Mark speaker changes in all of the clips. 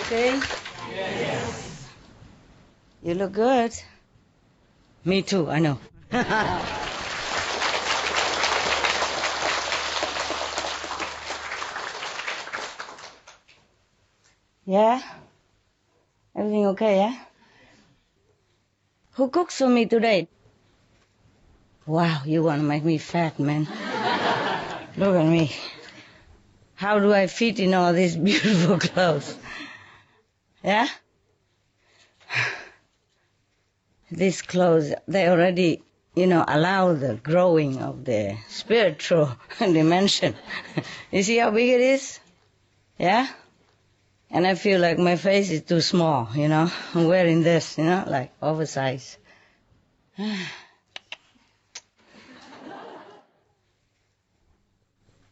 Speaker 1: okay?
Speaker 2: Yes.
Speaker 1: You look good. Me too, I know. Yeah? Everything okay, yeah? Who cooks for me today? Wow, you want to make me fat, man. Look at me. How do I fit in all these beautiful clothes? Yeah? These clothes, they already, allow the growing of the spiritual dimension. You see how big it is? Yeah? And I feel like my face is too small, I'm wearing this, like oversized.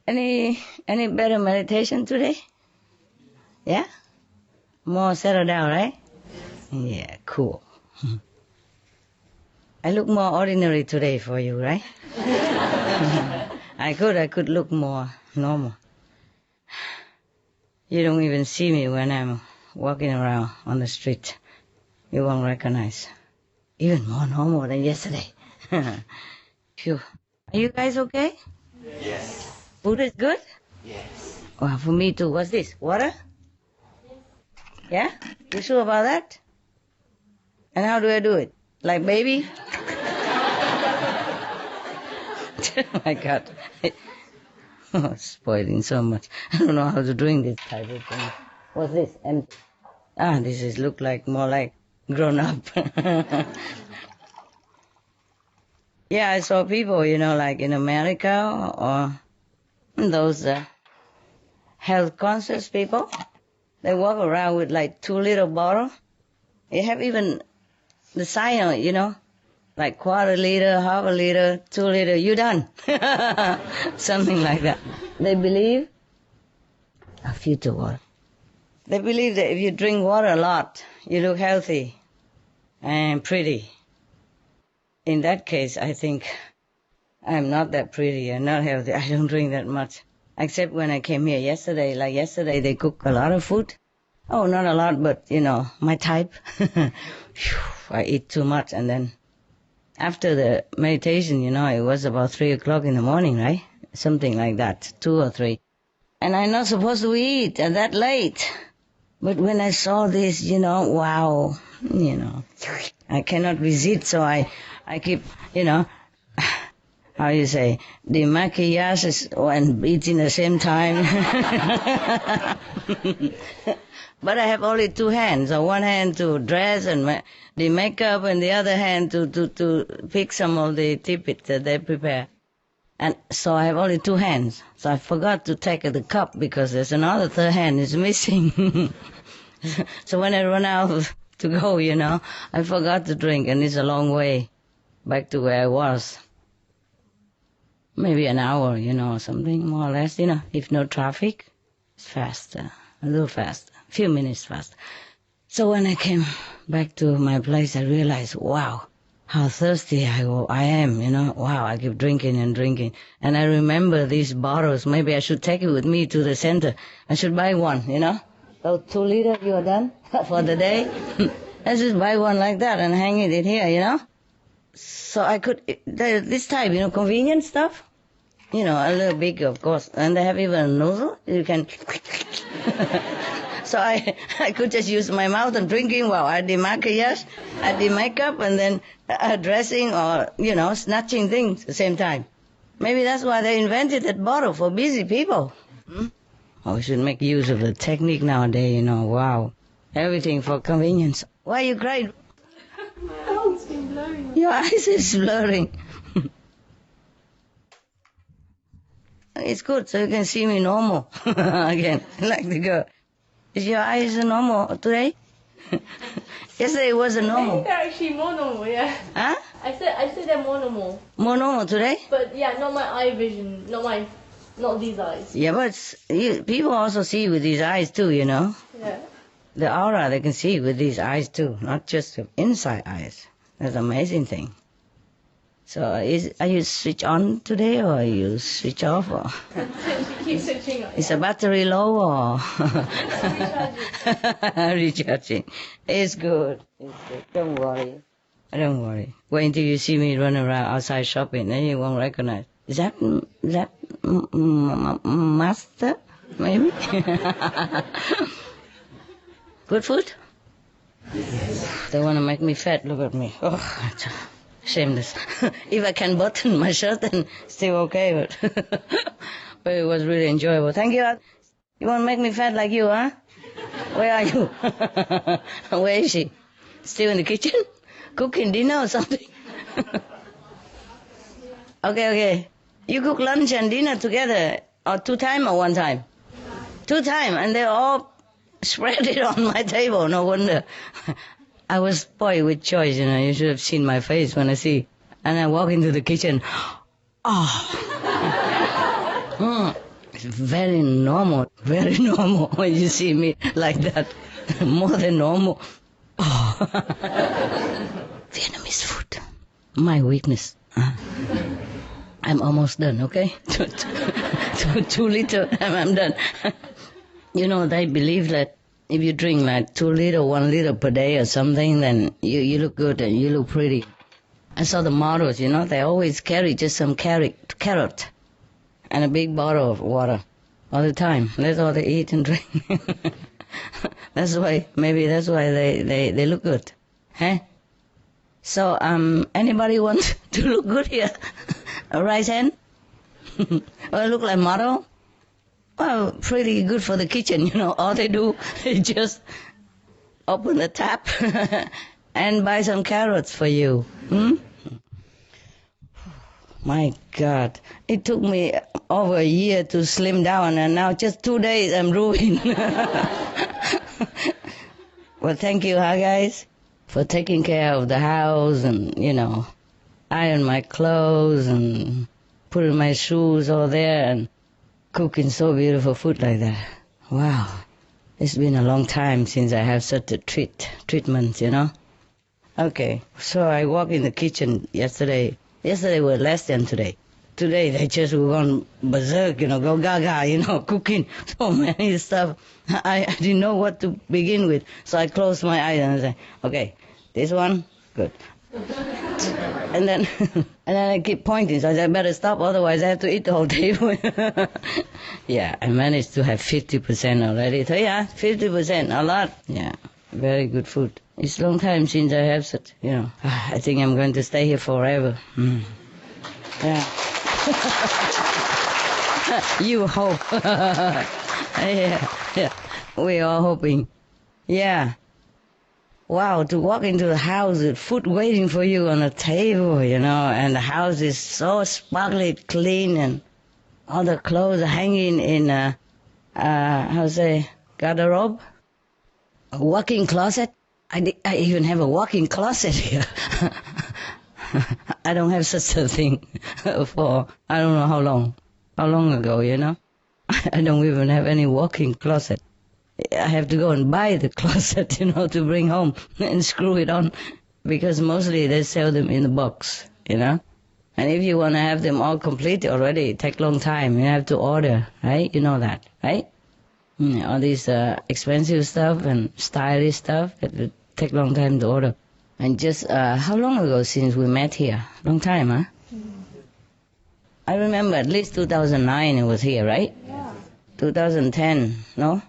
Speaker 1: Any better meditation today? Yeah? More settled down, right? Yeah, cool. I look more ordinary today for you, right? I could look more normal. You don't even see me when I'm walking around on the street. You won't recognize. Even more normal than yesterday. Phew. Are you guys okay?
Speaker 2: Yes.
Speaker 1: Food is good?
Speaker 2: Yes.
Speaker 1: Well, for me too. What's this? Water? Yeah? You sure about that? And how do I do it? Like baby? Oh my God. Oh, spoiling so much. I don't know how to drink this type of thing. What's this? Empty. This is look like more like grown up. Yeah, I saw people, like in America or those health conscious people. They walk around with like 2 liter bottle. They have even the sign on it, like 1/4 liter, 1/2 liter, 2 liter, you done. Something like that. They believe a filter water. They believe that if you drink water a lot, you look healthy and pretty. In that case, I think I'm not that pretty and not healthy. I don't drink that much. Except when I came here yesterday. Like yesterday, they cooked a lot of food. Oh, not a lot, but, my type. I eat too much. And then after the meditation, it was about 3 o'clock in the morning, right? Something like that, 2 or 3. And I'm not supposed to eat at that late. But when I saw this, wow, I cannot resist. So I keep, how you say, the maquillage and eating at the same time. But I have only 2 hands. So one hand to dress and the makeup, and the other hand to pick some of the tidbits that they prepare. And so I have only 2 hands. So I forgot to take the cup because there's another third hand is missing. So when I run out to go, I forgot to drink, and it's a long way back to where I was. Maybe an hour, or something more or less, if no traffic. It's faster, a little faster, a few minutes faster. So when I came back to my place, I realized, wow, how thirsty I am, Wow, I keep drinking and drinking. And I remember these bottles. Maybe I should take it with me to the center. I should buy one, So 2 liter, you are done for the day. Let's just buy one like that and hang it in here, So I could, this type, convenient stuff. A little big, of course. And they have even a nozzle. You can... So I could just use my mouth and drinking while I did maquillage, I did makeup, and then dressing or, snatching things at the same time. Maybe that's why they invented that bottle for busy people. Oh, we should make use of the technique nowadays, wow. Everything for convenience. Why are you crying?
Speaker 3: My eyes been blurring.
Speaker 1: Your eyes is blurring. It's good, so you can see me normal again, like the girl. Is your eyes normal today? Yesterday it wasn't
Speaker 3: I
Speaker 1: normal.
Speaker 3: think they're actually more normal, yeah.
Speaker 1: Huh?
Speaker 3: I said they're more normal.
Speaker 1: More normal today?
Speaker 3: But yeah, not my eye vision, not these eyes.
Speaker 1: Yeah, but people also see with these eyes too,
Speaker 3: Yeah.
Speaker 1: The aura, they can see with these eyes too, not just the inside eyes. That's an amazing thing. So are you switch on today or are you switch off? Or?
Speaker 3: Keep switching on.
Speaker 1: Is the battery low or? Recharging. It's good. It's good. Don't worry. Don't worry. Wait until you see me run around outside shopping, then you won't recognize. Is that master? Maybe? Good food? They want to make me fat. Look at me. Oh, shameless. If I can button my shirt, then still okay. But it was really enjoyable. Thank you. You want to make me fat like you, huh? Where are you? Where is she? Still in the kitchen? Cooking dinner or something? Okay. You cook lunch and dinner together, or 2 times or 1 time? 2 times, and they all spread it on my table. No wonder. I was spoiled with choice, You should have seen my face when I see. And I walk into the kitchen. It's very normal when you see me like that. More than normal. Vietnamese food. My weakness. I'm almost done, okay? 2 liters, I'm done. They believe that if you drink like 2 liters, 1 liter per day or something, then you look good and you look pretty. I saw the models, they always carry just some carrot and a big bottle of water all the time. That's all they eat and drink. Maybe that's why they look good. Huh? So, anybody want to look good here? A right hand? Or look like model? Well, pretty good for the kitchen, All they do is just open the tap and buy some carrots for you. My God. It took me over a year to slim down, and now just 2 days I'm ruined. Well, thank you, guys, for taking care of the house and, iron my clothes and putting my shoes all there and cooking so beautiful food like that. Wow. It's been a long time since I have such a treatment, Okay, so I walked in the kitchen yesterday. Yesterday was less than today. Today they just were gone berserk, go gaga, cooking so many stuff. I didn't know what to begin with. So I closed my eyes and I said, okay, this one, good. And then I keep pointing, so I said, I better stop, otherwise I have to eat the whole table. Yeah, I managed to have 50% already. So yeah, 50%, a lot. Yeah, very good food. It's a long time since I have such, I think I'm going to stay here forever. Yeah. You hope. Yeah, we're all hoping. Yeah. Wow, to walk into the house with food waiting for you on the table, and the house is so sparkly clean, and all the clothes are hanging in garderobe? A walk-in closet? I even have a walk-in closet here. I don't have such a thing for I don't know how long ago, I don't even have any walk-in closet. I have to go and buy the closet, to bring home and screw it on, because mostly they sell them in a box, And if you want to have them all complete already, it takes a long time. You have to order, right? You know that, right? All these expensive stuff and stylish stuff, it take a long time to order. And just how long ago since we met here? Long time, huh? I remember at least 2009 it was here, right?
Speaker 3: Yeah.
Speaker 1: 2010, no?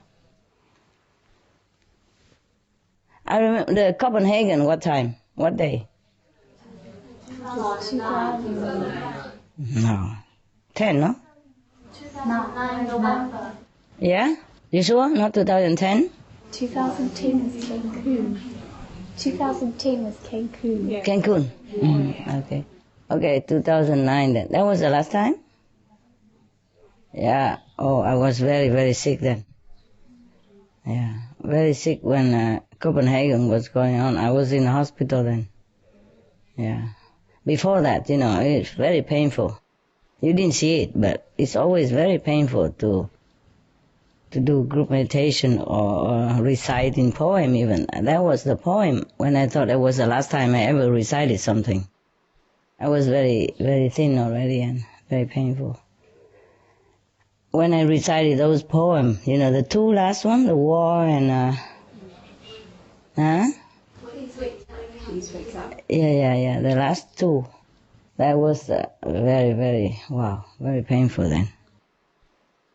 Speaker 1: I remember the Copenhagen, what time? What day?
Speaker 3: 2009.
Speaker 1: No. 10, no?
Speaker 3: 2009 November.
Speaker 1: Yeah? You sure? Not 2010?
Speaker 4: 2010 was Cancun. 2010 was Cancun.
Speaker 3: Yeah.
Speaker 1: Cancun? Okay. Okay, 2009 then. That was the last time? Yeah. Oh, I was very, very sick then. Yeah. Very sick when Copenhagen was going on. I was in the hospital then. Yeah. Before that, it's very painful. You didn't see it, but it's always very painful to do group meditation or reciting poem even. That was the poem when I thought it was the last time I ever recited something. I was very, very thin already and very painful. When I recited those poems, the two last ones, the war and, Yeah, the last two. That was very, very, very painful then.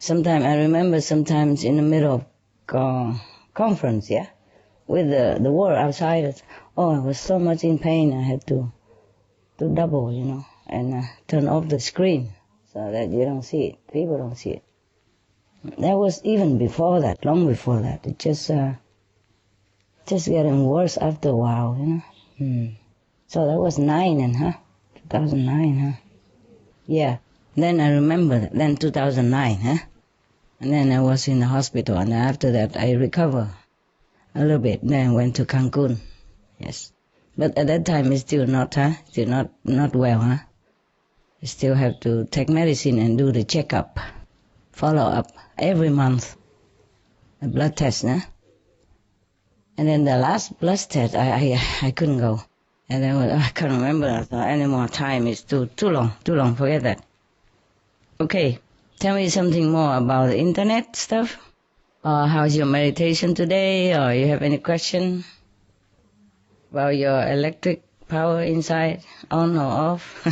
Speaker 1: I remember sometimes in the middle of conference, with the war outside, I was so much in pain, I had to double, and turn off the screen so that you don't see it, people don't see it. That was even before that, long before that. It just getting worse after a while, So that was 2009, Yeah. Then I remember that. Then 2009, And then I was in the hospital, and after that I recovered a little bit. Then I went to Cancun, yes. But at that time it's still not well, You still have to take medicine and do the checkup, follow up every month, a blood test, And then the last blood test, I couldn't go. And then I can't remember any more time. It's too long, forget that. Okay, tell me something more about the internet stuff. How's your meditation today? Or you have any question about your electric power inside, on or off?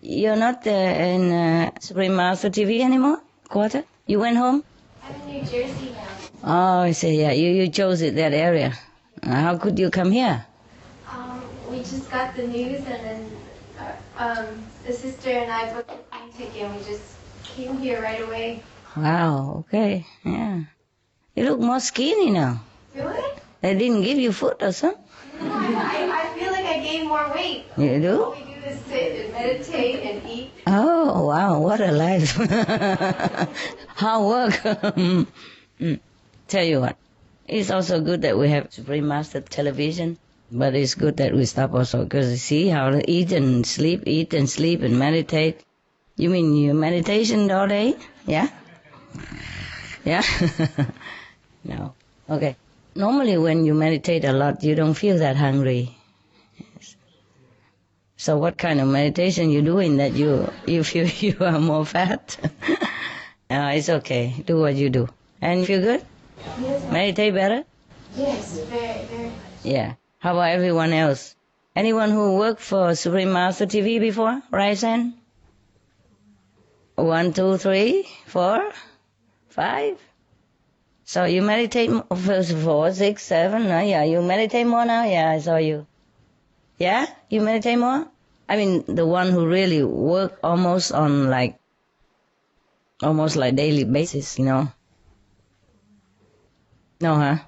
Speaker 1: You're not in Supreme Master TV anymore? Quarter? You went home?
Speaker 4: I'm in New Jersey now.
Speaker 1: Oh, I see, you chose that area. How could you come here?
Speaker 4: We just got the news, and then the sister and I booked a plane ticket, and we just came here right away.
Speaker 1: Wow, okay, yeah. You look more skinny now.
Speaker 4: Do I?
Speaker 1: They didn't give you food or something?
Speaker 4: No, I feel like I gained more weight.
Speaker 1: You do?
Speaker 4: All we do is sit and meditate and eat.
Speaker 1: Oh, wow, what a life. Hard work. Tell you what, it's also good that we have Supreme Master Television, but it's good that we stop also, because you see how to eat and sleep and meditate. You mean your meditation all day? Yeah? Yeah? No. Okay. Normally when you meditate a lot, you don't feel that hungry. Yes. So what kind of meditation you doing that you feel you are more fat? It's okay. Do what you do. And you feel good?
Speaker 4: Yes.
Speaker 1: Meditate better?
Speaker 4: Yes, very, very.
Speaker 1: Yeah. How about everyone else? Anyone who worked for Supreme Master TV before? Right hand? 1, 2, 3, 4, 5. So you meditate 4, 6, 7. Yeah, you meditate more now? Yeah, I saw you. Yeah? You meditate more? I mean, the one who really work almost like daily basis, No,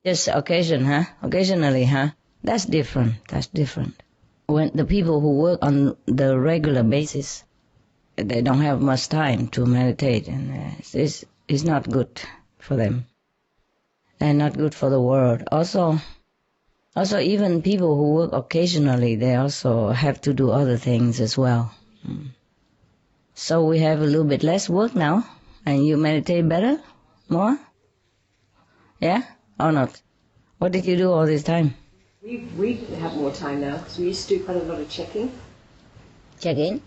Speaker 1: Just occasionally, That's different. When the people who work on the regular basis, they don't have much time to meditate, and it's not good for them, and not good for the world. Also, even people who work occasionally, they also have to do other things as well. So we have a little bit less work now, and you meditate better, more? Yeah? Or not? What did you do all this time?
Speaker 5: We have more time now, because we used to do quite a lot of checking.
Speaker 1: Checking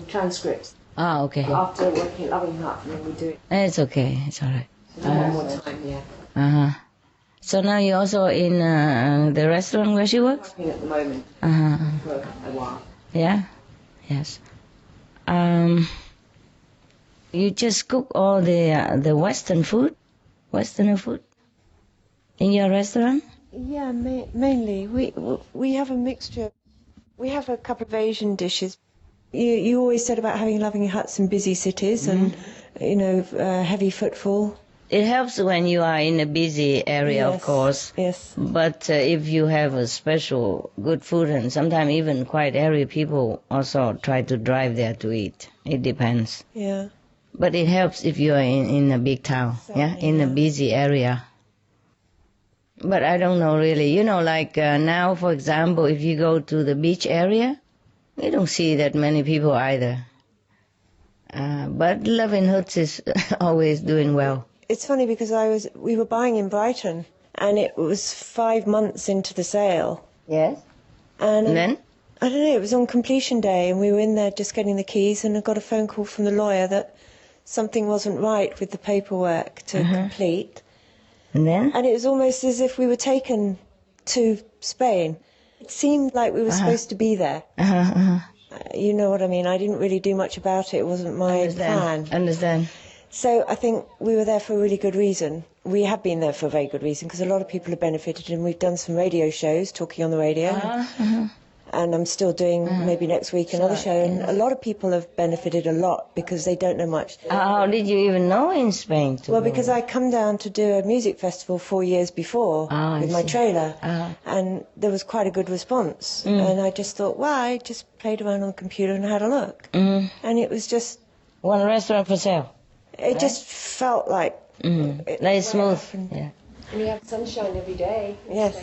Speaker 5: Transcripts.
Speaker 1: Ah, okay.
Speaker 5: After working at Loving Heart, and then we do it.
Speaker 1: It's okay. It's all right.
Speaker 5: So we have more time, yeah.
Speaker 1: Uh-huh. So now you're also in the restaurant where she works?
Speaker 5: Working at the moment
Speaker 1: Uh-huh.
Speaker 5: for a while.
Speaker 1: Yeah? Yes. You just cook all the Western food? Westerner food? In your restaurant?
Speaker 5: Yeah, mainly. We have a mixture. We have a couple of Asian dishes. You always said about having loving huts in busy cities and, heavy footfall.
Speaker 1: It helps when you are in a busy area,
Speaker 5: Yes,
Speaker 1: of course.
Speaker 5: yes.
Speaker 1: But if you have a special good food, and sometimes even quiet area, people also try to drive there to eat. It depends.
Speaker 5: Yeah.
Speaker 1: But it helps if you are in a big town, in a busy area. But I don't know really. Now, for example, if you go to the beach area, we don't see that many people either. But Loving Huts is always doing well.
Speaker 5: It's funny because we were buying in Brighton, and it was 5 months into the sale.
Speaker 1: Yes.
Speaker 5: And
Speaker 1: then?
Speaker 5: I don't know, it was on completion day and we were in there just getting the keys and I got a phone call from the lawyer that something wasn't right with the paperwork to complete.
Speaker 1: And then?
Speaker 5: And it was almost as if we were taken to Spain. It seemed like we were supposed to be there. You know what I mean? I didn't really do much about it. It wasn't my plan.
Speaker 1: Understand.
Speaker 5: So I think we were there for a really good reason. We have been there for a very good reason because a lot of people have benefited and we've done some radio shows, talking on the radio. And I'm still doing maybe next week another show. And a lot of people have benefited a lot because they don't know much.
Speaker 1: How did you even know in Spain?
Speaker 5: Well, because I come down to do a music festival 4 years before with my trailer. And there was quite a good response. And I just thought, well, I just played around on the computer and had a look. And it was just...
Speaker 1: One restaurant for sale.
Speaker 5: It just felt like...
Speaker 1: Very smooth. Yeah.
Speaker 6: And you have sunshine every day.
Speaker 5: Yes.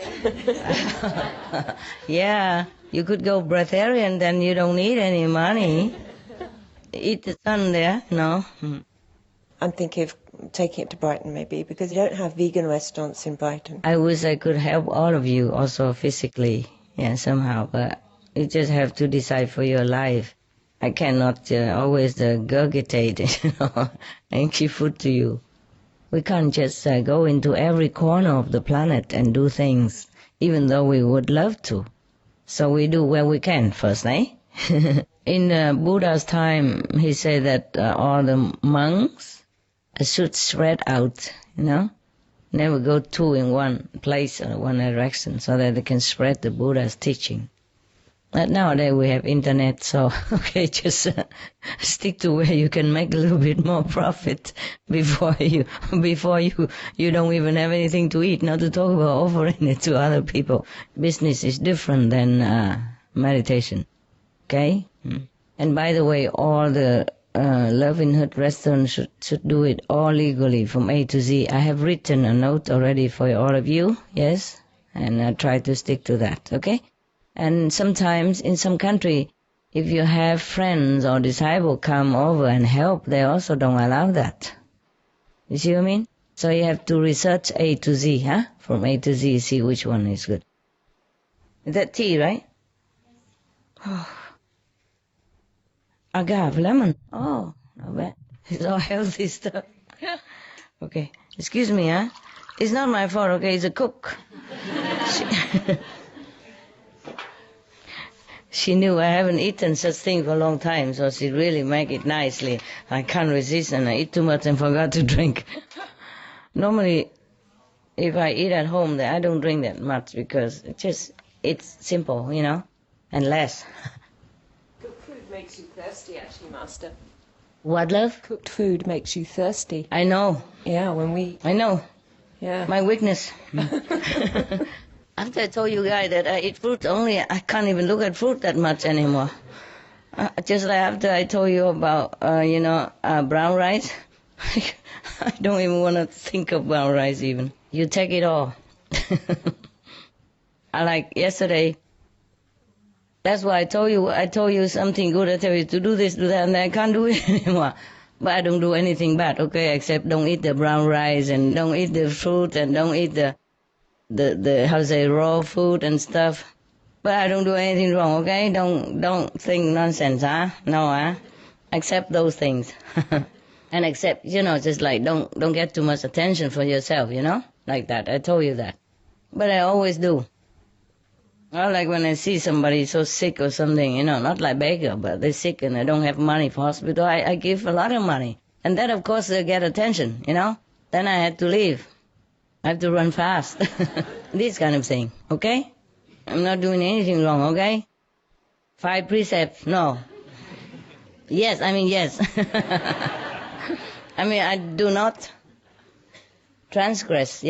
Speaker 1: Yeah. You could go breatharian, then you don't need any money. Eat the sun there, no?
Speaker 5: I'm thinking of taking it to Brighton maybe because you don't have vegan restaurants in Brighton.
Speaker 1: I wish I could help all of you also physically, yeah, somehow, but you just have to decide for your life. I cannot always regurgitate, and give food to you. We can't just go into every corner of the planet and do things, even though we would love to. So we do where we can first, eh? In Buddha's time, he said that all the monks should spread out, never go two in one place or one direction so that they can spread the Buddha's teaching. But nowadays we have internet, so okay, just stick to where you can make a little bit more profit before you don't even have anything to eat. Not to talk about offering it to other people. Business is different than meditation. Okay. And by the way, all the Love in Hut restaurants should do it all legally from A to Z. I have written a note already for all of you. Yes, and I try to stick to that. Okay. And sometimes in some country, if you have friends or disciples come over and help, they also don't allow that. You see what I mean? So you have to research A to Z, From A to Z, see which one is good. Is that tea, right? Oh. Agave, lemon. Oh, not bad. It's all healthy stuff. Okay. Excuse me, It's not my fault, okay? It's a cook. She knew I haven't eaten such thing for a long time, so she really make it nicely. I can't resist, and I eat too much and forgot to drink. Normally, if I eat at home, I don't drink that much because it's simple, and less.
Speaker 6: Cooked food makes you thirsty, actually, Master.
Speaker 1: What, love?
Speaker 6: Cooked food makes you thirsty.
Speaker 1: I know.
Speaker 6: Yeah,
Speaker 1: I know.
Speaker 6: Yeah.
Speaker 1: My weakness. After I told you guys that I eat fruit only, I can't even look at fruit that much anymore. Just like after I told you about, brown rice, I don't even want to think of brown rice even. You take it all. Like yesterday, that's why I told you something good. I tell you to do this, do that, and I can't do it anymore. But I don't do anything bad, okay, except don't eat the brown rice and don't eat the fruit and don't eat the raw food and stuff. But I don't do anything wrong, okay? Don't think nonsense, No, Accept those things. And accept, just like don't get too much attention for yourself, Like that. I told you that. But I always do. Well, like when I see somebody so sick or something, not like beggar, but they're sick and they don't have money for hospital, I give a lot of money. And that, of course, they get attention, Then I had to leave. I have to run fast. This kind of thing, okay? I'm not doing anything wrong, okay? 5 precepts, no. Yes, yes. I do not transgress,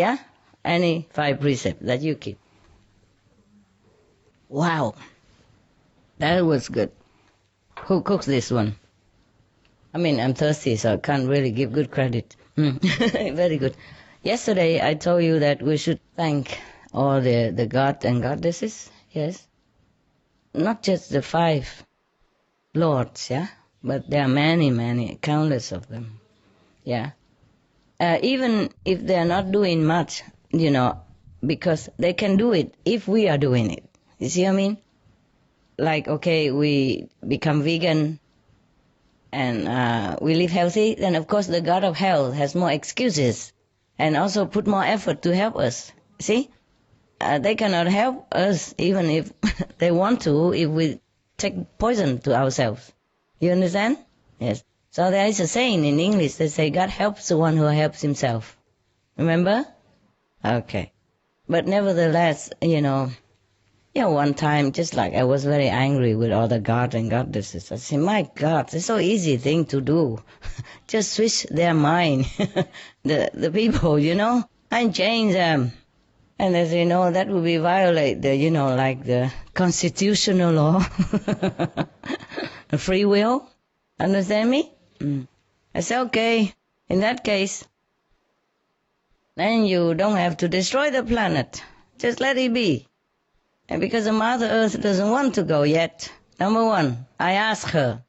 Speaker 1: any 5 precepts that you keep. Wow. That was good. Who cooks this one? I'm thirsty, so I can't really give good credit. Very good. Yesterday, I told you that we should thank all the god and goddesses, yes? Not just the 5 lords, But there are many, many, countless of them, Even if they are not doing much, because they can do it if we are doing it. You see what I mean? like, okay, we become vegan and we live healthy, then of course the God of health has more excuses and also put more effort to help us. See? They cannot help us even if they want to, if we take poison to ourselves. You understand? Yes. So there is a saying in English, they say God helps the one who helps himself. Remember? Okay. But nevertheless, one time, just like I was very angry with all the gods and goddesses. I said, my God, it's so easy thing to do. Just switch their mind, the people, and change them. And they say, no, that would be violate the, like the constitutional law, the free will. Understand me? I said, okay, in that case, then you don't have to destroy the planet. Just let it be. And because the Mother Earth doesn't want to go yet, number one, I asked her.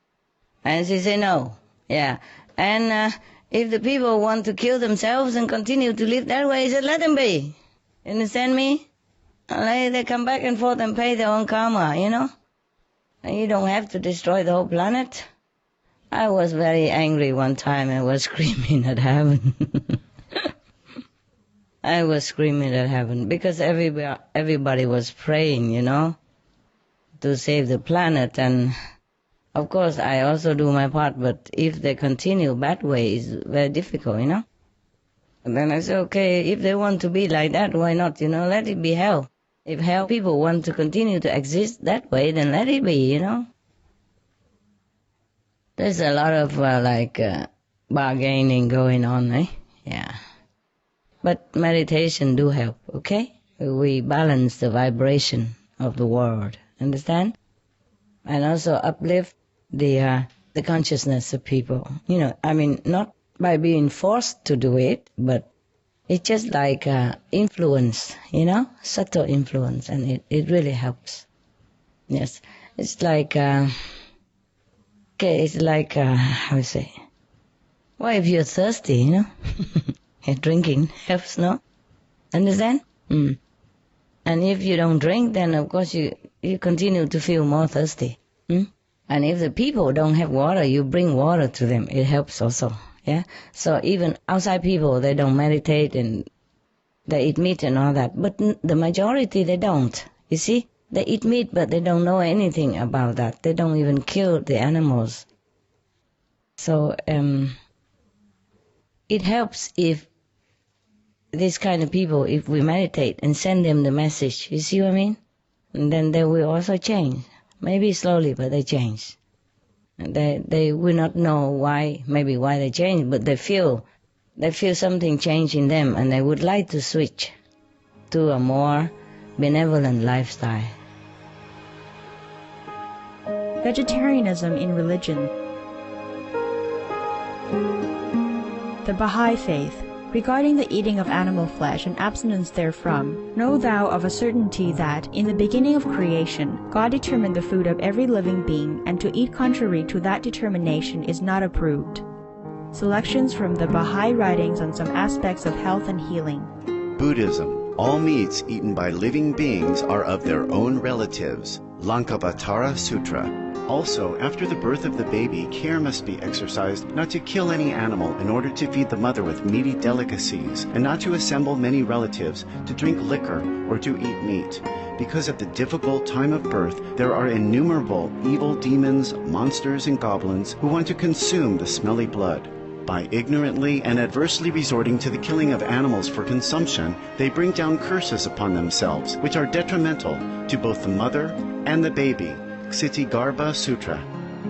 Speaker 1: And she said no. Yeah. And if the people want to kill themselves and continue to live that way, I said, let them be. Understand me? They come back and forth and pay their own karma, And you don't have to destroy the whole planet. I was very angry one time. I was screaming at heaven. I was screaming at heaven because everybody was praying, to save the planet. And of course, I also do my part, but if they continue that way, it's very difficult, And then I said, okay, if they want to be like that, why not, let it be hell. If hell people want to continue to exist that way, then let it be, There's a lot of, bargaining going on, eh? Yeah. But meditation do help, okay? We balance the vibration of the world, understand? And also uplift the consciousness of people. Not by being forced to do it, but it's just like influence, subtle influence, and it really helps. Yes, it's like, how to say, well, if you're thirsty, drinking helps, no? Understand? And if you don't drink, then of course you continue to feel more thirsty. And if the people don't have water, you bring water to them. It helps also. Yeah. So even outside people, they don't meditate and they eat meat and all that. But the majority, they don't. You see, they eat meat, but they don't know anything about that. They don't even kill the animals. So it helps if these kind of people, if we meditate and send them the message, you see what I mean? And then they will also change. Maybe slowly, but they change. And they will not know why they change, but they feel something change in them, and they would like to switch to a more benevolent lifestyle.
Speaker 7: Vegetarianism in religion. The Baha'i Faith. Regarding the eating of animal flesh and abstinence therefrom, know thou of a certainty that, in the beginning of creation, God determined the food of every living being, and to eat contrary to that determination is not approved. Selections from the Baha'i writings on some aspects of health and healing.
Speaker 8: Buddhism. All meats eaten by living beings are of their own relatives. Lankavatara Sutra. Also, after the birth of the baby, care must be exercised not to kill any animal in order to feed the mother with meaty delicacies, and not to assemble many relatives to drink liquor or to eat meat. Because of the difficult time of birth, there are innumerable evil demons, monsters, and goblins who want to consume the smelly blood. By ignorantly and adversely resorting to the killing of animals for consumption, they bring down curses upon themselves, which are detrimental to both the mother and the baby. Ksitigarbha Sutra.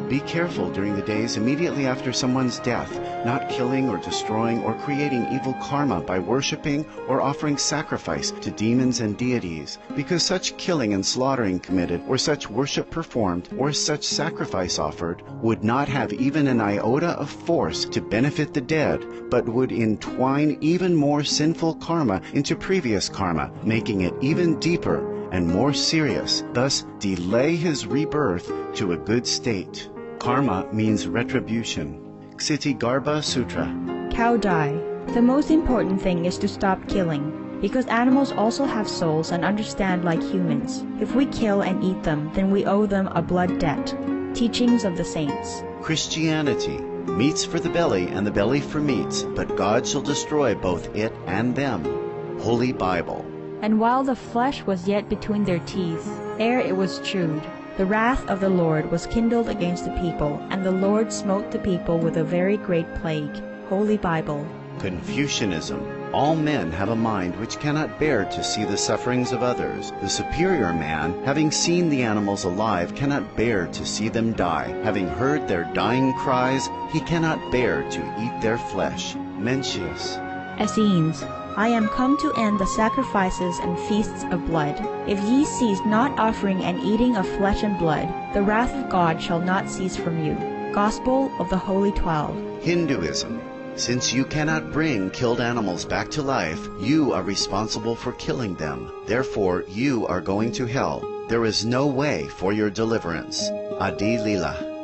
Speaker 8: Be careful during the days immediately after someone's death, not killing or destroying or creating evil karma by worshipping or offering sacrifice to demons and deities, because such killing and slaughtering committed, or such worship performed, or such sacrifice offered, would not have even an iota of force to benefit the dead, but would entwine even more sinful karma into previous karma, making it even deeper and more serious, thus delay his rebirth to a good state. Karma means retribution. Ksitigarbha Sutra.
Speaker 7: Cow die. The most important thing is to stop killing. because animals also have souls and understand like humans. If we kill and eat them, then we owe them a blood debt. Teachings of the Saints.
Speaker 8: Christianity, meats for the belly and the belly for meats, but God shall destroy both it and them. Holy Bible.
Speaker 7: And while the flesh was yet between their teeth, ere it was chewed, the wrath of the Lord was kindled against the people, and the Lord smote the people with a very great plague. Holy Bible.
Speaker 8: Confucianism. All men have a mind which cannot bear to see the sufferings of others. The superior man, having seen the animals alive, cannot bear to see them die. Having heard their dying cries, he cannot bear to eat their flesh. Mencius.
Speaker 7: Essenes. I am come to end the sacrifices and feasts of blood. If ye cease not offering and eating of flesh and blood, the wrath of God shall not cease from you. Gospel of the Holy 12.
Speaker 8: Hinduism. Since you cannot bring killed animals back to life, you are responsible for killing them. Therefore, you are going to hell. There is no way for your deliverance. Adi Lila.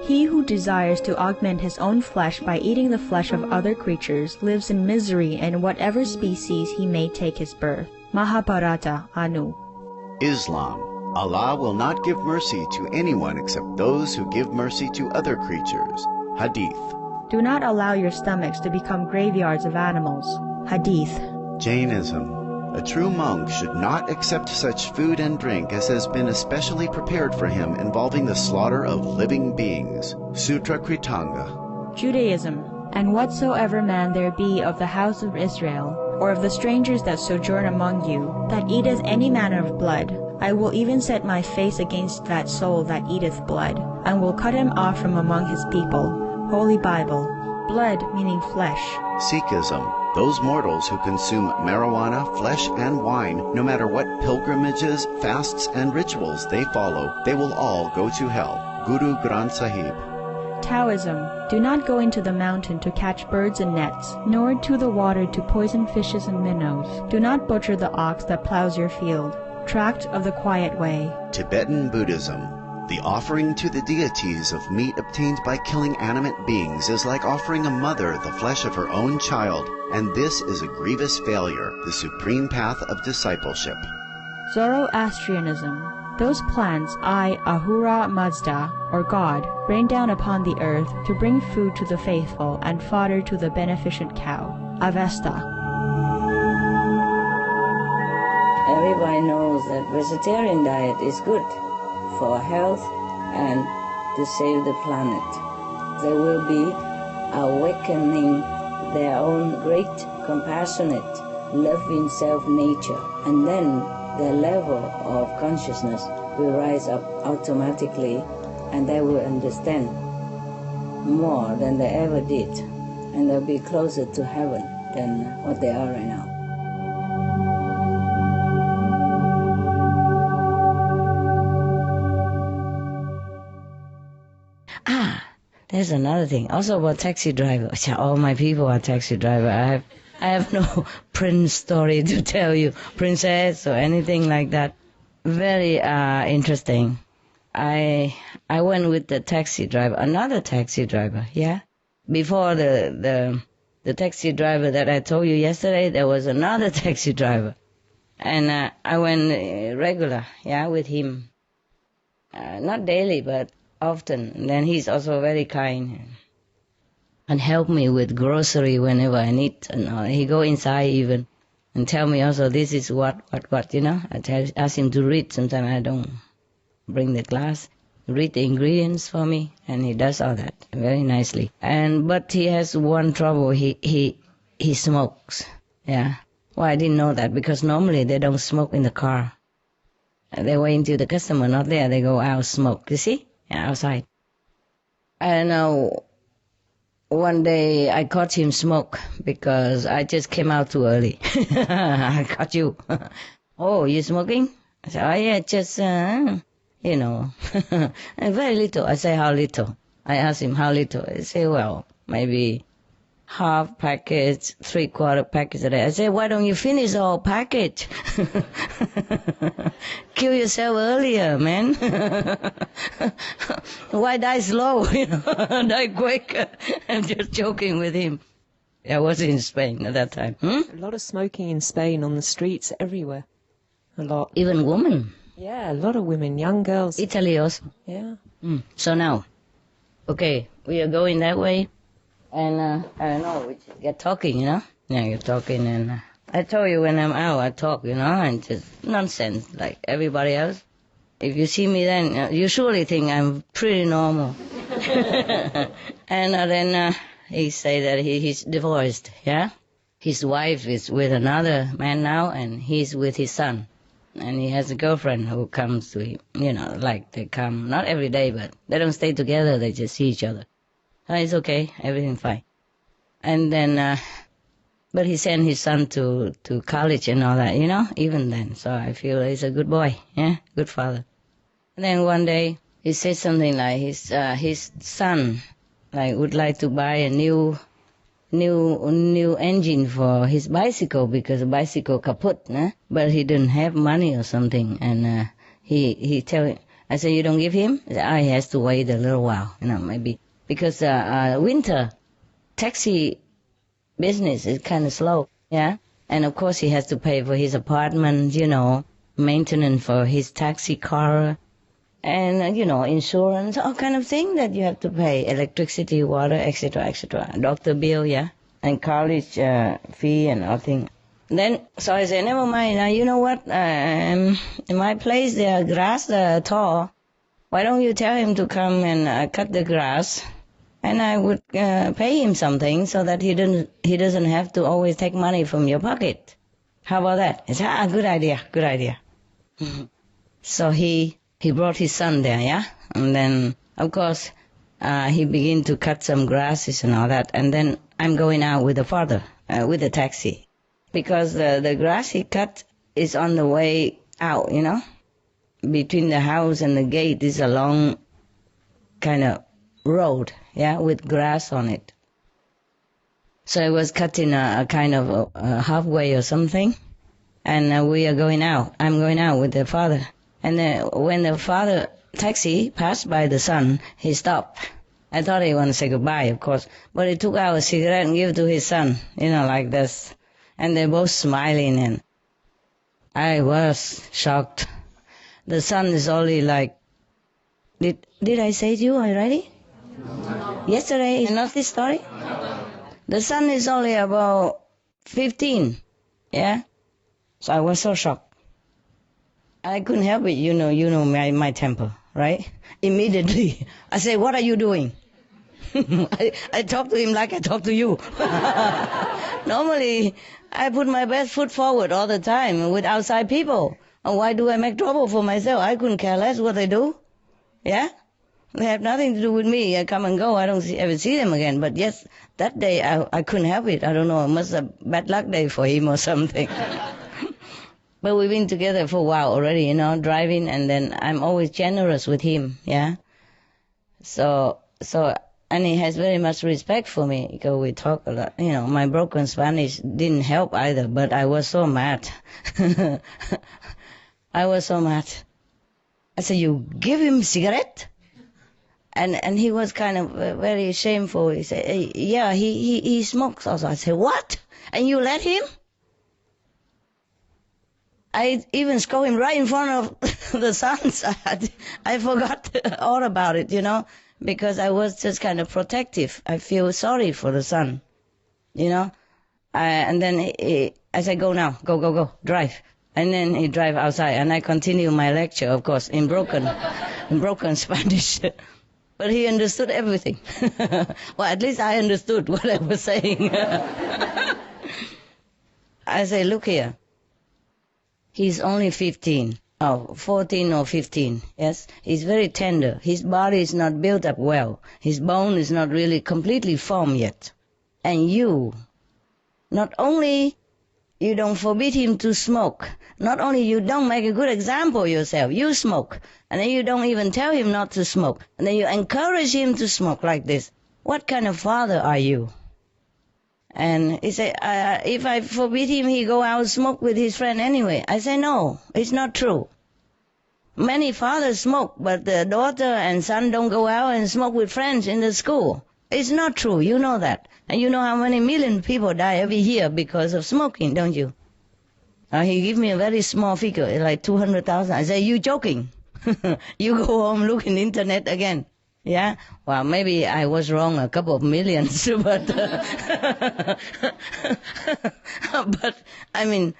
Speaker 7: He who desires to augment his own flesh by eating the flesh of other creatures lives in misery in whatever species he may take his birth. Mahabharata, Anu.
Speaker 8: Islam. Allah will not give mercy to anyone except those who give mercy to other creatures. Hadith.
Speaker 7: Do not allow your stomachs to become graveyards of animals. Hadith.
Speaker 8: Jainism. A true monk should not accept such food and drink as has been especially prepared for him involving the slaughter of living beings. Sutra Kritanga.
Speaker 7: Judaism. And whatsoever man there be of the house of Israel, or of the strangers that sojourn among you, that eateth any manner of blood, I will even set my face against that soul that eateth blood, and will cut him off from among his people. Holy Bible. Blood meaning flesh.
Speaker 8: Sikhism. Those mortals who consume marijuana, flesh, and wine, no matter what pilgrimages, fasts, and rituals they follow, they will all go to hell. Guru Granth Sahib.
Speaker 7: Taoism. Do not go into the mountain to catch birds and nets, nor to the water to poison fishes and minnows. Do not butcher the ox that plows your field. Tract of the Quiet Way.
Speaker 8: Tibetan Buddhism. The offering to the deities of meat obtained by killing animate beings is like offering a mother the flesh of her own child, and this is a grievous failure, the supreme path of discipleship.
Speaker 7: Zoroastrianism. Those plants I, Ahura Mazda, or God, rain down upon the earth to bring food to the faithful and fodder to the beneficent cow. Avesta.
Speaker 1: Everybody knows that vegetarian diet is good for health and to save the planet. They will be awakening their own great, compassionate, loving self-nature, and then their level of consciousness will rise up automatically, and they will understand more than they ever did, and they'll be closer to heaven than what they are right now. There's another thing, also about taxi driver. All my people are taxi driver. I have no prince story to tell you, princess or anything like that. Very interesting. I went with the taxi driver, another taxi driver, yeah. Before the taxi driver that I told you yesterday, there was another taxi driver, and I went regular, yeah, with him. Not daily, but often. And then he's also very kind and help me with grocery whenever I need. And he go inside even and tell me also this is what, you know. I ask him to read. Sometimes I don't bring the glass. Read the ingredients for me, and he does all that very nicely. But he has one trouble. He smokes. Yeah. Well, I didn't know that because normally they don't smoke in the car. They wait until the customer not there. They go out smoke. You see? Outside. And one day I caught him smoke because I just came out too early. I caught you. Oh, you smoking? I said, oh yeah, just, you know, very little. I say, how little? I asked him, how little? He said, well, maybe half package, 3/4 package a day. I said, why don't you finish the whole package? Kill yourself earlier, man. Why die slow? You know, die quick. I'm just joking with him. I was in Spain at that time.
Speaker 6: A lot of smoking in Spain on the streets everywhere. A lot.
Speaker 1: Even women.
Speaker 6: Yeah, a lot of women, young girls.
Speaker 1: Italy also.
Speaker 6: Yeah.
Speaker 1: So now, okay, we are going that way, and I don't know, we just get talking, you know? Yeah, you're talking, and I told you when I'm out, I talk, you know, and just nonsense like everybody else. If you see me then, you surely think I'm pretty normal. And then he say that he's divorced, yeah? His wife is with another man now, and he's with his son. And he has a girlfriend who comes to him, you know, like they come, not every day, but they don't stay together, they just see each other. It's okay, everything fine. And then, but he sent his son to college and all that, you know, even then. So I feel he's a good boy, yeah, good father. And then one day, he said something like his son, like, would like to buy a new engine for his bicycle because the bicycle kaput, but he didn't have money or something. And he tell him, I said, you don't give him? He said, he has to wait a little while, you know, maybe. Because winter taxi business is kind of slow, yeah? And of course he has to pay for his apartment, you know, maintenance for his taxi car, and, you know, insurance, all kind of thing that you have to pay, electricity, water, etc., etc., doctor bill, yeah, and college fee and all thing. Then, so I said, never mind, now you know what, in my place the grass tall, why don't you tell him to come and cut the grass, and I would pay him something so that he doesn't have to always take money from your pocket. How about that? He said, good idea. So he brought his son there, yeah? And then, of course, he began to cut some grasses and all that. And then I'm going out with the father, with the taxi. Because the grass he cut is on the way out, you know? Between the house and the gate is a long kind of road, yeah, with grass on it. So I was cutting a kind of a halfway or something. And we are going out. I'm going out with the father. And when the father taxi passed by the son, he stopped. I thought he wanted to say goodbye, of course. But he took out a cigarette and gave it to his son, you know, like this. And they're both smiling, and I was shocked. The son is only like, did I say to you already? Yesterday, you know this story? The son is only about 15, yeah? So I was so shocked. I couldn't help it, you know my temper, right? Immediately, I say, what are you doing? I talk to him like I talk to you. Normally, I put my best foot forward all the time with outside people. And why do I make trouble for myself? I couldn't care less what they do. Yeah? They have nothing to do with me. I come and go. I don't ever see them again. But yes, that day I couldn't help it. I don't know. It must have been a bad luck day for him or something. But we've been together for a while already, you know, driving, and then I'm always generous with him, yeah? So, and he has very much respect for me, because we talk a lot. You know, my broken Spanish didn't help either, but I was so mad. I was so mad. I said, you give him cigarette? And he was kind of very shameful. He said, hey, yeah, he smokes also. I said, what? And you let him? I even scold him right in front of the sons. I forgot all about it, you know, because I was just kind of protective. I feel sorry for the son, you know. And then I said, go now, go, drive. And then he drive outside, and I continue my lecture, of course, in broken Spanish. But he understood everything. Well, at least I understood what I was saying. I say, look here. He's only 14 or 15, yes? He's very tender. His body is not built up well. His bone is not really completely formed yet. And you, not only you don't forbid him to smoke, not only you don't make a good example yourself, you smoke, and then you don't even tell him not to smoke, and then you encourage him to smoke like this. What kind of father are you? And he said, if I forbid him, he go out and smoke with his friend anyway. I say, no, it's not true. Many fathers smoke, but the daughter and son don't go out and smoke with friends in the school. It's not true. You know that. And you know how many million people die every year because of smoking, don't you? He gave me a very small figure, like 200,000. I say, you joking? You go home, look in the internet again. Yeah? Well, maybe I was wrong a couple of millions, but, but, I mean,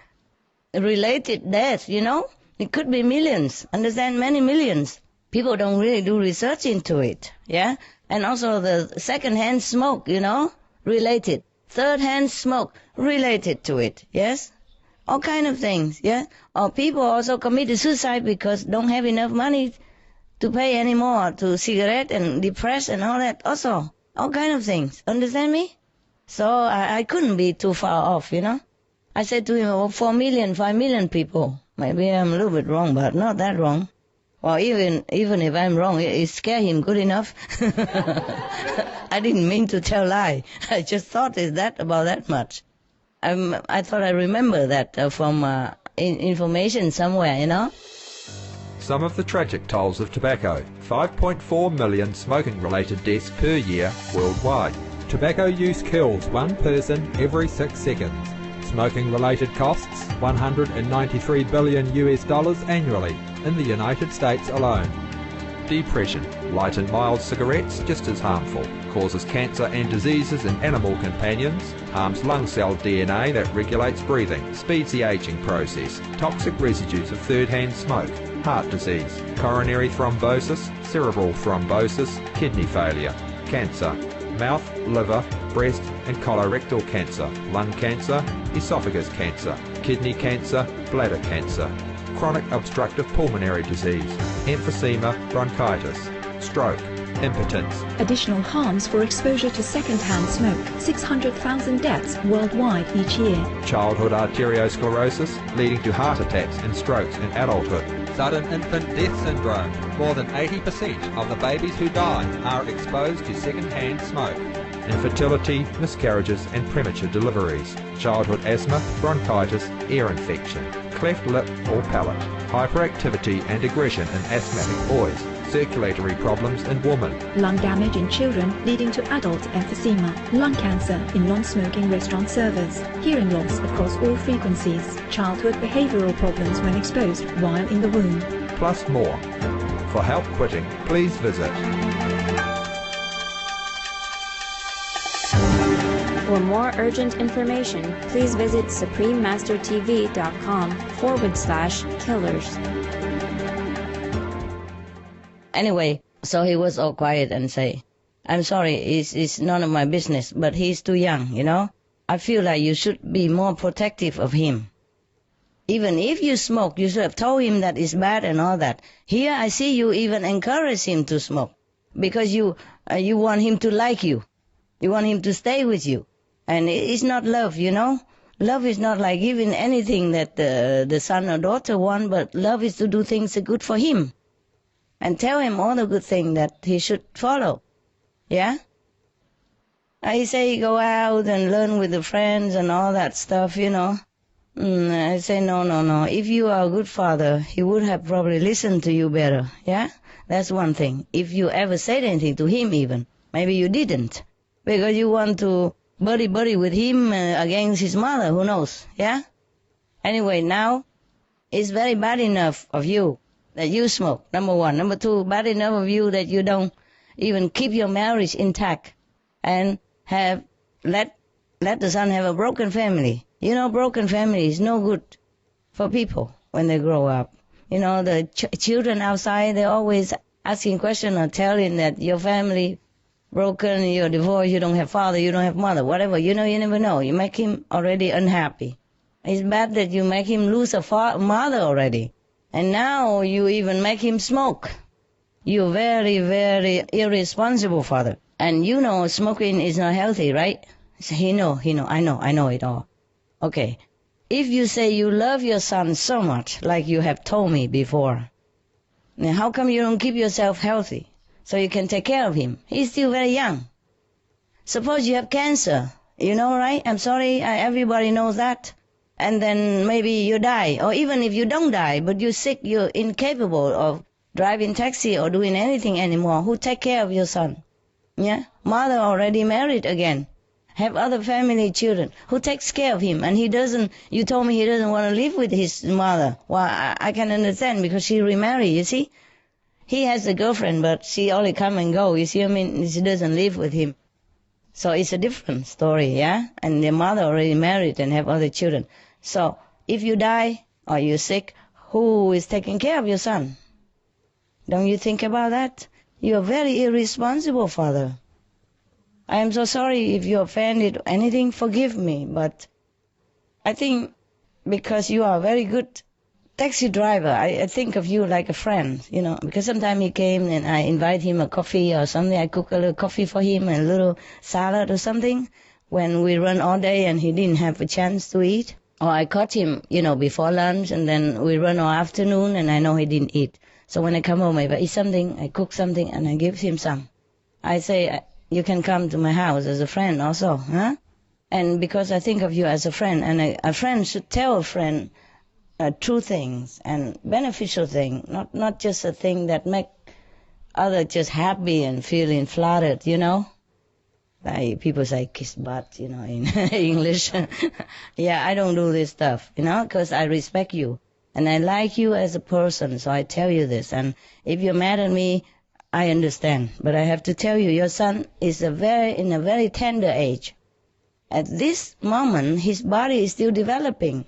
Speaker 1: related death, you know? It could be millions, understand, many millions. People don't really do research into it, yeah? And also the second-hand smoke, you know, related. Third-hand smoke, related to it, yes? All kind of things, yeah? Or people also committed suicide because don't have enough money to pay anymore to cigarette and depressed and all that also. All kind of things, understand me? So I couldn't be too far off, you know? I said to him, oh, 4 million, 5 million people. Maybe I'm a little bit wrong, but not that wrong. Well, even if I'm wrong, it scared him good enough. I didn't mean to tell lie. I just thought it's that about that much. I thought I remember that from information somewhere, you know.
Speaker 9: Some of the tragic tolls of tobacco. 5.4 million smoking-related deaths per year worldwide. Tobacco use kills one person every 6 seconds. Smoking-related costs $193 billion annually in the United States alone. Depression. Light and mild cigarettes just as harmful. Causes cancer and diseases in animal companions. Harms lung cell DNA that regulates breathing. Speeds the aging process. Toxic residues of third-hand smoke. Heart disease. Coronary thrombosis. Cerebral thrombosis. Kidney failure. Cancer. Mouth, liver, breast and colorectal cancer. Lung cancer. Esophagus cancer. Kidney cancer. Bladder cancer. Chronic obstructive pulmonary disease, emphysema, bronchitis, stroke, impotence.
Speaker 10: Additional harms for exposure to second-hand smoke. 600,000 deaths worldwide each year.
Speaker 9: Childhood arteriosclerosis, leading to heart attacks and strokes in adulthood. Sudden infant death syndrome. More than 80% of the babies who die are exposed to second-hand smoke. Infertility, miscarriages and premature deliveries. Childhood asthma, bronchitis, ear infection. Cleft lip or palate, hyperactivity and aggression in asthmatic boys, circulatory problems in women.
Speaker 10: Lung damage in children leading to adult emphysema, lung cancer in non-smoking restaurant servers, hearing loss across all frequencies, childhood behavioral problems when exposed while in the womb.
Speaker 9: Plus more. For help quitting, please visit.
Speaker 11: For more urgent information, please visit suprememastertv.com/killers.
Speaker 1: Anyway, so he was all quiet and say, I'm sorry, it's none of my business, but he's too young, you know. I feel like you should be more protective of him. Even if you smoke, you should have told him that it's bad and all that. Here I see you even encourage him to smoke because you want him to like you. You want him to stay with you. And it's not love, you know. Love is not like giving anything that the son or daughter want, but love is to do things good for him. And tell him all the good things that he should follow. Yeah? I say go out and learn with the friends and all that stuff, you know. I say no. If you are a good father, he would have probably listened to you better. Yeah? That's one thing. If you ever said anything to him even, maybe you didn't. Because you want to buddy with him against his mother, who knows, yeah? Anyway, now, it's very bad enough of you that you smoke, number one. Number two, bad enough of you that you don't even keep your marriage intact and have let the son have a broken family. You know, broken family is no good for people when they grow up. You know, the children outside, they're always asking questions or telling that your family broken, you're divorced, you don't have father, you don't have mother, whatever. You know, you never know. You make him already unhappy. It's bad that you make him lose a mother already. And now you even make him smoke. You're very, very irresponsible father. And you know smoking is not healthy, right? He know, I know it all. Okay. If you say you love your son so much, like you have told me before, then how come you don't keep yourself healthy? So you can take care of him. He's still very young. Suppose you have cancer, you know, right? I'm sorry, everybody knows that. And then maybe you die. Or even if you don't die, but you're sick, you're incapable of driving taxi or doing anything anymore. Who take care of your son? Yeah, mother already married again, have other family children. Who takes care of him? And he doesn't. You told me he doesn't want to live with his mother. Well, I can understand because she remarried. You see, he has a girlfriend, but she only come and go. You see, I mean, she doesn't live with him. So it's a different story, yeah? And the mother already married and have other children. So if you die or you're sick, who is taking care of your son? Don't you think about that? You're a very irresponsible father. I am so sorry if you offended anything, forgive me, but I think because you are a very good taxi driver, I think of you like a friend, you know, because sometimes he came and I invite him a coffee or something. I cook a little coffee for him and a little salad or something when we run all day and he didn't have a chance to eat. Or I caught him, you know, before lunch and then we run all afternoon and I know he didn't eat. So when I come home, if I eat something, I cook something and I give him some. I say, you can come to my house as a friend also, huh? And because I think of you as a friend, and a friend should tell a friend true things and beneficial things, not just a thing that make others just happy and feeling flattered, you know? Like people say kiss butt, you know, in English. Yeah, I don't do this stuff, you know, because I respect you. And I like you as a person, so I tell you this. And if you're mad at me, I understand. But I have to tell you, your son is in a very tender age. At this moment, his body is still developing.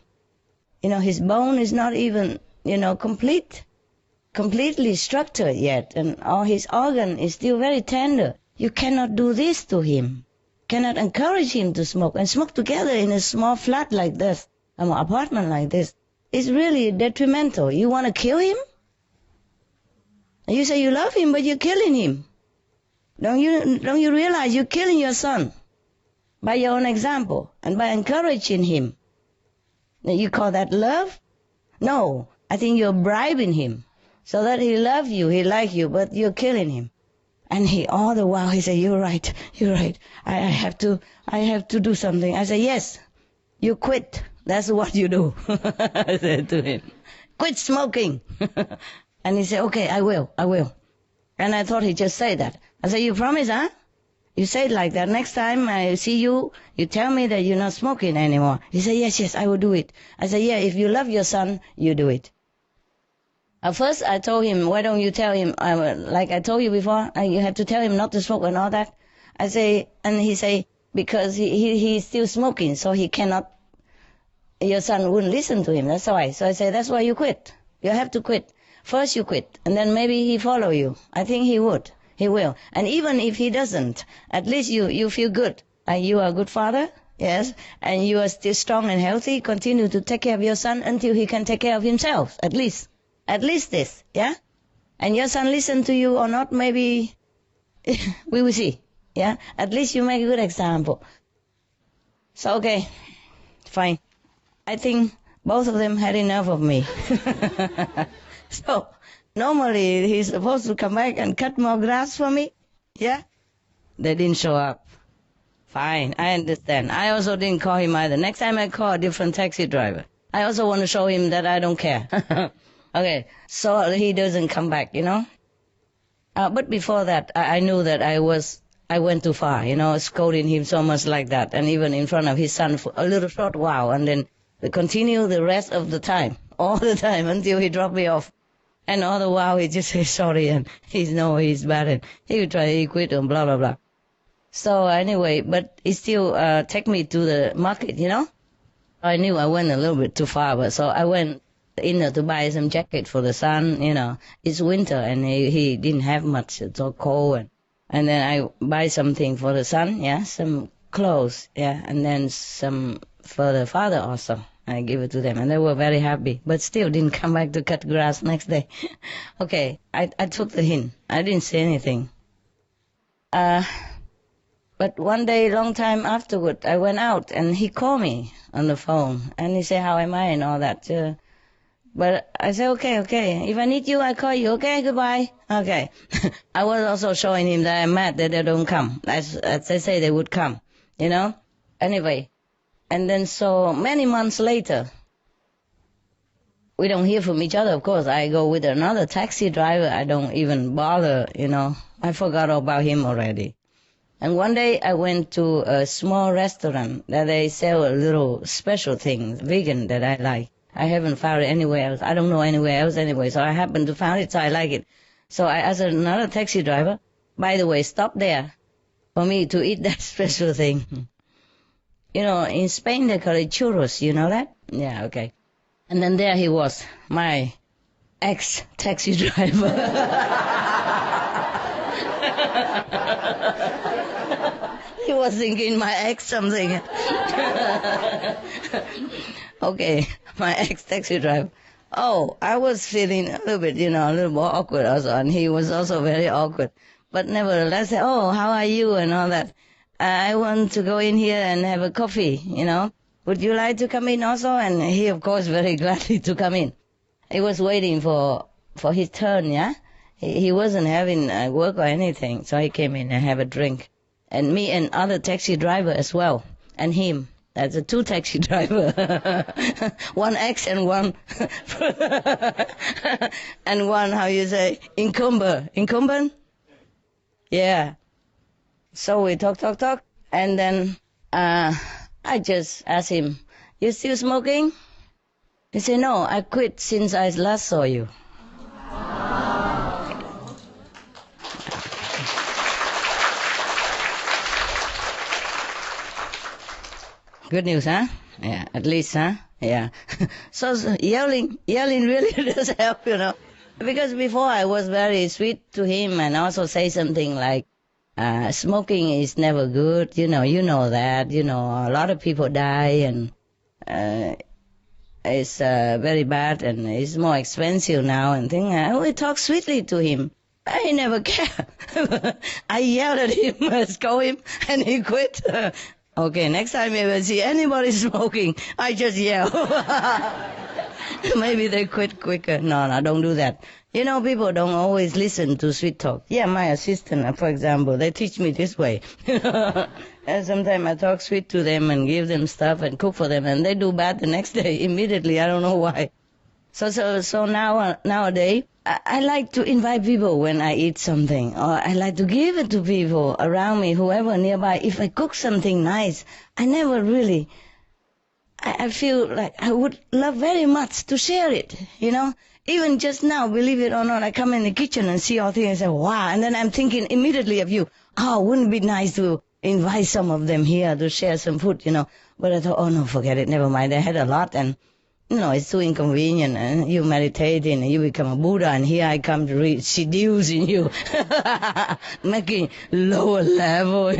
Speaker 1: You know, his bone is not even, you know, completely structured yet. And all his organ is still very tender. You cannot do this to him. Cannot encourage him to smoke. And smoke together in a small flat like this, an apartment like this. It's really detrimental. You want to kill him? And you say you love him, but you're killing him. Don't you realize you're killing your son by your own example and by encouraging him? Now you call that love? No, I think you're bribing him so that he love you, he like you, but you're killing him. And he all the while he say, you're right. I have to do something. I say, yes, you quit. That's what you do. I said to him, quit smoking. And he said, okay, I will. And I thought he just said that. I said, you promise, huh? You say it like that. Next time I see you, you tell me that you're not smoking anymore. He said, yes, I will do it. I said, yeah, if you love your son, you do it. At first I told him, why don't you tell him, like I told you before, you have to tell him not to smoke and all that. I say, and he say, because he's still smoking, so he cannot, your son wouldn't listen to him, that's why. So I say, that's why you quit. You have to quit. First you quit, and then maybe he follow you. I think he would. He will. And even if he doesn't, at least you feel good. You are a good father, yes, and you are still strong and healthy. Continue to take care of your son until he can take care of himself, at least. At least this, yeah? And your son listen to you or not, maybe we will see, yeah? At least you make a good example. So, okay, fine. I think both of them had enough of me. So, normally he's supposed to come back and cut more grass for me, yeah? They didn't show up. Fine, I understand. I also didn't call him either. Next time I call a different taxi driver. I also want to show him that I don't care. Okay, so he doesn't come back, you know. But before that, I knew that I went too far, you know, scolding him so much like that, and even in front of his son for a little short while, and then continue the rest of the time, all the time, until he dropped me off. And all the while he just says sorry, and he's bad, and he quit, and blah, blah, blah. So anyway, but he still take me to the market, you know. I knew I went a little bit too far, but so I went in to buy some jacket for the son, you know. It's winter and he didn't have much, it's so cold. And then I buy something for the son, yeah, some clothes, yeah, and then some for the father also. I give it to them and they were very happy, but still didn't come back to cut grass next day. Okay, I took the hint. I didn't say anything. But one day, long time afterward, I went out and he called me on the phone and he said, how am I and all that. But I said, okay. If I need you, I call you. Okay, goodbye. Okay. I was also showing him that I'm mad that they don't come. As they say they would come, you know. Anyway, and then so many months later, we don't hear from each other, of course. I go with another taxi driver. I don't even bother, you know. I forgot about him already. And one day I went to a small restaurant that they sell a little special thing, vegan, that I like. I haven't found it anywhere else. I don't know anywhere else anyway, so I happened to find it, so I like it. So I asked another taxi driver, by the way, stop there for me to eat that special thing. You know, in Spain they call it churros, you know that? Yeah, okay. And then there he was, my ex-taxi driver. He was thinking my ex something. Okay, my ex-taxi driver. Oh, I was feeling a little bit, a little more awkward also, and he was also very awkward. But nevertheless, oh, how are you and all that. I want to go in here and have a coffee, Would you like to come in also? And he, of course, very gladly to come in. He was waiting for his turn, yeah? He wasn't having work or anything, so he came in and have a drink. And me and other taxi driver as well, and him. That's a two taxi driver. One ex and one, and one, how you say, incumbent? Yeah. So we talk, and then I just asked him, you still smoking? He said, no, I quit since I last saw you. Good news, huh? Yeah, at least, huh? Yeah. So yelling really does help, Because before I was very sweet to him and also say something like, smoking is never good, you know that, a lot of people die and it's very bad and it's more expensive now and things. I always talk sweetly to him. I never care. I yelled at him, scold him, and he quit. Okay, next time if I see anybody smoking, I just yell. Maybe they quit quicker. No, don't do that. People don't always listen to sweet talk. Yeah, my assistant, for example, they teach me this way. And sometimes I talk sweet to them and give them stuff and cook for them, and they do bad the next day immediately. I don't know why. So nowadays, I like to invite people when I eat something, or I like to give it to people around me, whoever nearby. If I cook something nice, I never really, I feel like I would love very much to share it, Even just now, believe it or not, I come in the kitchen and see all things and say, wow, and then I'm thinking immediately of you. Oh, wouldn't it be nice to invite some of them here to share some food, But I thought, oh no, forget it, never mind. I had a lot and it's too inconvenient, and you meditating and you become a Buddha, and here I come to seducing you, making lower level,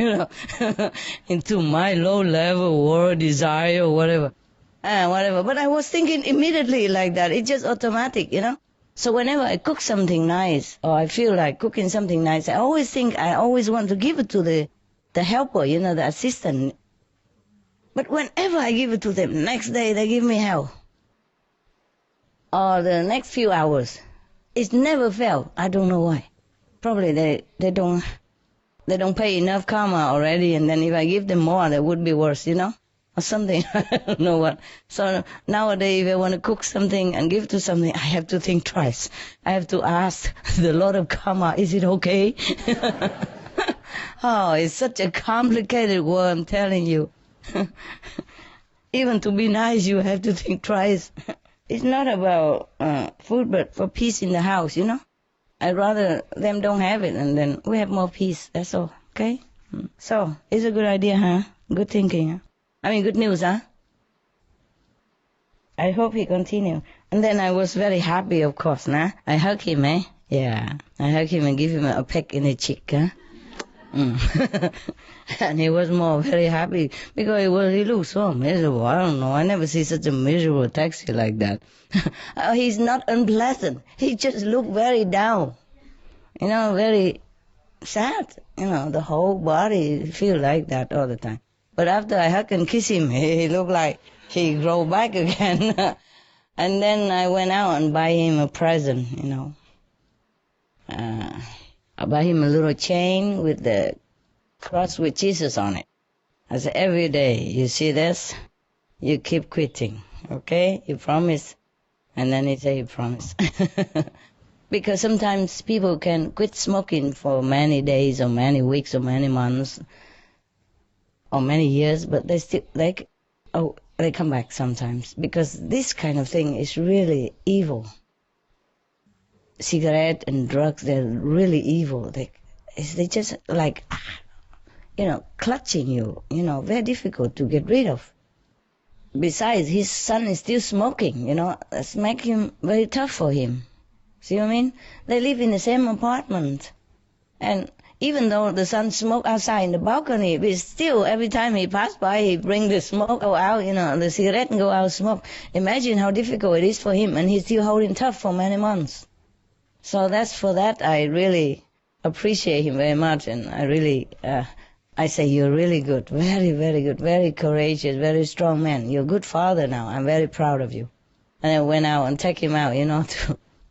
Speaker 1: into my low level world desire or whatever. But I was thinking immediately like that. It's just automatic, So whenever I cook something nice, or I feel like cooking something nice, I always want to give it to the helper, the assistant. But whenever I give it to them, next day they give me hell. Or the next few hours, it never fails. I don't know why. Probably they don't pay enough karma already, and then if I give them more, that would be worse, or something. I don't know what. So nowadays, if I want to cook something and give to something, I have to think twice. I have to ask the Lord of Karma, is it okay? Oh, it's such a complicated world, I'm telling you. Even to be nice, you have to think twice. It's not about food, but for peace in the house, I'd rather them don't have it, and then we have more peace, that's all, okay? So, it's a good idea, huh? Good thinking, huh? I mean, good news, huh? I hope he continue. And then I was very happy, of course, nah? I hug him, eh? Yeah, I hug him and give him a peck in the cheek, huh? And he was very happy because he looked so miserable. I don't know. I never see such a miserable taxi like that. He's not unpleasant. He just looked very down. Very sad. The whole body feel like that all the time. But after I hug and kiss him, he looked like he grew back again. And then I went out and buy him a present, I buy him a little chain with the cross with Jesus on it. I said, every day you see this, you keep quitting, okay? You promise? And then he said, he promised. Because sometimes people can quit smoking for many days or many weeks or many months or many years, but they come back sometimes, because this kind of thing is really evil. Cigarette and drugs, they're really evil. They just like, clutching you, very difficult to get rid of. Besides, his son is still smoking, that's making him very tough for him. See what I mean? They live in the same apartment. And even though the son smokes outside in the balcony, but still every time he passes by, he bring the smoke out, the cigarette and go out smoke. Imagine how difficult it is for him, and he's still holding tough for many months. So for that I really appreciate him very much, and I really, I say you're really good, very, very good, very courageous, very strong man. You're a good father now. I'm very proud of you. And I went out and take him out,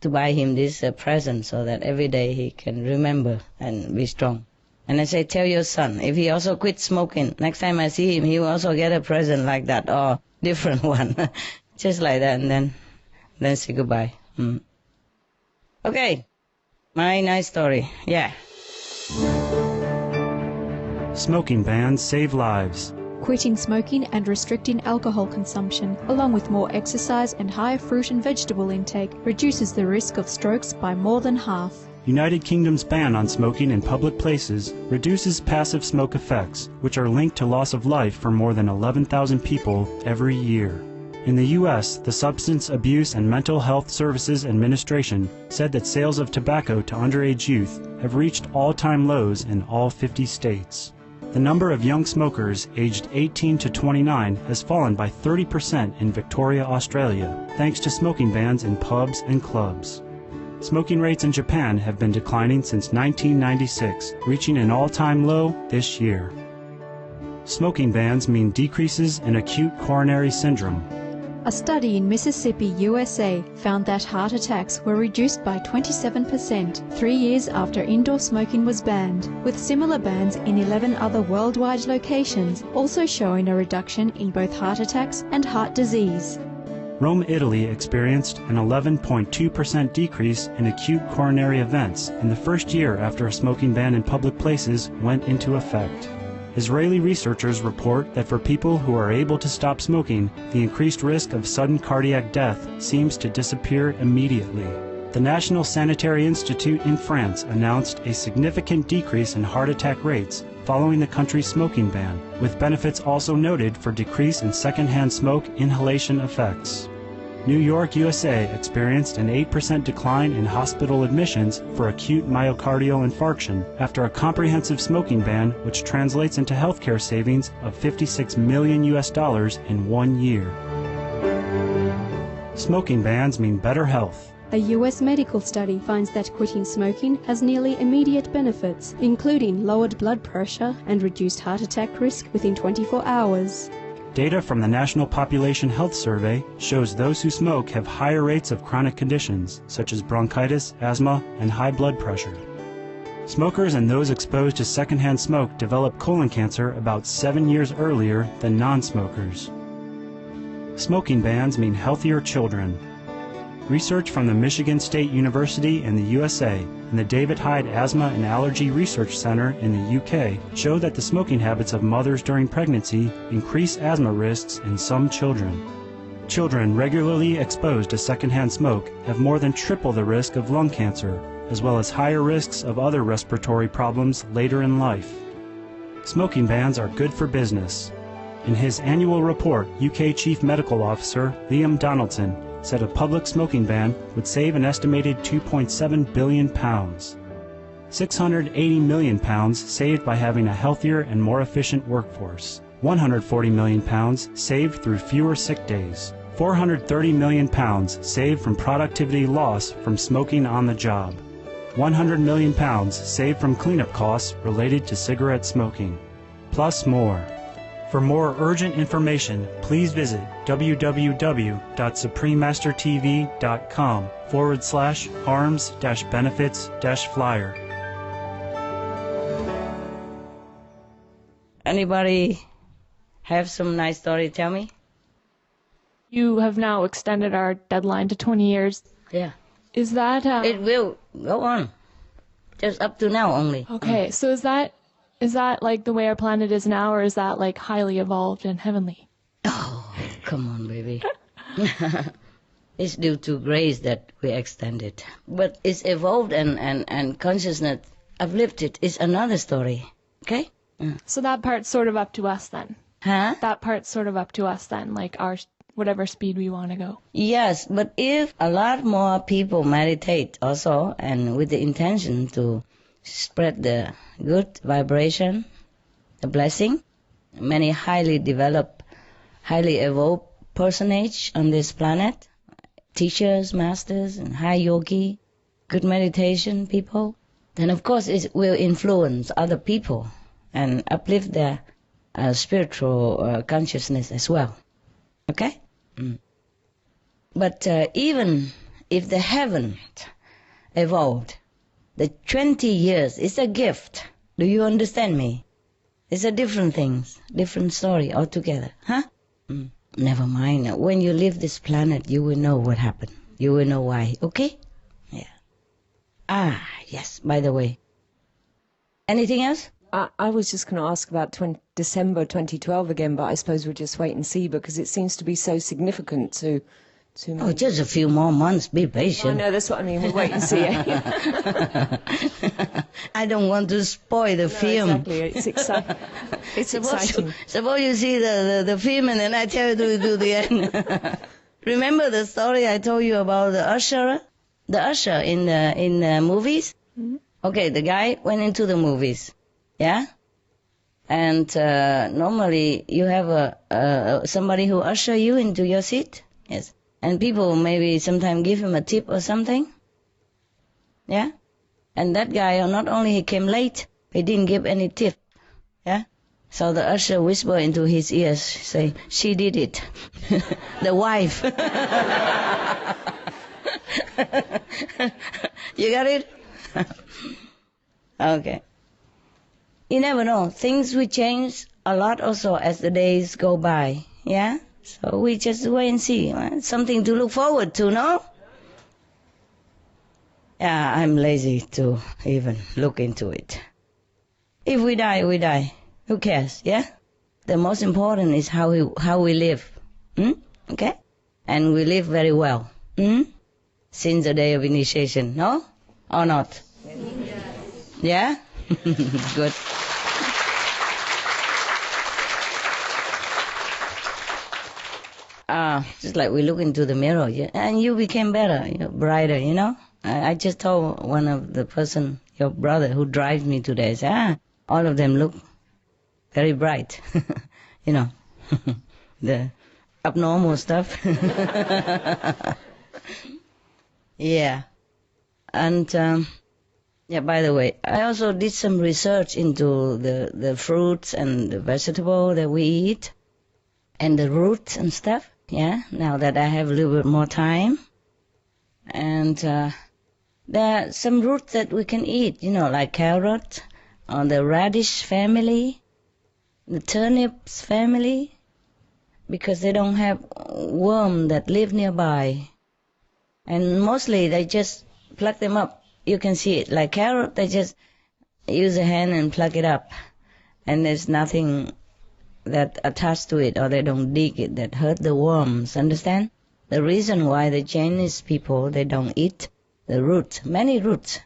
Speaker 1: to buy him this present so that every day he can remember and be strong. And I say, tell your son, if he also quits smoking, next time I see him, he will also get a present like that, or different one. Just like that, and then say goodbye. Okay, my nice story, yeah.
Speaker 12: Smoking bans save lives.
Speaker 10: Quitting smoking and restricting alcohol consumption, along with more exercise and higher fruit and vegetable intake, reduces the risk of strokes by more than half.
Speaker 12: United Kingdom's ban on smoking in public places reduces passive smoke effects, which are linked to loss of life for more than 11,000 people every year. In the U.S., the Substance Abuse and Mental Health Services Administration said that sales of tobacco to underage youth have reached all-time lows in all 50 states. The number of young smokers aged 18 to 29 has fallen by 30% in Victoria, Australia, thanks to smoking bans in pubs and clubs. Smoking rates in Japan have been declining since 1996, reaching an all-time low this year. Smoking bans mean decreases in acute coronary syndrome.
Speaker 10: A study in Mississippi, USA, found that heart attacks were reduced by 27% 3 years after indoor smoking was banned, with similar bans in 11 other worldwide locations, also showing a reduction in both heart attacks and heart disease.
Speaker 12: Rome, Italy experienced an 11.2% decrease in acute coronary events in the first year after a smoking ban in public places went into effect. Israeli researchers report that for people who are able to stop smoking, the increased risk of sudden cardiac death seems to disappear immediately. The National Sanitary Institute in France announced a significant decrease in heart attack rates following the country's smoking ban, with benefits also noted for decrease in secondhand smoke inhalation effects. New York, USA experienced an 8% decline in hospital admissions for acute myocardial infarction after a comprehensive smoking ban, which translates into healthcare savings of $56 million in 1 year. Smoking bans mean better health.
Speaker 10: A U.S. medical study finds that quitting smoking has nearly immediate benefits, including lowered blood pressure and reduced heart attack risk within 24 hours.
Speaker 12: Data from the National Population Health Survey shows those who smoke have higher rates of chronic conditions, such as bronchitis, asthma, and high blood pressure. Smokers and those exposed to secondhand smoke develop colon cancer about 7 years earlier than non-smokers. Smoking bans mean healthier children. Research from the Michigan State University in the USA and the David Hyde Asthma and Allergy Research Center in the UK show that the smoking habits of mothers during pregnancy increase asthma risks in some children. Children regularly exposed to secondhand smoke have more than triple the risk of lung cancer, as well as higher risks of other respiratory problems later in life. Smoking bans are good for business. In his annual report, UK Chief Medical Officer Liam Donaldson said a public smoking ban would save an estimated £2.7 billion. £680 million saved by having a healthier and more efficient workforce. £140 million saved through fewer sick days. £430 million saved from productivity loss from smoking on the job. £100 million saved from cleanup costs related to cigarette smoking. Plus more. For more urgent information, please visit www.suprememastertv.com/harms-benefits-flyer.
Speaker 1: Anybody have some nice story to tell me?
Speaker 13: You have now extended our deadline to 20 years.
Speaker 1: Yeah.
Speaker 13: Is that...
Speaker 1: It will go on. Just up to now only.
Speaker 13: Okay, so is that like the way our planet is now, or is that like highly evolved and heavenly?
Speaker 1: Oh, come on, baby. It's due to grace that we extend it. But it's evolved and consciousness uplifted is another story. Okay?
Speaker 13: So that part's sort of up to us then?
Speaker 1: Huh?
Speaker 13: That part's sort of up to us then, like our whatever speed we want to go.
Speaker 1: Yes, but if a lot more people meditate also, and with the intention to spread the good vibration, the blessing, many highly developed, highly evolved personage on this planet, teachers, masters, and high yogi, good meditation people, then of course it will influence other people and uplift their spiritual consciousness as well. Okay? But even if the heaven evolved, the 20 years is a gift. Do you understand me? It's a different things, different story altogether. Huh? Never mind. When you leave this planet, you will know what happened. You will know why. Okay? Yeah. Yes, by the way. Anything else?
Speaker 6: I was just going to ask about December 2012 again, but I suppose we'll just wait and see because it seems to be so significant to me.
Speaker 1: Oh, just a few more months. Be patient.
Speaker 6: I know, that's what I mean. We'll wait and see.
Speaker 1: I don't want to spoil the film.
Speaker 6: Exactly. It's exciting. It's exciting.
Speaker 1: Suppose you see the film and then I tell you to do the end. Remember the story I told you about the usher? The usher in the movies? Mm-hmm. Okay, the guy went into the movies. Yeah? And normally you have somebody who usher you into your seat. Yes. And people maybe sometimes give him a tip or something. Yeah? And that guy, not only he came late, he didn't give any tip. Yeah? So the usher whispered into his ears, say, she did it. The wife. You got it? Okay. You never know. Things will change a lot also as the days go by. Yeah? So we just wait and see. Something to look forward to, no? Yeah, I'm lazy to even look into it. If we die, we die. Who cares, yeah? The most important is how we live. Okay? And we live very well. Since the day of initiation, no? Or not? Yes. Yeah? Good. Just like we look into the mirror, yeah? And you became better, you're brighter, you know? I just told one of the person, your brother, who drives me today, said, all of them look very bright. You know, the abnormal stuff. Yeah. And, yeah, by the way, I also did some research into the fruits and the vegetable that we eat and the roots and stuff. Yeah, now that I have a little bit more time. And there are some roots that we can eat, you know, like carrot, or the radish family, the turnips family, because they don't have worm that live nearby. And mostly they just pluck them up. You can see it. Like carrot, they just use a hand and pluck it up. And there's nothing that attached to it, or they don't dig it, that hurt the worms, understand? The reason why the Chinese people, they don't eat the roots, many roots,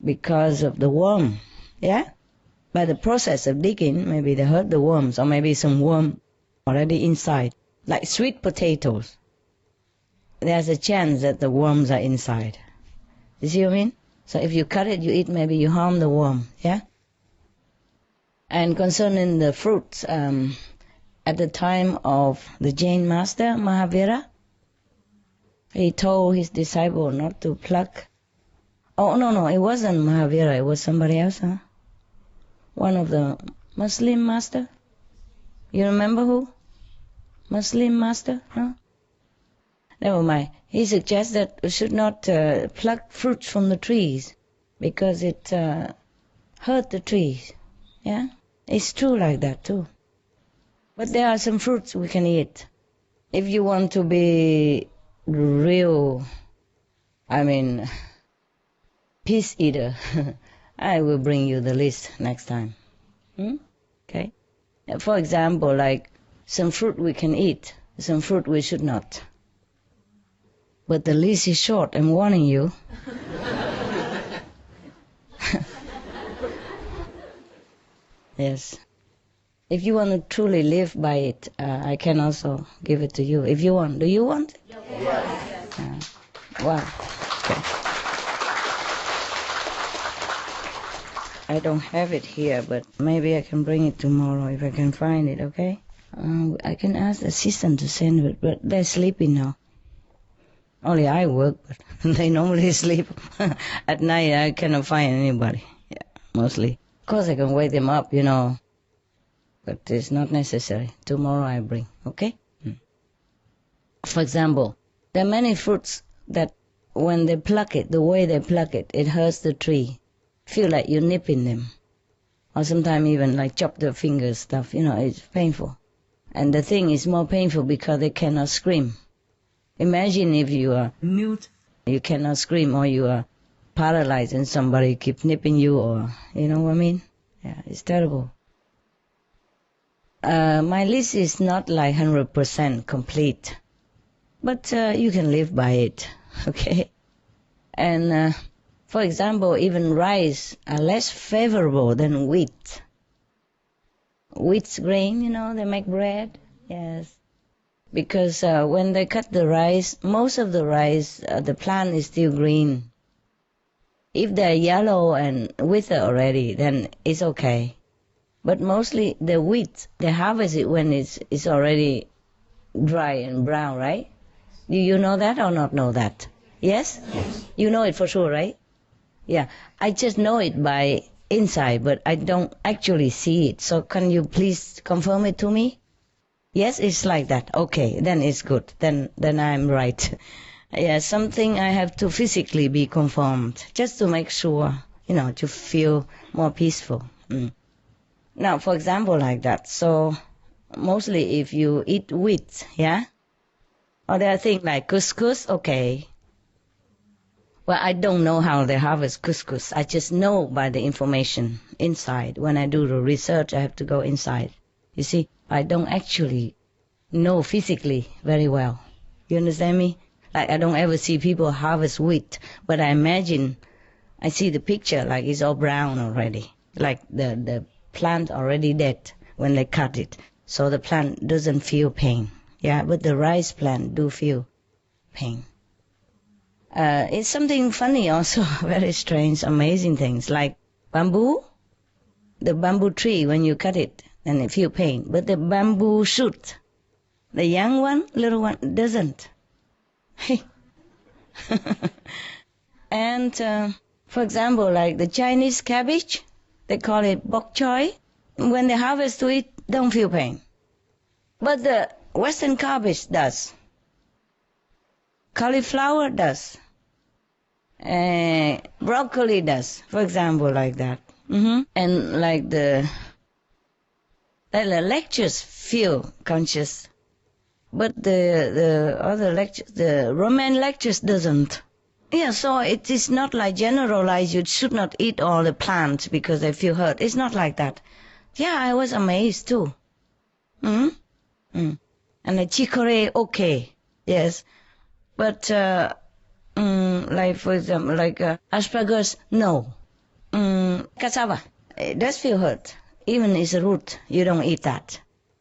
Speaker 1: because of the worm, yeah? By the process of digging, maybe they hurt the worms, or maybe some worm already inside. Like sweet potatoes, there's a chance that the worms are inside. You see what I mean? So if you cut it, you eat, maybe you harm the worm, yeah? And concerning the fruits, at the time of the Jain master, Mahavira, he told his disciple not to pluck. Oh, no, it wasn't Mahavira, it was somebody else, huh? One of the Muslim master. You remember who? Muslim master, no? Never mind. He suggests that we should not pluck fruits from the trees because it hurt the trees. Yeah? It's true like that too. But there are some fruits we can eat. If you want to be real I mean, peace eater. I will bring you the list next time. Okay? For example, like some fruit we can eat, some fruit we should not. But the list is short, I'm warning you. Yes. If you want to truly live by it, I can also give it to you. If you want. Do you want it? Yes. Wow. Okay. I don't have it here, but maybe I can bring it tomorrow if I can find it, okay? I can ask the assistant to send it, but they're sleeping now. Only I work, but they normally sleep. At night, I cannot find anybody. Yeah, mostly. Of course, I can wake them up, you know. But it's not necessary. Tomorrow I bring, okay? For example, there are many fruits that when they pluck it, the way they pluck it, it hurts the tree. Feel like you're nipping them. Or sometimes even like chop their fingers stuff, you know, it's painful. And the thing is more painful because they cannot scream. Imagine if you are mute, you cannot scream, or you are paralyzed and somebody keep nipping you, or, you know what I mean? Yeah, it's terrible. My list is not like 100% complete, but you can live by it, okay? And for example, even rice are less favorable than wheat. Wheat's grain, you know, they make bread, yes. Because when they cut the rice, most of the rice, the plant is still green. If they're yellow and withered already, then it's okay. But mostly the wheat, they harvest it when it's already dry and brown, right? Do you know that or not know that? Yes?
Speaker 2: Yes.
Speaker 1: You know it for sure, right? Yeah. I just know it by inside, but I don't actually see it. So can you please confirm it to me? Yes, it's like that. Okay, then it's good. Then I'm right. Yeah, something I have to physically be confirmed, just to make sure, you know, to feel more peaceful. Now, for example, like that. So, mostly if you eat wheat, yeah? Or there are things like couscous, okay. Well, I don't know how they harvest couscous. I just know by the information inside. When I do the research, I have to go inside. You see, I don't actually know physically very well. You understand me? Like, I don't ever see people harvest wheat, but I imagine, I see the picture, like it's all brown already. Like the plant already dead when they cut it. So the plant doesn't feel pain. Yeah, but the rice plant do feel pain. It's something funny also, very strange, amazing things. Like bamboo, the bamboo tree, when you cut it, then it feel pain. But the bamboo shoot, the young one, little one, doesn't. And for example, like the Chinese cabbage, they call it bok choy. When they harvest to it, don't feel pain. But the Western cabbage does. Cauliflower does. Broccoli does, for example, like that. And like the lectures feel conscious. But the other lectures, the Roman lectures doesn't. Yeah, so it is not like generalized, you should not eat all the plants because they feel hurt. It's not like that. Yeah, I was amazed too. And the chicory, okay, yes. But, like for example, like asparagus, no. Cassava, it does feel hurt. Even it's a root, you don't eat that.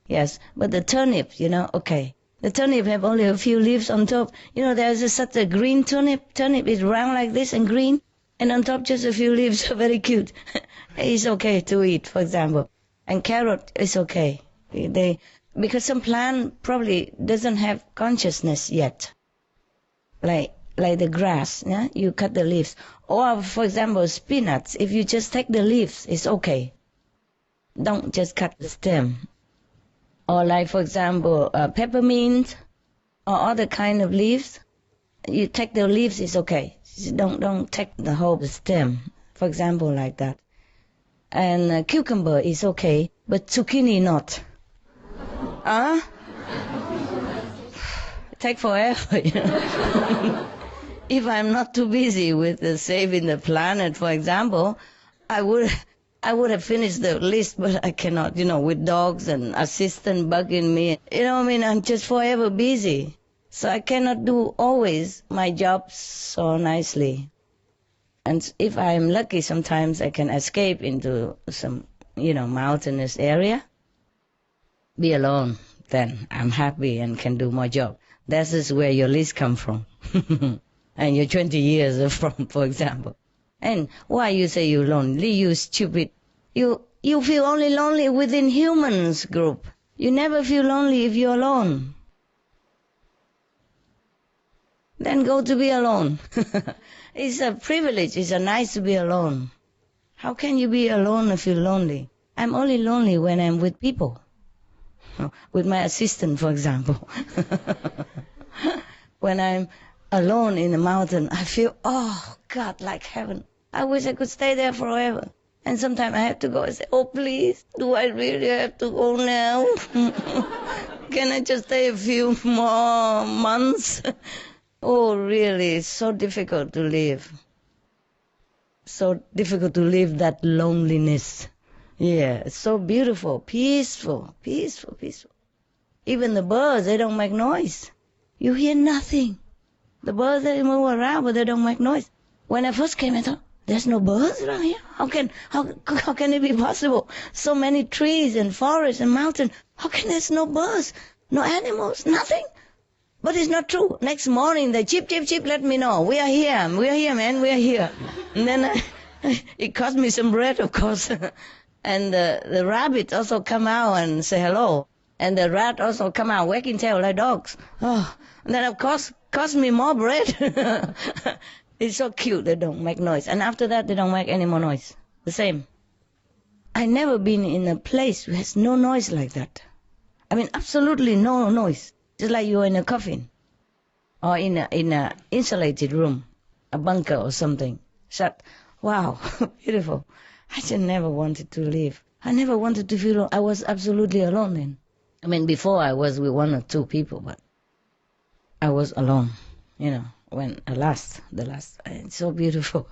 Speaker 1: Yes, but the turnip, you know, okay. The turnip have only a few leaves on top. You know, there's such a green turnip. Turnip is round like this and green, and on top just a few leaves, very cute. It's okay to eat, for example. And carrot is okay. Because some plant probably doesn't have consciousness yet. Like the grass, yeah? You cut the leaves. Or, for example, spinach, if you just take the leaves, it's okay. Don't just cut the stem. Or like, for example, peppermint or other kind of leaves. You take the leaves, it's okay. Don't take the whole stem, for example, like that. And cucumber is okay, but zucchini not. Take forever, you know. if I'm not too busy with saving the planet, for example, I would have finished the list, but I cannot, with dogs and assistant bugging me. I'm just forever busy. So I cannot do always my job so nicely. And if I'm lucky, sometimes I can escape into some, mountainous area. Be alone, then I'm happy and can do my job. That is where your list comes from. And your 20 years are from, for example. And why you say you're lonely? You stupid. You feel only lonely within humans group. You never feel lonely if you're alone. Then go to be alone. It's a privilege. It's nice to be alone. How can you be alone and feel lonely? I'm only lonely when I'm with people. With my assistant, for example. When I'm alone in the mountain, I feel, oh, God, like heaven. I wish I could stay there forever. And sometimes I have to go and say, oh, please, do I really have to go now? Can I just stay a few more months? Oh, really, it's so difficult to live. So difficult to live that loneliness. Yeah, it's so beautiful, peaceful. Even the birds, they don't make noise. You hear nothing. The birds, they move around, but they don't make noise. When I first came, I thought, there's no birds around here. How can it be possible? So many trees and forests and mountains. How can there's no birds, no animals, nothing? But it's not true. Next morning, they chip, let me know. We are here, man, we are here. And then it cost me some bread, of course. And the rabbits also come out and say hello. And the rat also come out wagging tail like dogs. Oh, and then of course cost me more bread. It's so cute, they don't make noise. And after that, they don't make any more noise. The same. I never been in a place where there's no noise like that. I mean, absolutely no noise. Just like you're in a coffin. Or in a insulated room. A bunker or something. Shut. Wow, beautiful. I just never wanted to leave. I never wanted to feel I was absolutely alone then. I mean, before I was with one or two people, but I was alone, when the last, it's so beautiful.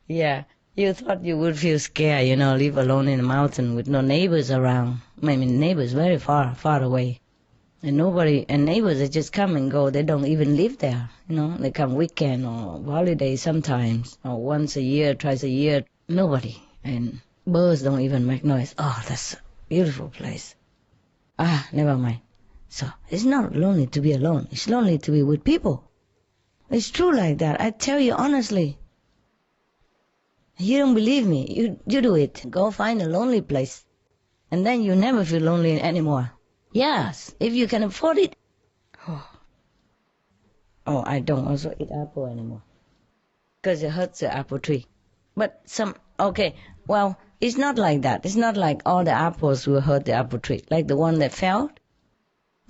Speaker 1: Yeah, you thought you would feel scared, live alone in a mountain with no neighbors around. I mean, neighbors very far away. And neighbors, they just come and go. They don't even live there, They come weekend or holiday sometimes, or once a year, twice a year. Nobody. And birds don't even make noise. Oh, that's a beautiful place. Never mind. So, it's not lonely to be alone. It's lonely to be with people. It's true like that. I tell you honestly. You don't believe me. You do it. Go find a lonely place. And then you never feel lonely anymore. Yes, if you can afford it. Oh, I don't also eat apple anymore. Because it hurts the apple tree. But it's not like that. It's not like all the apples will hurt the apple tree. Like the one that fell.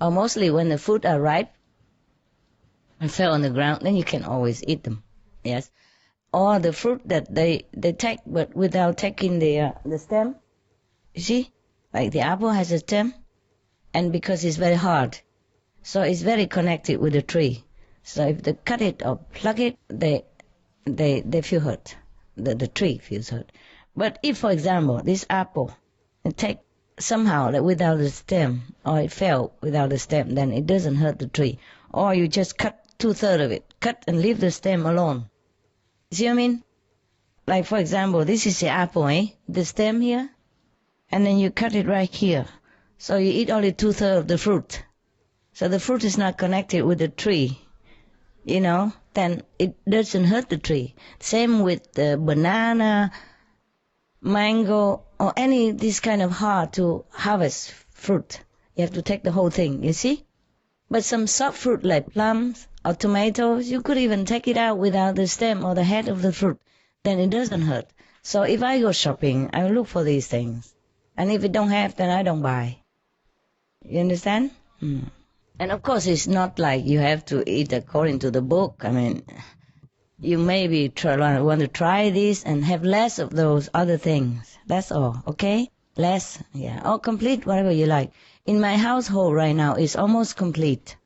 Speaker 1: Or mostly when the fruit are ripe and fell on the ground, then you can always eat them. Yes. Or the fruit that they take, but without taking the stem. You see? Like the apple has a stem. And because it's very hard. So it's very connected with the tree. So if they cut it or pluck it, they feel hurt. The tree feels hurt. But if, for example, this apple, take somehow without the stem, or it fell without the stem, then it doesn't hurt the tree. Or you just cut 2/3 of it. Cut and leave the stem alone. See what I mean? Like, for example, this is the apple, the stem here. And then you cut it right here. So you eat only 2/3 of the fruit. So the fruit is not connected with the tree. Then it doesn't hurt the tree. Same with the banana, mango, or any this kind of hard to harvest fruit. You have to take the whole thing, you see? But some soft fruit like plums or tomatoes, you could even take it out without the stem or the head of the fruit. Then it doesn't hurt. So if I go shopping, I look for these things. And if it don't have, then I don't buy. You understand? And of course, it's not like you have to eat according to the book. I mean, you maybe want to try this and have less of those other things. That's all, okay? Less, yeah. Or complete, whatever you like. In my household right now, it's almost complete.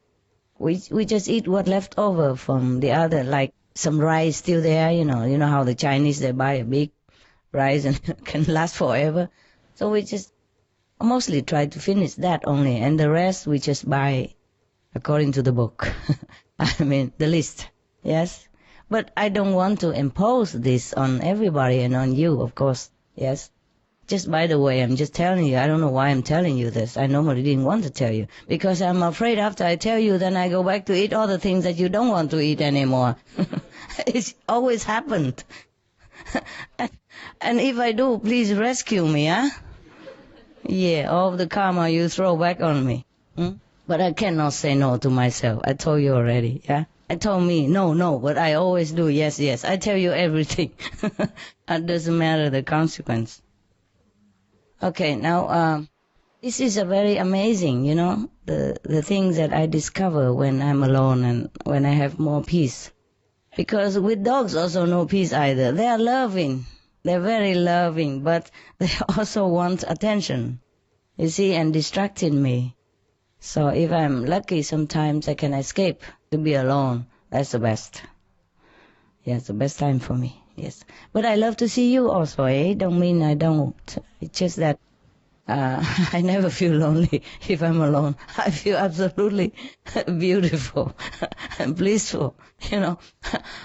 Speaker 1: We just eat what left over from the other, like some rice still there, you know how the Chinese, they buy a big rice and can last forever. So we just mostly try to finish that only, and the rest we just buy according to the book. I mean, the list, yes. But I don't want to impose this on everybody and on you, of course, yes. Just by the way, I'm just telling you, I don't know why I'm telling you this. I normally didn't want to tell you, because I'm afraid after I tell you, then I go back to eat all the things that you don't want to eat anymore. It's always happened. And if I do, please rescue me, huh? Yeah, all the karma you throw back on me. But I cannot say no to myself. I told you already, yeah? I told me, no, but I always do, yes. I tell you everything. It doesn't matter the consequence. Okay, now, this is a very amazing, the things that I discover when I'm alone and when I have more peace. Because with dogs also no peace either. They are loving. They're very loving, but they also want attention, you see, and distracting me. So if I'm lucky, sometimes I can escape to be alone. That's the best. Yes, the best time for me. Yes, but I love to see you also, eh? Don't mean I don't. It's just that I never feel lonely if I'm alone. I feel absolutely beautiful and blissful,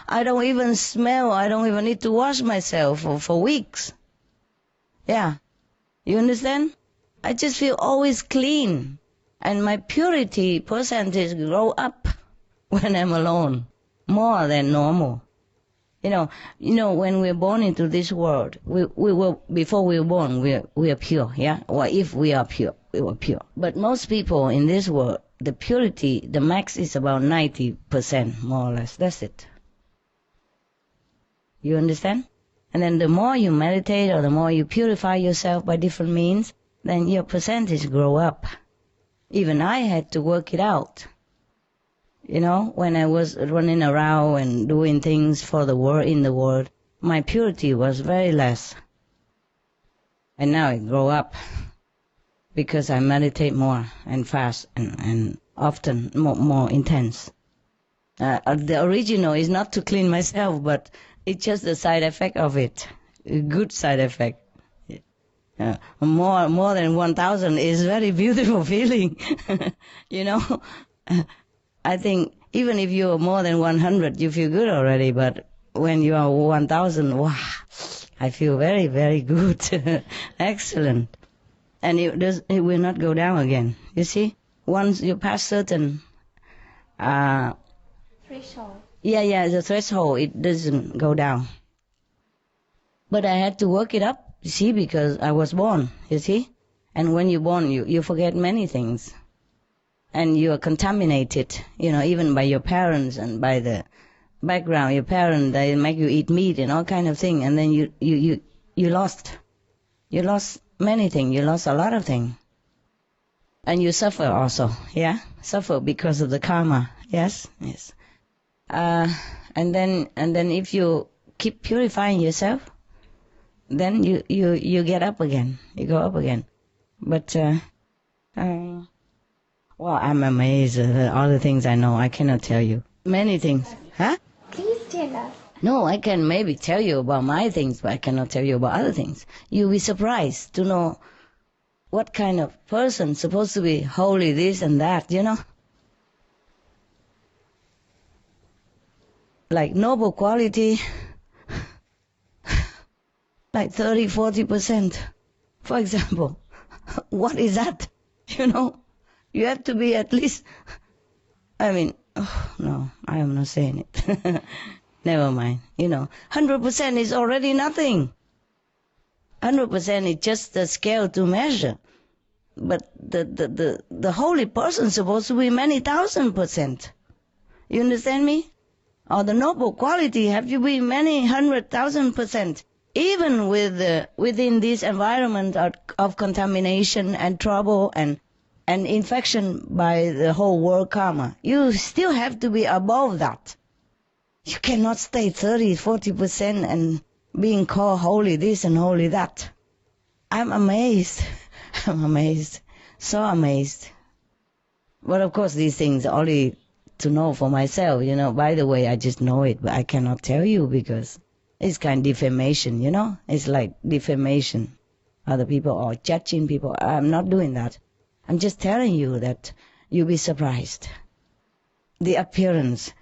Speaker 1: I don't even smell. I don't even need to wash myself for weeks. Yeah, you understand? I just feel always clean, and my purity percentage grow up when I'm alone, more than normal. When we're born into this world, we were, before we were born, we are pure, yeah? Or if we are pure, we were pure. But most people in this world, the purity, the max is about 90%, more or less. That's it. You understand? And then the more you meditate or the more you purify yourself by different means, then your percentage grow up. Even I had to work it out. When I was running around and doing things for the world, in the world, my purity was very less. And now it grew up because I meditate more and fast and often more intense. The original is not to clean myself, but it's just the side effect of it, a good side effect. More than 1,000 is very beautiful feeling, I think even if you are more than 100, you feel good already. But when you are 1,000, wow, I feel very, very good. Excellent. And it will not go down again. You see, once you pass certain
Speaker 4: Threshold.
Speaker 1: Yeah, the threshold, it doesn't go down. But I had to work it up, you see, because I was born, you see. And when you're born, you forget many things. And you are contaminated, even by your parents and by the background. Your parents, they make you eat meat and all kind of things, and then you lost. You lost many things. You lost a lot of things. And you suffer also, yeah? Suffer because of the karma, yes. And then if you keep purifying yourself, then you get up again. You go up again. But, well, I'm amazed at all the things I know. I cannot tell you. Many things. Huh?
Speaker 4: Please stand up.
Speaker 1: No, I can maybe tell you about my things, but I cannot tell you about other things. You'll be surprised to know what kind of person supposed to be holy, this and that, Like noble quality, like 30-40%. For example, what is that? You have to be at least, no, I am not saying it. Never mind, 100% is already nothing. 100% is just the scale to measure. But the holy person is supposed to be many 1,000%. You understand me? Or the noble quality have to be many 100,000%. Even within this environment of contamination and trouble and infection by the whole world karma, you still have to be above that. You cannot stay 30-40% and being called holy this and holy that. I'm amazed. I'm amazed. So amazed. But of course these things only to know for myself, By the way, I just know it, but I cannot tell you because it's kind of defamation, It's like defamation. Other people or judging people. I'm not doing that. I'm just telling you that you'll be surprised. The appearance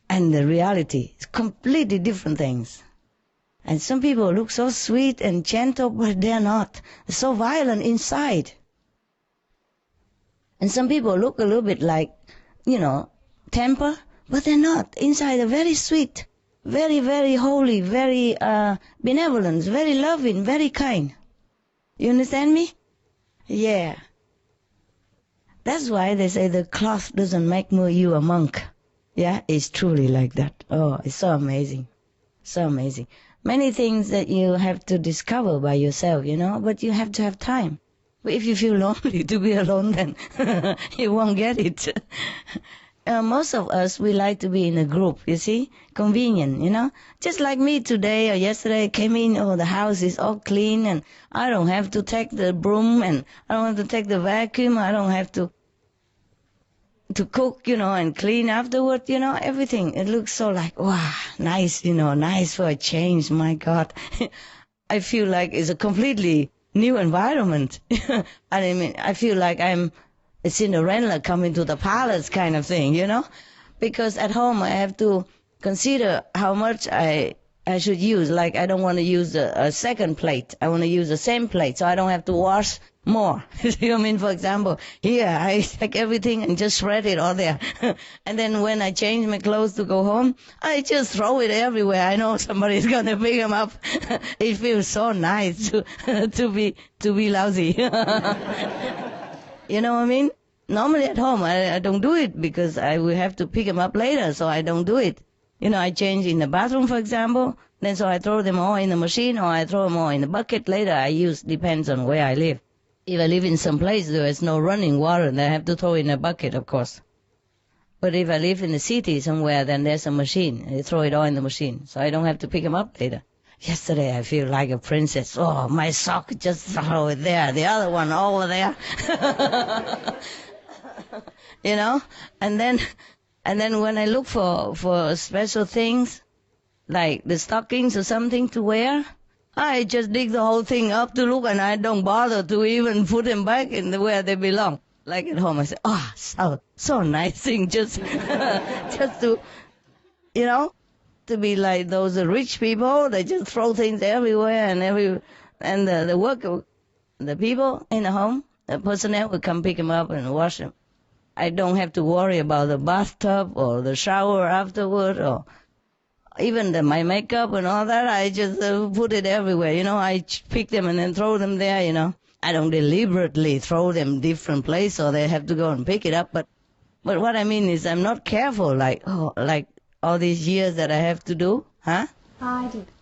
Speaker 1: and the reality is completely different things. And some people look so sweet and gentle, but they're not. They're so violent inside. And some people look a little bit like, temper, but they're not. Inside they're very sweet, very, very holy, very benevolent, very loving, very kind. You understand me? Yeah. That's why they say the cloth doesn't make you a monk. Yeah, it's truly like that. Oh, it's so amazing. So amazing. Many things that you have to discover by yourself, but you have to have time. But if you feel lonely to be alone, then you won't get it. Most of us, we like to be in a group, you see? Convenient, Just like me today or yesterday, I came in, the house is all clean, and I don't have to take the broom, and I don't have to take the vacuum, I don't have to cook, and clean afterward, everything. It looks so like, wow, nice, nice for a change, my God. I feel like it's a completely new environment. I feel like I'm a Cinderella coming to the palace kind of thing, Because at home I have to consider how much I should use. Like I don't want to use a second plate. I want to use the same plate so I don't have to wash more. You know what I mean? For example, here I take everything and just spread it all there. And then when I change my clothes to go home, I just throw it everywhere. I know somebody's going to pick them up. It feels so nice to be lousy. You know what I mean? Normally at home I don't do it because I will have to pick them up later, so I don't do it. I change in the bathroom, for example, then so I throw them all in the machine or I throw them all in the bucket. Later I use, depends on where I live. If I live in some place there is no running water, then I have to throw in a bucket, of course. But if I live in the city somewhere, then there's a machine. I throw it all in the machine, so I don't have to pick them up later. Yesterday I feel like a princess. Oh, my sock, just throw it there. The other one over there. And then when I look for special things, like the stockings or something to wear, I just dig the whole thing up to look, and I don't bother to even put them back in where they belong. Like at home, I say, so nice thing, just to, to be like those rich people. They just throw things everywhere, and the people in the home, the personnel will come pick them up and wash them. I don't have to worry about the bathtub or the shower afterward, or even my makeup and all that. I just put it everywhere, I pick them and then throw them there, I don't deliberately throw them different place so they have to go and pick it up. But what I mean is I'm not careful, like all these years that I have to do, huh?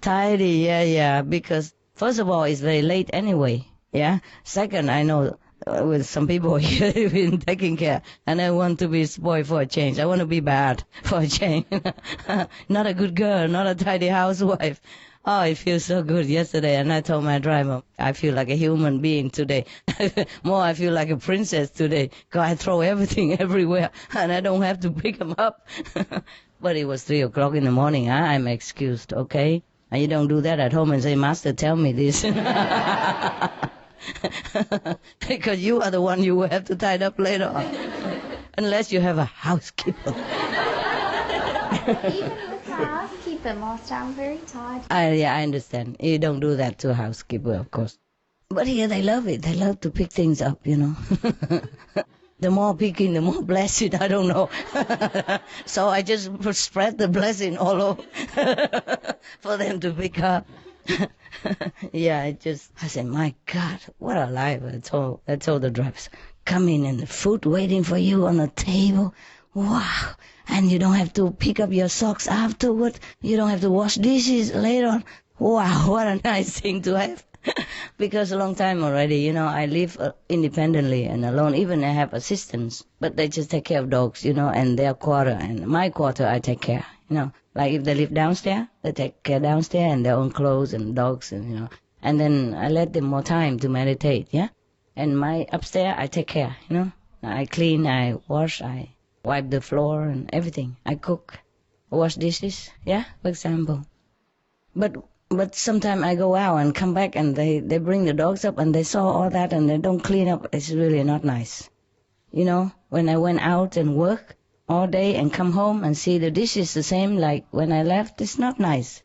Speaker 1: Tidy, yeah, because first of all, it's very late anyway, yeah? Second, I know with some people here who've been taking care, and I want to be spoiled for a change. I want to be bad for a change. Not a good girl, not a tidy housewife. Oh, it feels so good yesterday, and I told my driver, I feel like a human being today. More, I feel like a princess today, because I throw everything everywhere, and I don't have to pick them up. But it was 3 o'clock in the morning. I'm excused, okay? And you don't do that at home and say, Master, tell me this. Because you are the one you will have to tie it up later on. Unless you have a housekeeper.
Speaker 4: Even with the housekeeper, Master, I'm very tired.
Speaker 1: Yeah, I understand. You don't do that to a housekeeper, of course. But here they love it. They love to pick things up, The more picking, the more blessing. I don't know. So I just spread the blessing all over for them to pick up. Yeah, I said, my God, what a life. I told the drivers, come in and the food waiting for you on the table. Wow. And you don't have to pick up your socks afterward. You don't have to wash dishes later on. Wow, what a nice thing to have. Because a long time already, I live independently and alone. Even I have assistants, but they just take care of dogs, and their quarter. And my quarter, I take care, Like if they live downstairs, they take care downstairs and their own clothes and dogs, and And then I let them more time to meditate, yeah? And my upstairs, I take care, I clean, I wash wipe the floor and everything. I cook, wash dishes, yeah, for example. But sometimes I go out and come back and they bring the dogs up and they saw all that and they don't clean up. It's really not nice. You know, when I went out and work all day and come home and see the dishes the same like when I left, it's not nice.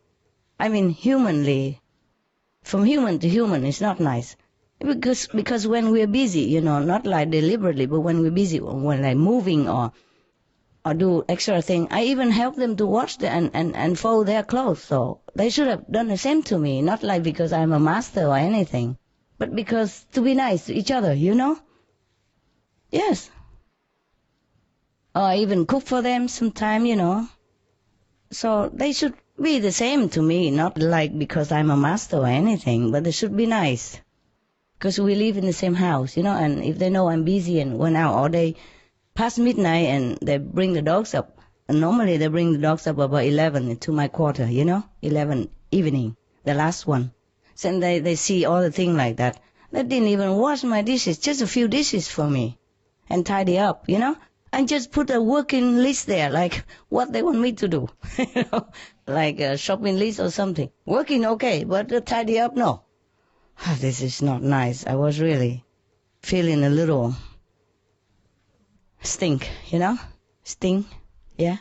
Speaker 1: I mean, humanly, from human to human, it's not nice. Because when we're busy, you know, not like deliberately, but when we're busy, when like moving or do extra thing, I even help them to wash and fold their clothes. So they should have done the same to me, not like because I'm a master or anything, but because to be nice to each other, you know? Yes. Or I even cook for them sometime, you know. So they should be the same to me, not like because I'm a master or anything, but they should be nice. Because we live in the same house, you know, and if they know I'm busy and went out all day, past midnight, and they bring the dogs up. And normally they bring the dogs up about 11 to my quarter, you know, 11 evening, the last one. So they see all the things like that. They didn't even wash my dishes, just a few dishes for me, and tidy up, you know. And just put a working list there, like what they want me to do, you know, like a shopping list or something. Working okay, but tidy up, no. This is not nice. I was really feeling a little stink, you know? Sting, yeah?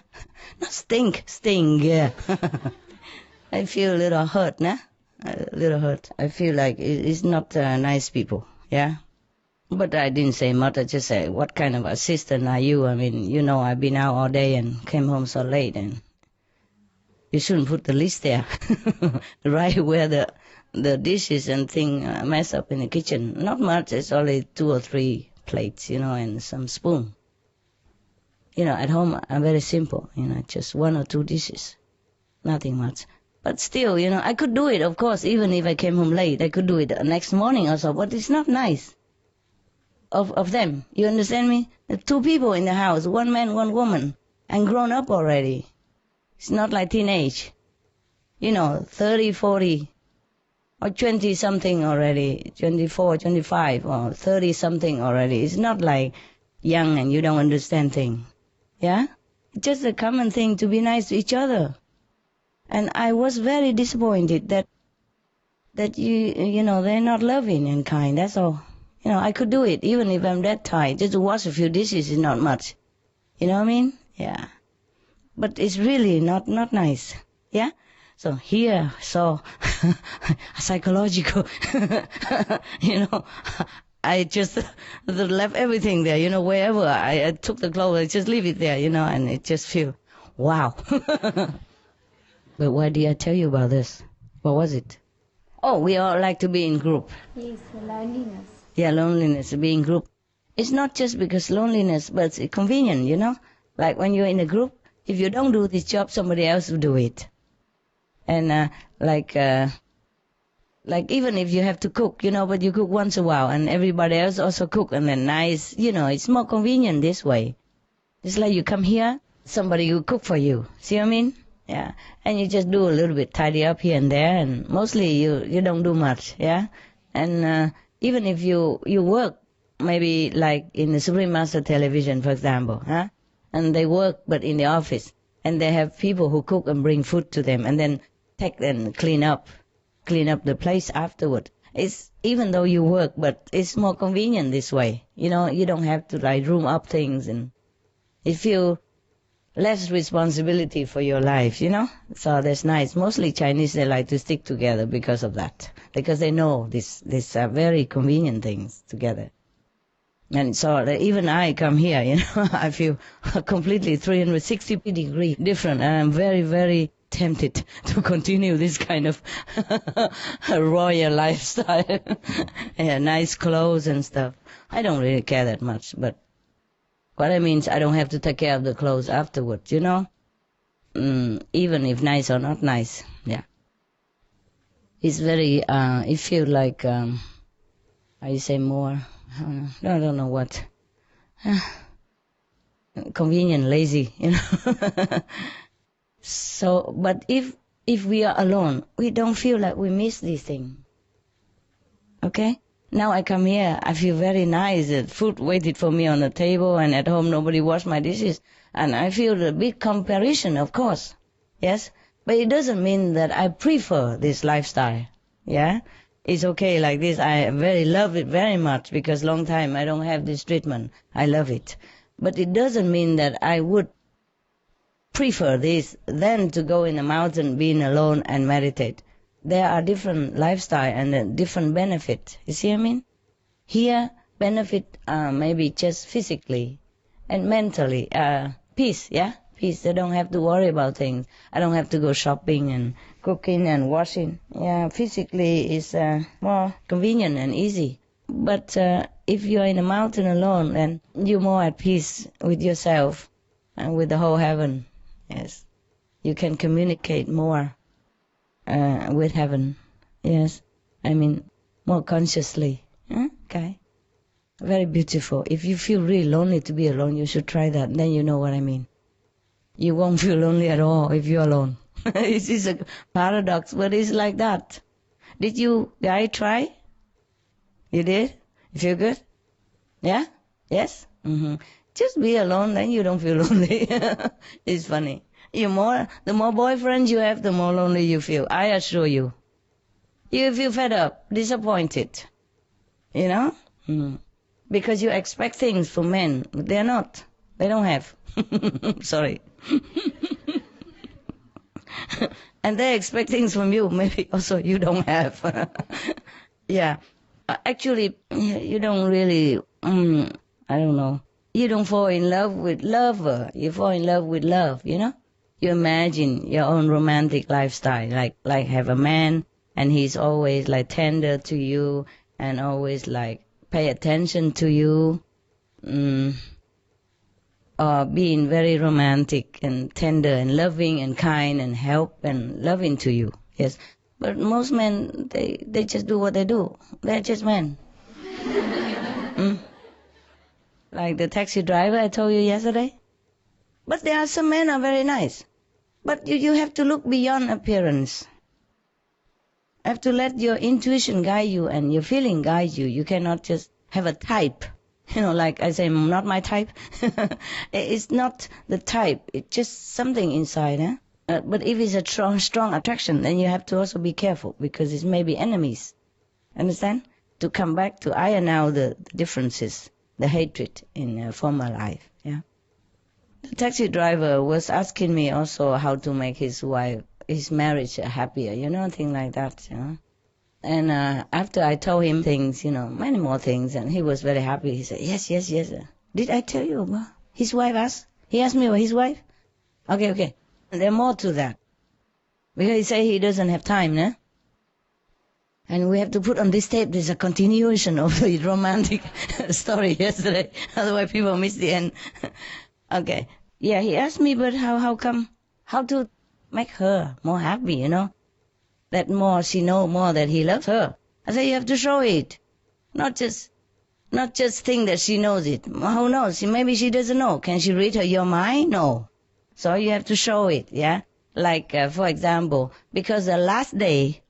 Speaker 1: Not stink, sting, yeah. I feel a little hurt, nah? A little hurt. I feel like it's not nice people, yeah? But I didn't say much. I just said, what kind of assistant are you? I mean, you know, I've been out all day and came home so late, and you shouldn't put the list there, right where the dishes and thing mess up in the kitchen. Not much. It's only 2 or 3 plates, you know, and some spoon. You know, at home I'm very simple, you know, just 1 or 2 dishes, nothing much. But still, you know, I could do it, of course, even if I came home late. I could do it the next morning or so, but it's not nice of them. You understand me? There are 2 people in the house, 1 man, 1 woman, and grown up already. It's not like teenage. You know, 30, 40, or 20-something already, 24, 25, or 30-something already. It's not like young and you don't understand things. Yeah? It's just a common thing to be nice to each other. And I was very disappointed that you know, they're not loving and kind, that's all. You know, I could do it, even if I'm that tired. Just to wash a few dishes is not much. You know what I mean? Yeah. But it's really not nice. Yeah? So here, so psychological, you know, I just left everything there, you know, wherever I took the clothes, I just leave it there, you know, and it just feel, wow. But why did I tell you about this? What was it? Oh, we all like to be in group.
Speaker 4: Yes, loneliness.
Speaker 1: Yeah, loneliness, being in group. It's not just because loneliness, but it's convenient, you know? Like when you're in a group, if you don't do this job, somebody else will do it. And like even if you have to cook, you know, but you cook once a while and everybody else also cook and then nice, you know, it's more convenient this way. It's like you come here, somebody will cook for you. See what I mean? Yeah. And you just do a little bit, tidy up here and there, and mostly you don't do much, yeah? And even if you work, maybe like in the Supreme Master Television, for example, huh? And they work but in the office, and they have people who cook and bring food to them, and then take and clean up the place afterward. It's even though you work, but it's more convenient this way. You know, you don't have to like room up things, and you feel less responsibility for your life, you know? So that's nice. Mostly Chinese, they like to stick together because of that. Because they know these are very convenient things together. And so even I come here, you know, I feel completely 360 degree different. And I'm very, very tempted to continue this kind of royal lifestyle. Yeah, nice clothes and stuff. I don't really care that much, but what I mean is I don't have to take care of the clothes afterwards, you know? Even if nice or not nice, yeah. It's very, it feels like, how you say more? I don't know what. Convenient, lazy, you know? So, but if we are alone, we don't feel like we miss these things. Okay? Now I come here, I feel very nice. The food waited for me on the table, and at home nobody washed my dishes. And I feel a big comparison, of course. Yes? But it doesn't mean that I prefer this lifestyle. Yeah? It's okay like this. I very love it very much because long time I don't have this treatment. I love it. But it doesn't mean that I would prefer this than to go in the mountain, being alone and meditate. There are different lifestyle and different benefit. You see what I mean? Here, benefit maybe just physically and mentally. Peace, yeah? Peace. They don't have to worry about things. I don't have to go shopping and cooking and washing. Yeah, physically it's more convenient and easy. But if you're in a mountain alone, then you're more at peace with yourself and with the whole heaven. Yes. You can communicate more with heaven. Yes. I mean, more consciously. Okay. Very beautiful. If you feel really lonely to be alone, you should try that. Then you know what I mean. You won't feel lonely at all if you're alone. It is a paradox, but it's like that. Did you guys try? You did? You feel good? Yeah? Yes? Mm-hmm. Just be alone, then you don't feel lonely. It's funny. The more boyfriends you have, the more lonely you feel. I assure you. You feel fed up, disappointed. You know? Mm-hmm. Because you expect things from men. They're not. They don't have. Sorry. And they expect things from you. Maybe also you don't have. Yeah. Actually, you don't really, I don't know. You don't fall in love with lover. You fall in love with love, you know? You imagine your own romantic lifestyle, like have a man and he's always like tender to you and always like pay attention to you, or being very romantic and tender and loving and kind and help and loving to you. Yes. But most men, they just do what they do. They're just men. Like the taxi driver I told you yesterday. But there are some men are very nice. But you have to look beyond appearance. You have to let your intuition guide you and your feeling guide you. You cannot just have a type. You know, like I say, not my type. It's not the type. It's just something inside, eh? But if it's a strong attraction, then you have to also be careful because it's maybe enemies. Understand? To come back to iron out the differences, the hatred in former life. Yeah. The taxi driver was asking me also how to make his marriage happier. You know, things like that. You know. And after I told him things, you know, many more things, and he was very happy. He said, yes. Did I tell you about his wife asked? He asked me about his wife? Okay. And there's more to that. Because he said he doesn't have time, né? And we have to put on this tape, there's a continuation of the romantic story yesterday. Otherwise people miss the end. Okay. Yeah, he asked me, but how to make her more happy, you know? That more she know more that he loves her. I say you have to show it. Not just think that she knows it. Who knows? Maybe she doesn't know. Can she read your mind? No. So you have to show it, yeah? Like, for example, because the last day,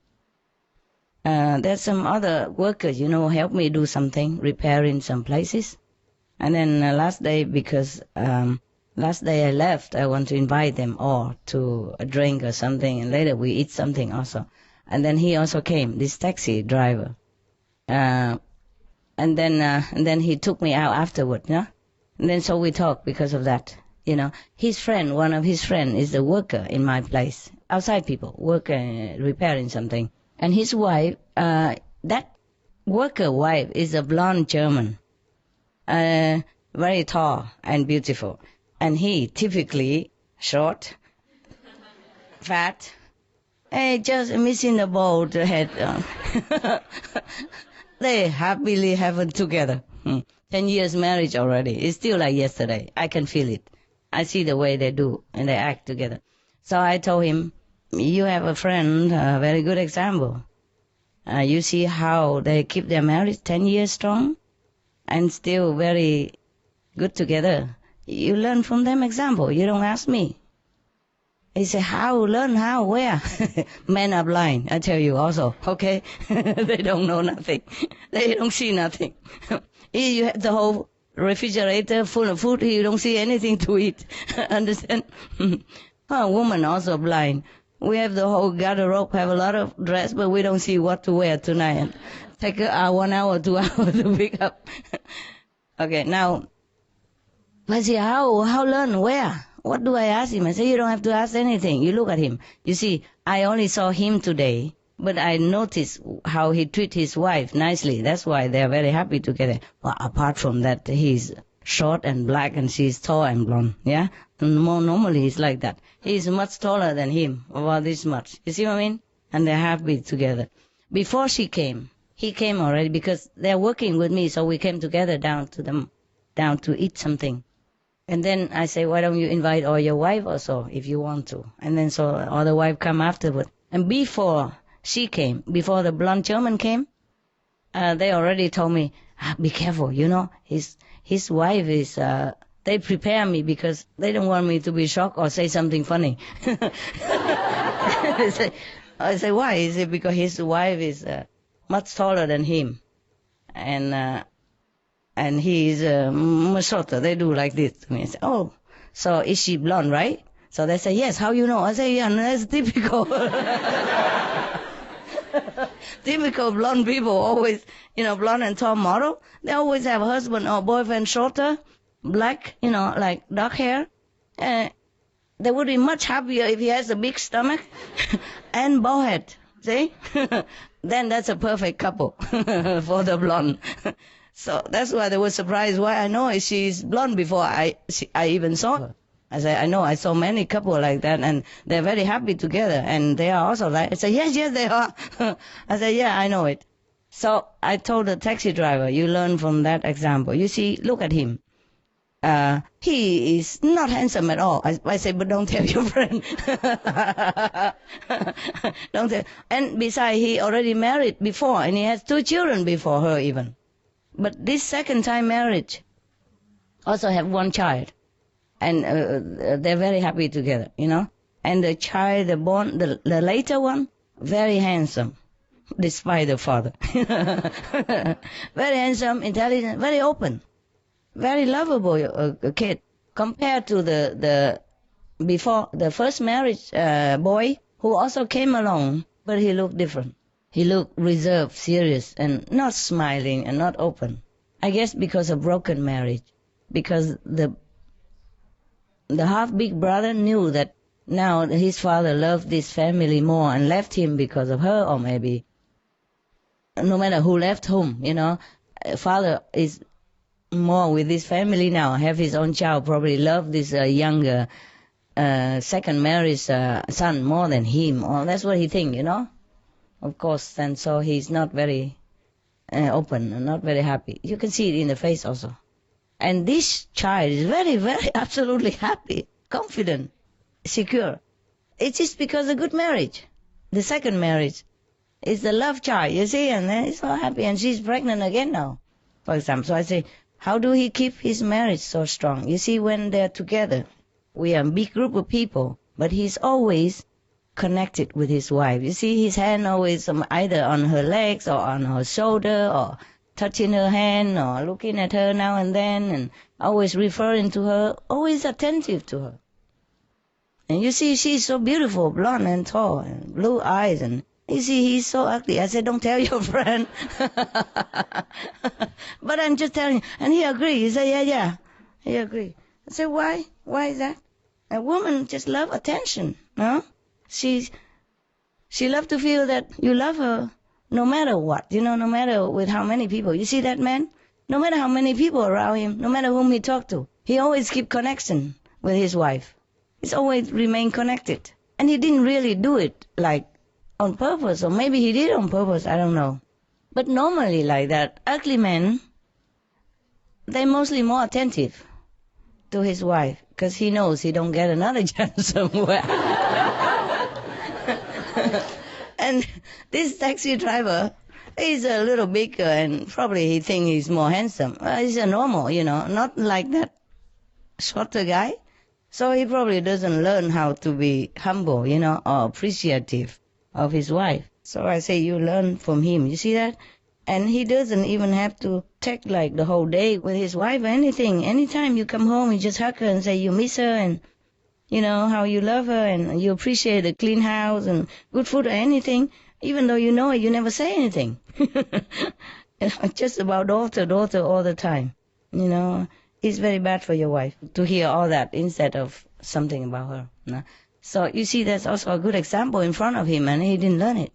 Speaker 1: there's some other workers, you know, help me do something, repairing some places. And then last day, because last day I left, I want to invite them all to a drink or something, and later we eat something also. And then he also came, this taxi driver. And then he took me out afterward, yeah? And then so we talked because of that. You know, his friend, one of his friends is a worker in my place. Outside people, repairing something. And his wife, that worker wife is a blonde German. Very tall and beautiful. And he typically short, fat, just missing the bald head. They happily have it together. 10 years marriage already. It's still like yesterday. I can feel it. I see the way they do and they act together. So I told him, you have a friend, a very good example. You see how they keep their marriage 10 years strong and still very good together. You learn from them example. You don't ask me. He said, how? Learn how? Where? Men are blind, I tell you also, okay? They don't know nothing. They don't see nothing. Here you have the whole refrigerator full of food, you don't see anything to eat. Understand? A woman also blind. We have the whole garderobe, have a lot of dress, but we don't see what to wear tonight. Take 1 hour, 2 hours to pick up. Okay, now, I say, how learn? Where? What do I ask him? I say, you don't have to ask anything. You look at him. You see, I only saw him today, but I noticed how he treats his wife nicely. That's why they're very happy together. Well, apart from that, he's short and black and she's tall and blonde. Yeah? And more normally he's like that. He's much taller than him, about this much. You see what I mean? And they're happy together. Before she came, he came already because they're working with me, so we came together down to eat something. And then I say, why don't you invite all your wife also, if you want to? And then so all the wife come afterward. And before she came, before the blonde German came, they already told me, be careful, you know, his wife is, they prepare me because they don't want me to be shocked or say something funny. I say, why? Is it because his wife is much taller than him? And he is much shorter. They do like this to me. I say, oh, so is she blonde, right? So they say, yes, how you know? I say, yeah, that's typical. Typical blonde people, always, you know, blonde and tall model. They always have a husband or boyfriend shorter, black, you know, like dark hair. They would be much happier if he has a big stomach and bald head. See? Then that's a perfect couple for the blonde. So that's why they were surprised why I know she's blonde before I even saw her. I said, I know, I saw many couples like that, and they're very happy together, and they are also like, I said, yes, they are. I said, yeah, I know it. So I told the taxi driver, you learn from that example. You see, look at him. He is not handsome at all. I said, but don't tell your friend. Don't tell. And besides, he already married before, and he has 2 children before her even. But this second time marriage also have 1 child. And they're very happy together, you know. And the child, the later one, very handsome, despite the father. Very handsome, intelligent, very open, very lovable kid. Compared to the before the first marriage boy, who also came along, but he looked different. He looked reserved, serious, and not smiling and not open. I guess because of broken marriage. Because the half big brother knew that now his father loved this family more and left him because of her, or maybe no matter who left whom, you know, father is more with this family now, have his own child, probably love this younger second marriage son more than him, or that's what he think, you know. Of course, and so he's not very open and not very happy. You can see it in the face also. And this child is very, very absolutely happy, confident, secure. It's just because of good marriage. The second marriage is the love child, you see, and then he's so happy, and she's pregnant again now, for example. So I say, how do he keep his marriage so strong? You see, when they're together, we are a big group of people, but he's always connected with his wife. You see, his hand always either on her legs or on her shoulder or touching her hand or looking at her now and then and always referring to her, always attentive to her. And you see, she's so beautiful, blonde and tall and blue eyes, and you see, he's so ugly. I said, don't tell your friend. But I'm just telling you. And he agreed. He said, yeah, he agreed. I said, why? Why is that? A woman just love attention, no? She loves to feel that you love her no matter what, you know, no matter with how many people. You see that man? No matter how many people around him, no matter whom he talked to, he always keep connection with his wife. He's always remain connected. And he didn't really do it like on purpose, or maybe he did on purpose, I don't know. But normally like that, ugly men, they're mostly more attentive to his wife, because he knows he don't get another chance somewhere. And this taxi driver, he's a little bigger, and probably he thinks he's more handsome. He's a normal, you know, not like that shorter guy. So he probably doesn't learn how to be humble, you know, or appreciative of his wife. So I say you learn from him. You see that? And he doesn't even have to take like the whole day with his wife or anything. Anytime you come home, you just hug her and say you miss her and, you know, how you love her and you appreciate the clean house and good food or anything. Even though you know it, you never say anything. Just about daughter all the time. You know, it's very bad for your wife to hear all that instead of something about her. No? So you see, that's also a good example in front of him, and he didn't learn it.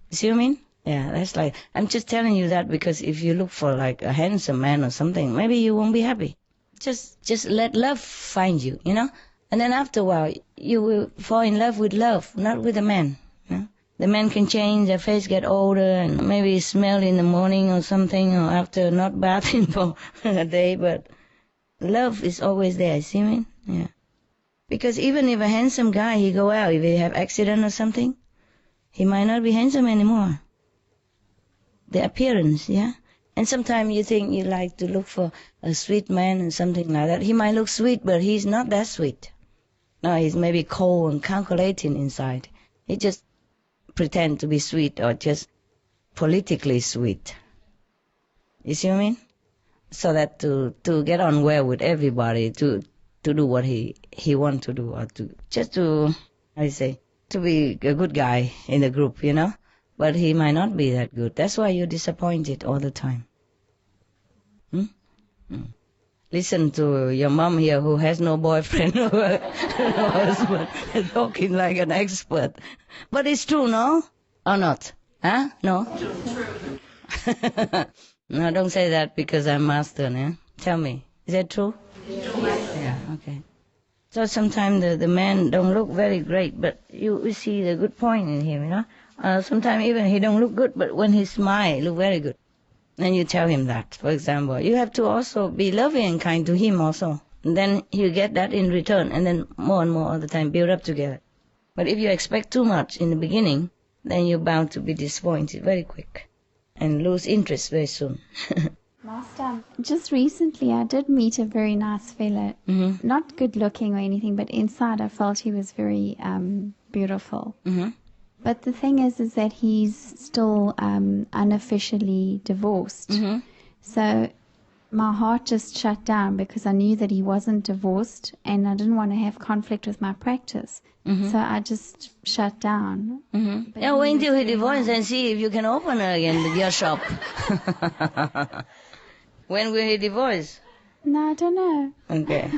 Speaker 1: You see what I mean? Yeah, that's like, I'm just telling you that because if you look for like a handsome man or something, maybe you won't be happy. Just let love find you, you know? And then after a while, you will fall in love with love, not with a man. You know? The man can change, their face get older, and maybe smell in the morning or something, or after not bathing for a day, but love is always there, see me? Yeah. Because even if a handsome guy, he go out, if he have accident or something, he might not be handsome anymore. The appearance, yeah? And sometimes you think you like to look for a sweet man and something like that. He might look sweet, but he's not that sweet. No, he's maybe cold and calculating inside. He just pretend to be sweet or just politically sweet. You see what I mean? So that to get on well with everybody, to do what he want to do, or to be a good guy in the group, you know? But he might not be that good. That's why you're disappointed all the time. Listen to your mom here who has no boyfriend or no husband, talking like an expert. But it's true, no? Or not? Huh? No? No, don't say that because I'm master, yeah? Tell me, is that true? Yeah, okay. So sometimes the man don't look very great, but you see the good point in him, you know? Sometimes even he don't look good, but when he smile, look very good. And you tell him that, for example. You have to also be loving and kind to him also. And then you get that in return, and then more and more all the time build up together. But if you expect too much in the beginning, then you're bound to be disappointed very quick and lose interest very soon.
Speaker 14: Master, just recently I did meet a very nice fella.
Speaker 1: Mm-hmm.
Speaker 14: Not good looking or anything, but inside I felt he was very beautiful.
Speaker 1: Mm-hmm.
Speaker 14: But the thing is that he's still unofficially divorced.
Speaker 1: Mm-hmm.
Speaker 14: So my heart just shut down because I knew that he wasn't divorced and I didn't want to have conflict with my practice.
Speaker 1: Mm-hmm.
Speaker 14: So I just shut down.
Speaker 1: Mm-hmm. Yeah, wait until he divorces and see if you can open again your shop. When will he divorce?
Speaker 14: No, I don't know.
Speaker 1: Okay.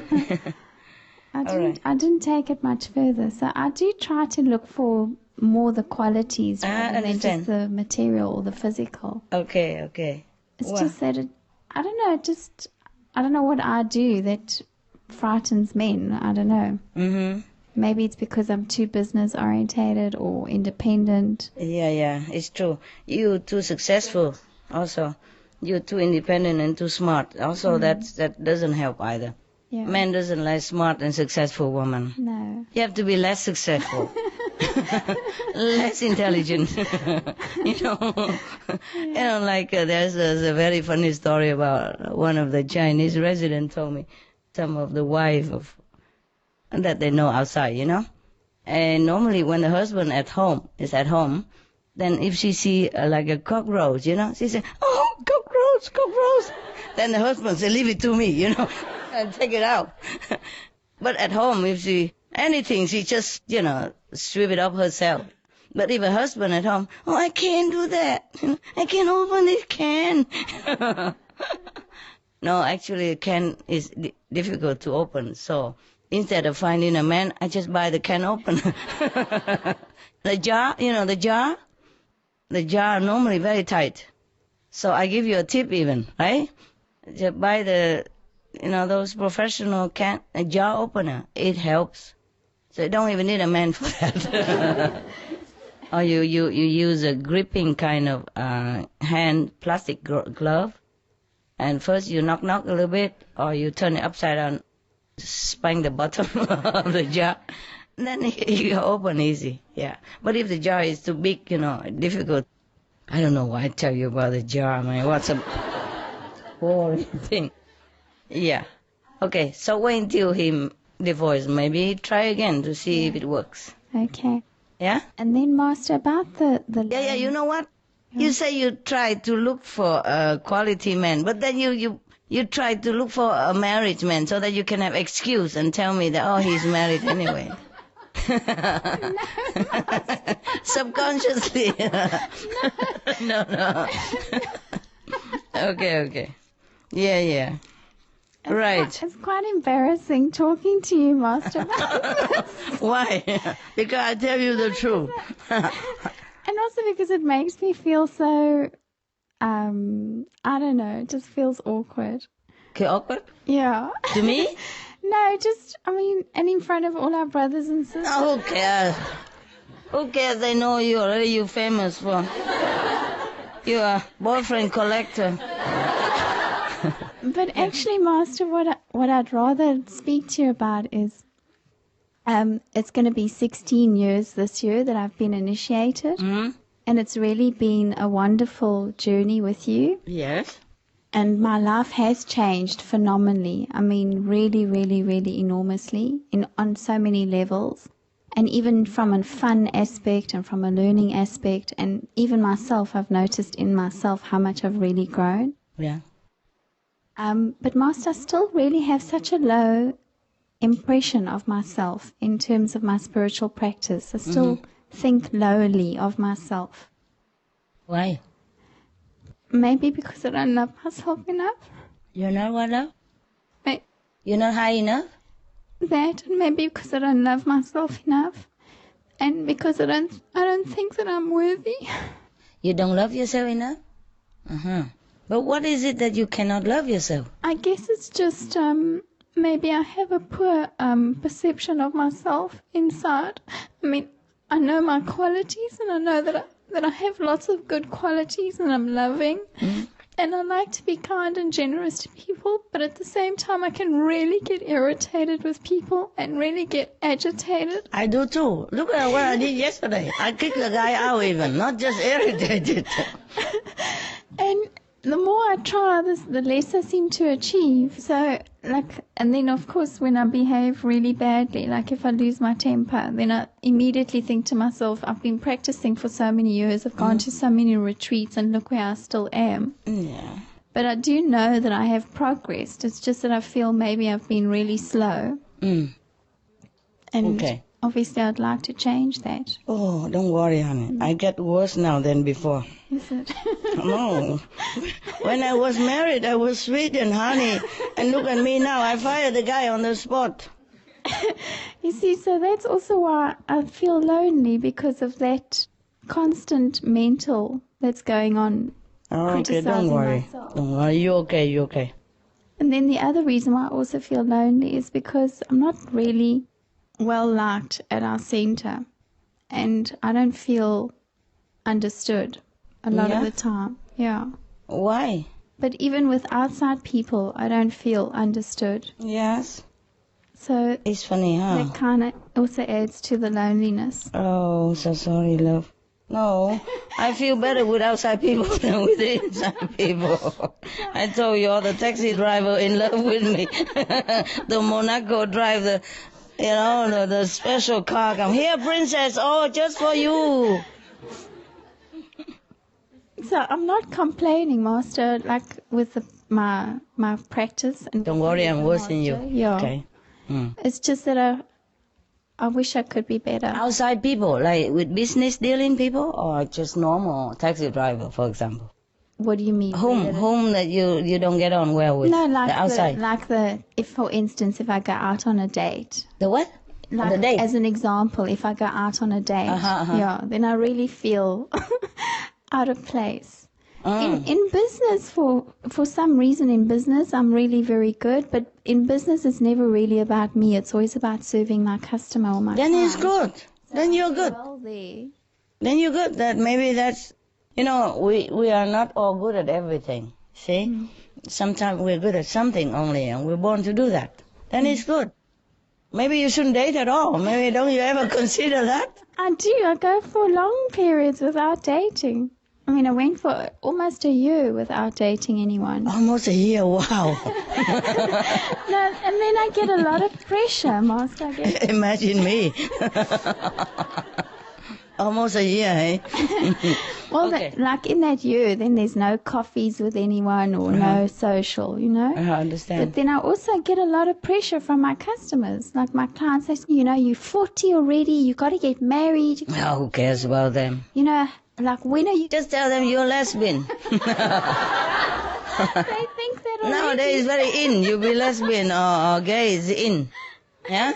Speaker 14: I didn't take it much further. So I do try to look for more the qualities rather than just the material or the physical.
Speaker 1: Okay.
Speaker 14: It's just that I don't know, I don't know what I do that frightens men. I don't know.
Speaker 1: Mm-hmm.
Speaker 14: Maybe it's because I'm too business orientated or independent.
Speaker 1: Yeah, it's true. You're too successful also. You're too independent and too smart. Also, that doesn't help either.
Speaker 14: Yeah.
Speaker 1: Man doesn't like smart and successful woman.
Speaker 14: No.
Speaker 1: You have to be less successful. Less intelligent. Like there's a very funny story about one of the Chinese residents told me some of the wife of that they know outside, you know. And normally when the husband is at home, then if she see like a cockroach, you know, she say, "Oh, cockroach." Then the husband say, "Leave it to me," you know, and take it out. But at home, if she anything, she just, you know, sweep it up herself. But if a husband at home, "Oh, I can't do that. I can't open this can." No, actually, a can is difficult to open. So instead of finding a man, I just buy the can opener. The jar, the jar normally very tight. So I give you a tip even, right? Just buy those professional jar opener. It helps. So you don't even need a man for that. Or you use a gripping kind of hand plastic glove. And first you knock a little bit, or you turn it upside down, spang the bottom of the jar. And then you open easy, yeah. But if the jar is too big, difficult. I don't know why I tell you about the jar, man. What's a boring thing? Yeah. Okay, so wait until he divorce. Maybe try again to see if it works.
Speaker 14: Okay.
Speaker 1: Yeah?
Speaker 14: And then, Master, about the
Speaker 1: Yeah, you know what? You say you try to look for a quality man, but then you try to look for a married man so that you can have excuse and tell me that, oh, he's married anyway. Subconsciously. No. Okay. Yeah. Right.
Speaker 14: It's quite embarrassing talking to you, Master.
Speaker 1: Why? Because I tell you the truth.
Speaker 14: And also because it makes me feel so, I don't know, it just feels awkward.
Speaker 1: Okay, awkward?
Speaker 14: Yeah.
Speaker 1: To me?
Speaker 14: No, and in front of all our brothers and sisters.
Speaker 1: Oh, who cares? Who cares? They know you already. You're famous for. You're a boyfriend collector.
Speaker 14: But actually, Master, what I'd rather speak to you about is, it's going to be 16 years this year that I've been initiated.
Speaker 1: Mm-hmm.
Speaker 14: And it's really been a wonderful journey with you.
Speaker 1: Yes.
Speaker 14: And my life has changed phenomenally. I mean, really, really, really enormously on so many levels. And even from a fun aspect and from a learning aspect, and even myself, I've noticed in myself how much I've really grown.
Speaker 1: Yeah.
Speaker 14: But Master, I still really have such a low impression of myself in terms of my spiritual practice. I still think lowly of myself.
Speaker 1: Why?
Speaker 14: Maybe because I don't love myself enough.
Speaker 1: You're not what now? You're not high enough?
Speaker 14: That, and maybe because I don't love myself enough. And because I don't think that I'm worthy.
Speaker 1: You don't love yourself enough? But what is it that you cannot love yourself?
Speaker 14: I guess it's just, maybe I have a poor perception of myself inside. I mean, I know my qualities, and I know that I have lots of good qualities, and I'm loving. And I like to be kind and generous to people, but at the same time I can really get irritated with people and really get agitated.
Speaker 1: I do too. Look at what I did yesterday. I kicked the guy out even, not just irritated.
Speaker 14: And the more I try this, the less I seem to achieve. So, and then of course when I behave really badly, like if I lose my temper, then I immediately think to myself, I've been practicing for so many years, I've gone to so many retreats, and look where I still am.
Speaker 1: Yeah.
Speaker 14: But I do know that I have progressed. It's just that I feel maybe I've been really slow. And obviously I'd like to change that.
Speaker 1: Oh, don't worry, honey. I get worse now than before.
Speaker 14: Is it?
Speaker 1: No. When I was married, I was sweet and honey. And look at me now. I fired the guy on the spot.
Speaker 14: You see, so that's also why I feel lonely, because of that constant mental that's going on.
Speaker 1: Oh, okay, don't worry.
Speaker 14: Myself.
Speaker 1: Don't worry. You're okay.
Speaker 14: And then the other reason why I also feel lonely is because I'm not really well liked at our center, and I don't feel understood a lot of the time. Yeah.
Speaker 1: Why?
Speaker 14: But even with outside people, I don't feel understood.
Speaker 1: Yes.
Speaker 14: So
Speaker 1: it's funny, huh?
Speaker 14: That kind of also adds to the loneliness.
Speaker 1: Oh, so sorry, love. No, I feel better with outside people than with the inside people. I told you, all the taxi driver in love with me. The Monaco driver, the special car come here, princess. Oh, just for you.
Speaker 14: So I'm not complaining, Master, like with my practice. And
Speaker 1: don't worry, I'm worse than you.
Speaker 14: Yeah.
Speaker 1: Okay.
Speaker 14: It's just that I wish I could be better.
Speaker 1: Outside people, like with business dealing people, or just normal taxi driver, for example?
Speaker 14: What do you mean?
Speaker 1: Whom that you don't get on well with?
Speaker 14: No, like
Speaker 1: the outside.
Speaker 14: If for instance, if I go out on a date.
Speaker 1: The what?
Speaker 14: Like,
Speaker 1: the date?
Speaker 14: As an example, if I go out on a date, yeah, then I really feel out of place. In business, for some reason in business, I'm really very good, but in business it's never really about me. It's always about serving my customer or my
Speaker 1: Then
Speaker 14: client.
Speaker 1: it's good. Then you're good. Then you're good. That maybe that's, we are not all good at everything. See? Sometimes we're good at something only, and we're born to do that. Then it's good. Maybe you shouldn't date at all. Maybe don't you ever consider that?
Speaker 14: I do. I go for long periods without dating. I mean, I went for almost a year without dating anyone.
Speaker 1: Almost a year, wow.
Speaker 14: No, and then I get a lot of pressure, Master. I get...
Speaker 1: Imagine me. Almost a year, eh?
Speaker 14: Well,
Speaker 1: Okay.
Speaker 14: like in that year, then there's no coffees with anyone or no social, you know?
Speaker 1: I understand.
Speaker 14: But then I also get a lot of pressure from my customers. Like my clients, they say, you know, you're 40 already, you got to get married.
Speaker 1: Oh, who cares about them?
Speaker 14: You know, like when are you...
Speaker 1: Just tell them you're lesbian.
Speaker 14: They think that already.
Speaker 1: Nowadays, very in. You be lesbian or gay is in. Yeah?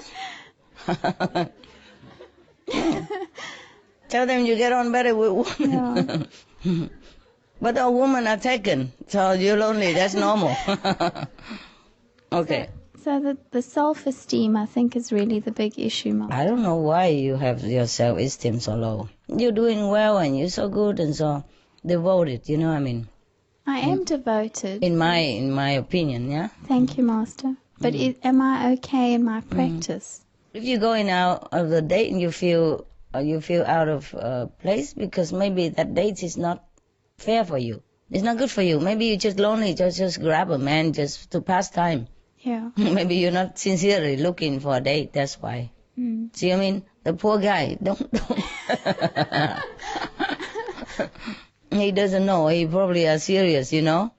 Speaker 1: Tell them you get on better with women.
Speaker 14: Yeah.
Speaker 1: But all women are taken, so you're lonely. That's normal. Okay.
Speaker 14: So the self-esteem, I think, is really the big issue, Mom.
Speaker 1: I don't know why you have your self-esteem so low. You're doing well and you're so good and so devoted, you know what I mean?
Speaker 14: I am devoted.
Speaker 1: In my opinion, yeah?
Speaker 14: Thank you, Master. But am I okay in my practice?
Speaker 1: If you're going out of the date and you feel out of place because maybe that date is not fair for you. It's not good for you. Maybe you're just lonely, just grab a man just to pass time.
Speaker 14: Yeah.
Speaker 1: Maybe you're not sincerely looking for a date, that's why. See what I mean? The poor guy, don't. He doesn't know. He probably are serious, you know?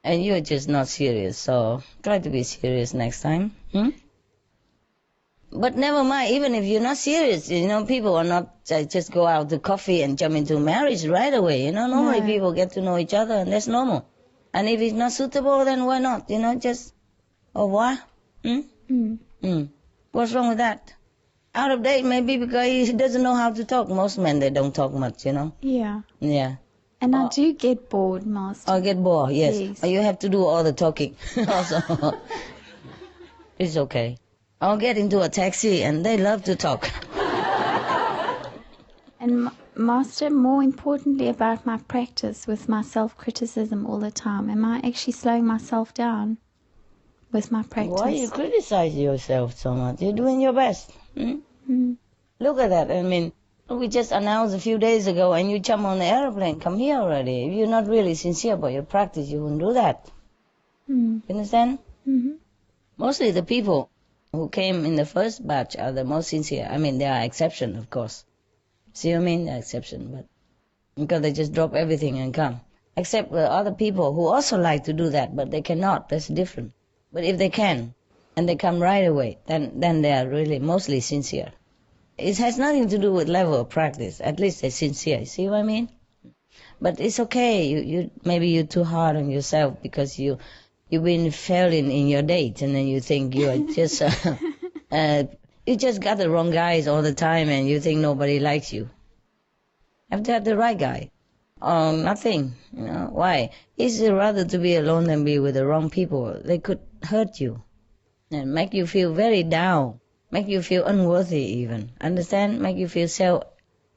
Speaker 1: And you're just not serious, so try to be serious next time. But never mind, even if you're not serious, you know, people are not just go out to coffee and jump into marriage right away, you know? Normally people get to know each other and that's normal. And if it's not suitable, then why not, you know, just, or what? What's wrong with that? Out of date maybe because he doesn't know how to talk. Most men, they don't talk much, you know?
Speaker 14: Yeah.
Speaker 1: Yeah.
Speaker 14: And I do get bored, Master.
Speaker 1: I get bored, yes.
Speaker 14: Yes.
Speaker 1: You have to do all the talking also. It's okay. I'll get into a taxi and they love to talk.
Speaker 14: And Master, more importantly about my practice with my self-criticism all the time, am I actually slowing myself down with my practice?
Speaker 1: Why you criticize yourself so much? You're doing your best. Look at that. I mean, we just announced a few days ago and you jump on the airplane, come here already. If you're not really sincere about your practice, you wouldn't do that. You understand? Mostly the people who came in the first batch are the most sincere. I mean, there are exceptions, of course. See what I mean? There are exceptions, but because they just drop everything and come. Except the other people who also like to do that, but they cannot. That's different. But if they can, and they come right away, then they are really mostly sincere. It has nothing to do with level of practice. At least they're sincere. See what I mean? But it's okay. You maybe you're too hard on yourself because you've been failing in your date, and then you think you are just you just got the wrong guys all the time, and you think nobody likes you. Have to have the right guy. Nothing. You know why? It's rather to be alone than be with the wrong people. They could hurt you and make you feel very down, make you feel unworthy even. Understand? Make you feel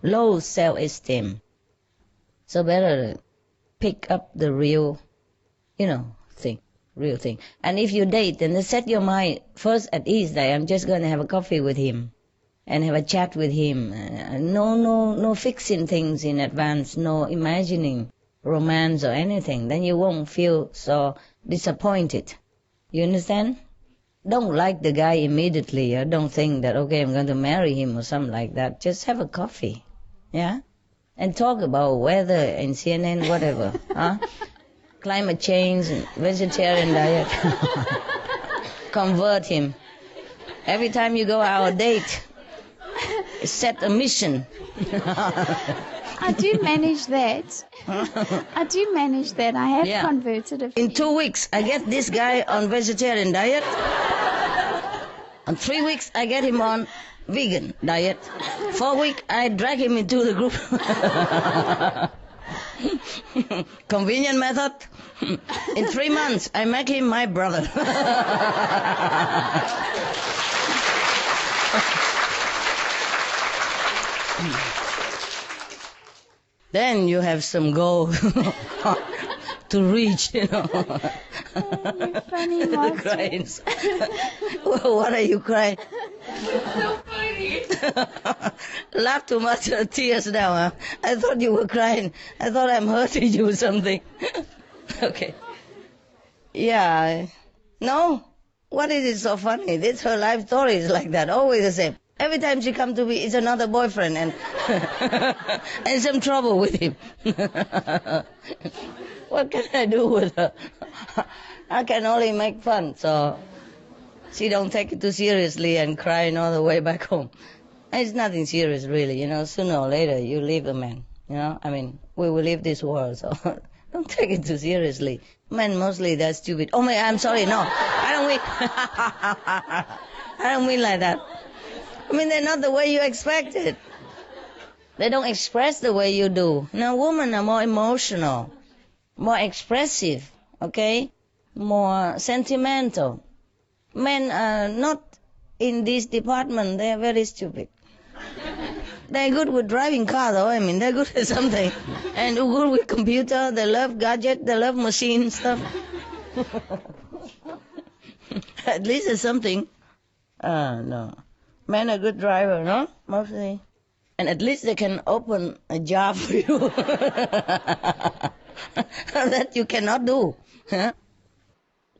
Speaker 1: low self-esteem. So better pick up the real, real thing. And if you date, then set your mind first at ease that I'm just going to have a coffee with him and have a chat with him. No fixing things in advance, no imagining romance or anything. Then you won't feel so disappointed. You understand? Don't like the guy immediately. Or don't think that, okay, I'm going to marry him or something like that. Just have a coffee, yeah? And talk about weather and CNN, whatever, huh? Climate change, and vegetarian diet. Convert him. Every time you go out on a date, set a mission.
Speaker 14: I do manage that. I have converted a few.
Speaker 1: In 2 weeks, I get this guy on vegetarian diet. In 3 weeks, I get him on vegan diet. 4 weeks, I drag him into the group. Convenient method. In 3 months, I make him my brother. Then you have some goal to reach,
Speaker 14: You're funny, Master.
Speaker 1: Crying. What are you crying?
Speaker 14: So funny.
Speaker 1: Laugh too much, tears now, huh? I thought you were crying. I thought I'm hurting you or something. Okay. Yeah. No? What is it so funny? This her life story is like that, always the same. Every time she come to me, it's another boyfriend and and some trouble with him. What can I do with her? I can only make fun, so she don't take it too seriously and crying all the way back home. It's nothing serious, really. You know, sooner or later you leave the man. You know, I mean, we will leave this world, so don't take it too seriously. Men mostly they're stupid. Oh my, I'm sorry. No, I don't mean. I don't mean like that. I mean, they're not the way you expect it. They don't express the way you do. Now, women are more emotional, more expressive, okay? More sentimental. Men are not in this department. They are very stupid. They're good with driving car, though. I mean, they're good at something. And they're good with computer. They love gadget. They love machine stuff. At least it's something. No. Men are good driver, no? Mostly. And at least they can open a jar for you. That you cannot do. Huh?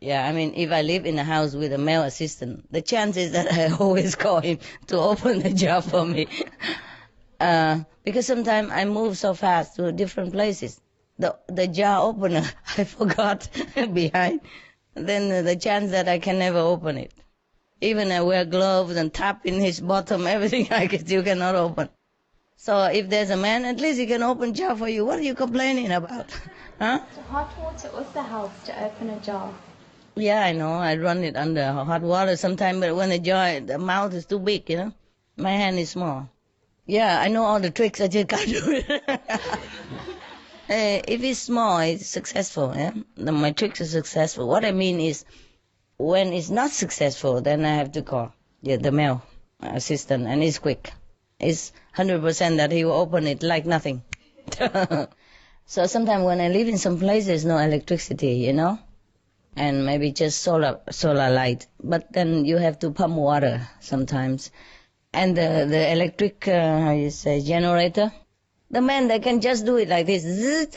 Speaker 1: Yeah, I mean, if I live in a house with a male assistant, the chances that I always call him to open the jar for me. Because sometimes I move so fast to different places. The jar opener, I forgot behind. Then the chance that I can never open it. Even I wear gloves and tap in his bottom, everything I can still cannot open. So if there's a man, at least he can open jar for you. What are you complaining about? Huh?
Speaker 15: So hot water also helps to open a jar.
Speaker 1: Yeah, I know. I run it under hot water sometimes, but when the mouth is too big, you know. My hand is small. Yeah, I know all the tricks. I just can't do it. If it's small, it's successful. Yeah? My tricks are successful. What I mean is, when it's not successful, then I have to call the male assistant, and it's quick. It's 100% that he will open it like nothing. So sometimes when I live in some places, no electricity, you know, and maybe just solar light. But then you have to pump water sometimes, and the electric generator. The men, they can just do it like this,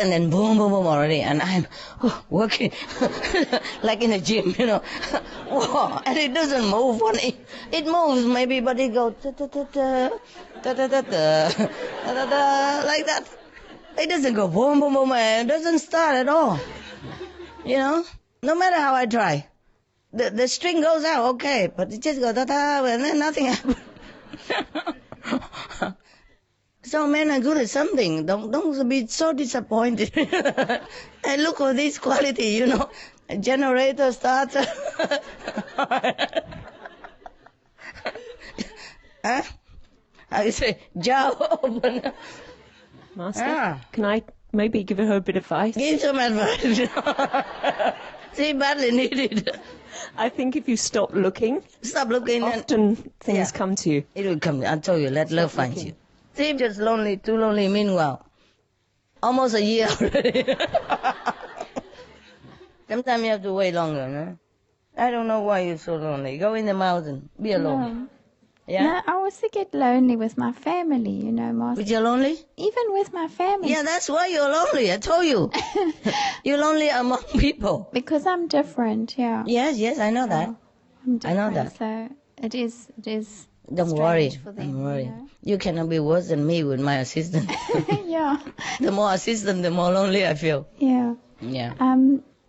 Speaker 1: and then boom, boom, boom already. And I'm working like in a gym, you know. Whoa, and it doesn't move. It moves maybe, but it goes like that. It doesn't go boom, boom, boom, and it doesn't start at all. You know, no matter how I try. The string goes out, okay, but it just goes ta-ta, and then nothing happens. So men are good at something. Don't be so disappointed. And look for this quality, you know. A generator starter. Huh? I say, jar opener.
Speaker 6: Master, can I maybe give her a bit of advice?
Speaker 1: Give some advice. She badly needed.
Speaker 6: I think if you stop looking, often things come to you.
Speaker 1: It will come. I told you, let love find you. See, just lonely, too lonely. Meanwhile, almost a year already. Sometimes you have to wait longer, no? I don't know why you're so lonely. Go in the mountain. Be alone.
Speaker 14: No.
Speaker 1: Yeah?
Speaker 14: No, I also get lonely with my family, you know, Master.
Speaker 1: But you're lonely?
Speaker 14: Even with my family.
Speaker 1: Yeah, that's why you're lonely. I told you. You're lonely among people.
Speaker 14: Because I'm different, yeah.
Speaker 1: Yes, I know that.
Speaker 14: I'm different,
Speaker 1: I know that.
Speaker 14: So it is
Speaker 1: Don't worry.
Speaker 14: for them,
Speaker 1: Don't worry.
Speaker 14: you know?
Speaker 1: You cannot be worse than me with my assistant.
Speaker 14: Yeah.
Speaker 1: The more assistant, the more lonely I feel.
Speaker 14: Yeah.
Speaker 1: Yeah.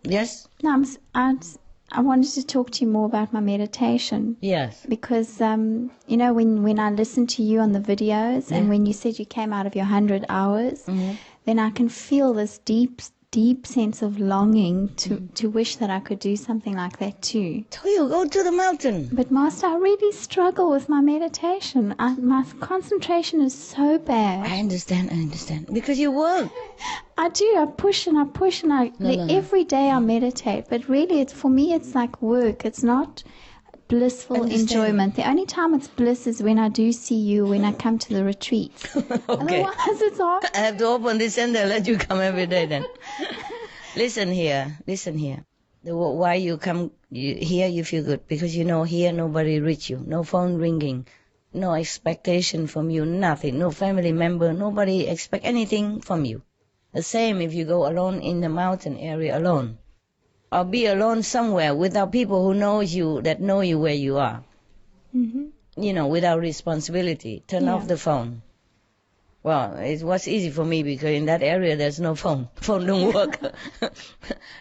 Speaker 1: Yes?
Speaker 14: No, I wanted to talk to you more about my meditation.
Speaker 1: Yes.
Speaker 14: Because, you know, when I listened to you on the videos and when you said you came out of your 100 hours, then I can feel this deep sense of longing to wish that I could do something like that too.
Speaker 1: Tell you, go to the mountain.
Speaker 14: But Master, I really struggle with my meditation. My concentration is so bad.
Speaker 1: I understand. Because you work.
Speaker 14: I do. I push and every day I meditate. But really, for me, it's like work. It's not blissful enjoyment. The only time it's bliss is when I do see you, when I come to the retreat.
Speaker 1: Okay.
Speaker 14: Otherwise, it's all...
Speaker 1: I have to open this and they'll let you come every day then. Listen here. Why you come here, you feel good. Because you know here nobody reach you. No phone ringing. no expectation from you, nothing, no family member, nobody expect anything from you. The same if you go alone in the mountain area alone, or be alone somewhere without people who know you, that know you where you are. You know, without responsibility. Turn off the phone. Well, it was easy for me because in that area there's no phone. Phone don't work.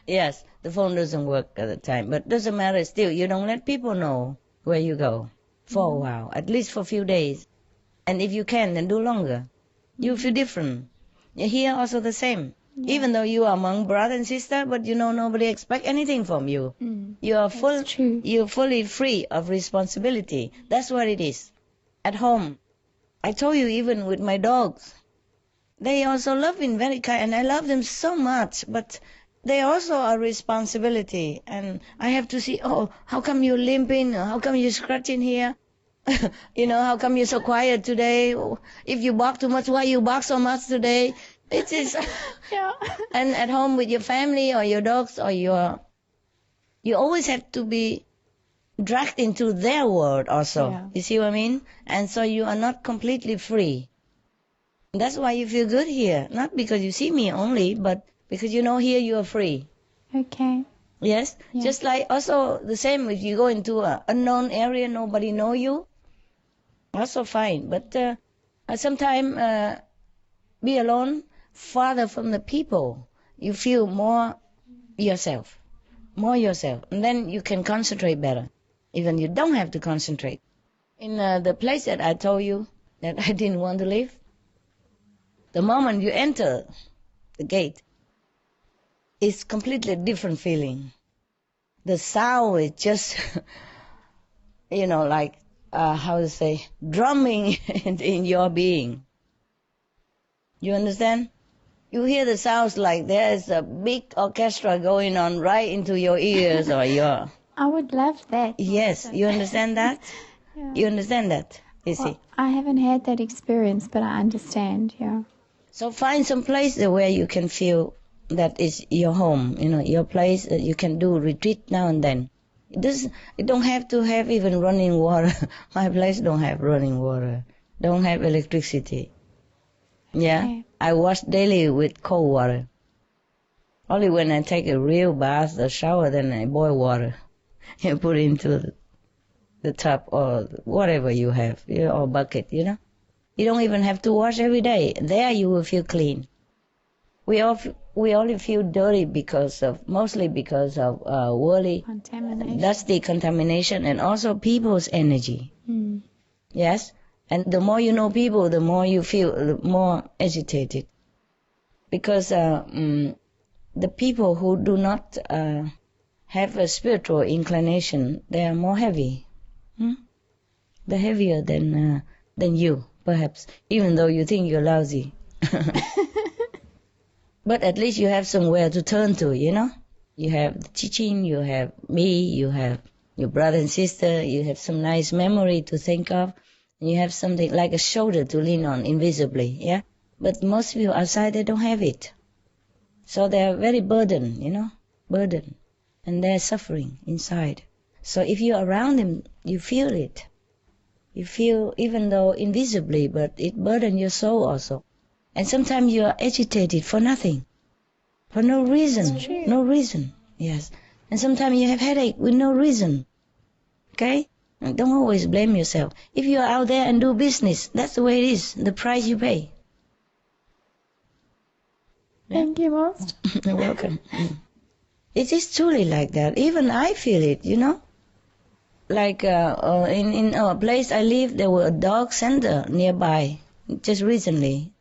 Speaker 1: Yes, the phone doesn't work at the time. But doesn't matter still. You don't let people know where you go for a while, at least for a few days. And if you can, then do longer. You feel different. Here also the same. Even though you are among brother and sister, but you know nobody expect anything from you. You are you're fully free of responsibility. That's what it is. At home, I told you, even with my dogs, they also love me very kind, and I love them so much, but they also are responsibility. And I have to see, oh, how come you're limping? How come you're scratching here? You know, how come you're so quiet today? If you bark too much, why you bark so much today? It is, and at home with your family or your dogs or you always have to be dragged into their world also. You see what I mean? And so you are not completely free. That's why you feel good here. Not because you see me only, but because you know here you are free.
Speaker 15: Okay.
Speaker 1: Yes? Just like also the same if you go into an unknown area, nobody know you. Also fine. But sometimes be alone, farther from the people. You feel more yourself. And then you can concentrate better. Even you don't have to concentrate. In the place that I told you that I didn't want to live, the moment you enter the gate, it's completely different feeling. The sound is just, you know, like, how to say, drumming in your being. You understand? You hear the sounds like there's a big orchestra going on right into your ears or your...
Speaker 15: I would love that.
Speaker 1: Yes, you understand that? You understand that, you see?
Speaker 15: I haven't had that experience, but I understand,
Speaker 1: So find some place where you can feel that is your home, you know, your place that you can do retreat now and then. It don't have to have even running water. My place don't have running water, don't have electricity. Yeah, I wash daily with cold water. Only when I take a real bath or shower, then I boil water and put it into the tub or whatever you have, or bucket, you know. You don't even have to wash every day. There you will feel clean. We only feel dirty mostly because of worldly, dusty contamination, and also people's energy. Yes? And the more you know people, the more you feel more agitated. Because the people who do not have a spiritual inclination, they are more heavy. They're heavier than you, perhaps, even though you think you're lousy. But at least you have somewhere to turn to, you know? You have the teaching, you have me, you have your brother and sister, you have some nice memory to think of, and you have something like a shoulder to lean on invisibly, yeah? But most people outside, they don't have it. So they are very burdened, you know? Burdened. And they're suffering inside. So if you're around them, you feel it. You feel, even though invisibly, but it burdens your soul also. And sometimes you are agitated for nothing, for no reason, no reason, yes. And sometimes you have headache with no reason, okay? And don't always blame yourself. If you are out there and do business, that's the way it is, the price you pay.
Speaker 15: Thank you, Master.
Speaker 1: You're welcome. It is truly like that. Even I feel it, you know? Like in a place I live, there were a dog center nearby, just recently.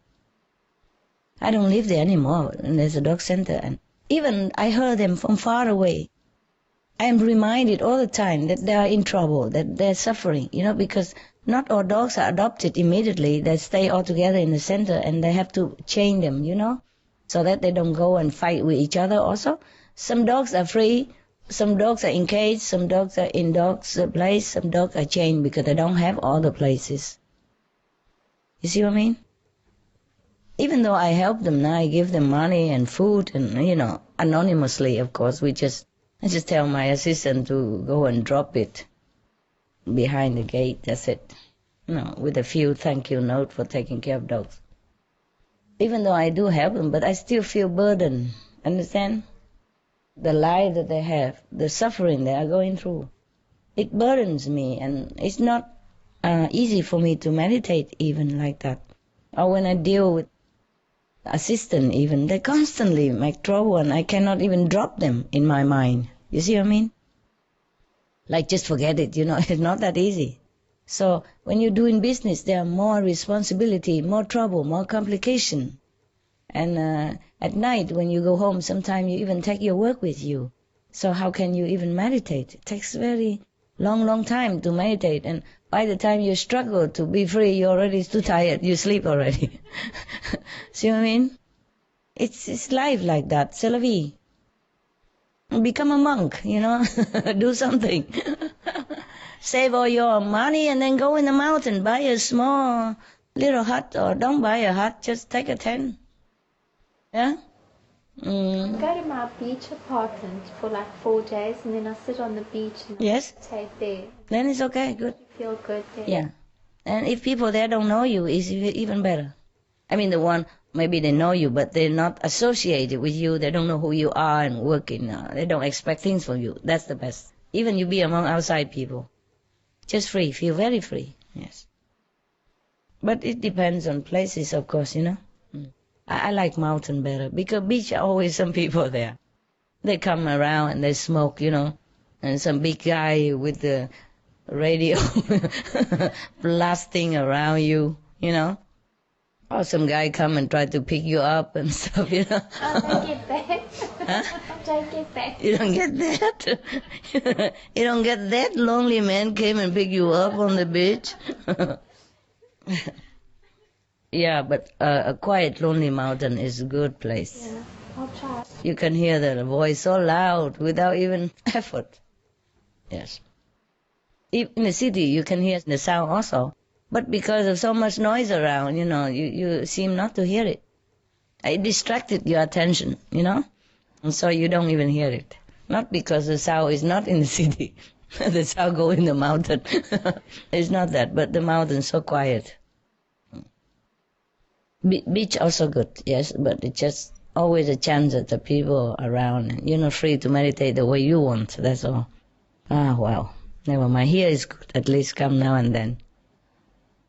Speaker 1: I don't live there anymore, and there's a dog center. And even I heard them from far away. I am reminded all the time that they are in trouble, that they're suffering, you know, because not all dogs are adopted immediately. They stay all together in the center, and they have to chain them, you know, so that they don't go and fight with each other also. Some dogs are free, some dogs are in cage, some dogs are in dogs' place, some dogs are chained because they don't have all the places. You see what I mean? Even though I help them now, I give them money and food and, you know, anonymously, of course. I just tell my assistant to go and drop it behind the gate. That's it. with a few thank you note for taking care of dogs. Even though I do help them, but I still feel burdened. Understand? The life that they have, the suffering they are going through, it burdens me, and it's not easy for me to meditate even like that. Or when I deal with assistant even, they constantly make trouble and I cannot even drop them in my mind. You see what I mean? Like, just forget it, it's not that easy. So when you're doing business, there are more responsibility, more trouble, more complication. And at night when you go home, sometimes you even take your work with you. So how can you even meditate? It takes very long time to meditate, and by the time you struggle to be free, you're already too tired, you sleep already. See what I mean? It's life like that, c'est la vie. Become a monk, do something. Save all your money and then go in the mountain, buy a small little hut, or don't buy a hut, just take a tent. Yeah?
Speaker 15: I go to my beach apartment for like 4 days, and then I sit on the beach and meditate there.
Speaker 1: Then it's okay, good.
Speaker 15: I feel good there.
Speaker 1: Yeah. And if people there don't know you, it's even better. I mean, the one, maybe they know you, but they're not associated with you. They don't know who you are and working. They don't expect things from you. That's the best. Even you be among outside people. Just free, feel very free. Yes. But it depends on places, of course, I like mountain better, because beach are always some people there. They come around and they smoke, and some big guy with the radio blasting around you, Or some guy come and try to pick you up and stuff,
Speaker 15: I don't get that.
Speaker 1: Huh?
Speaker 15: I don't get that.
Speaker 1: You don't get that? You don't get that lonely man came and pick you up on the beach? Yeah, but a quiet, lonely mountain is a good place.
Speaker 15: Yeah, I'll try.
Speaker 1: You can hear the voice so loud without even effort. Yes. In the city, you can hear the sound also. But because of so much noise around, you seem not to hear it. It distracted your attention, And so you don't even hear it. Not because the sound is not in the city. The sound go in the mountain. It's not that, but the mountain's so quiet. Beach also good, yes, but it's just always a chance that the people around, and you're not free to meditate the way you want, that's all. Well, never mind. Here is good, at least come now and then.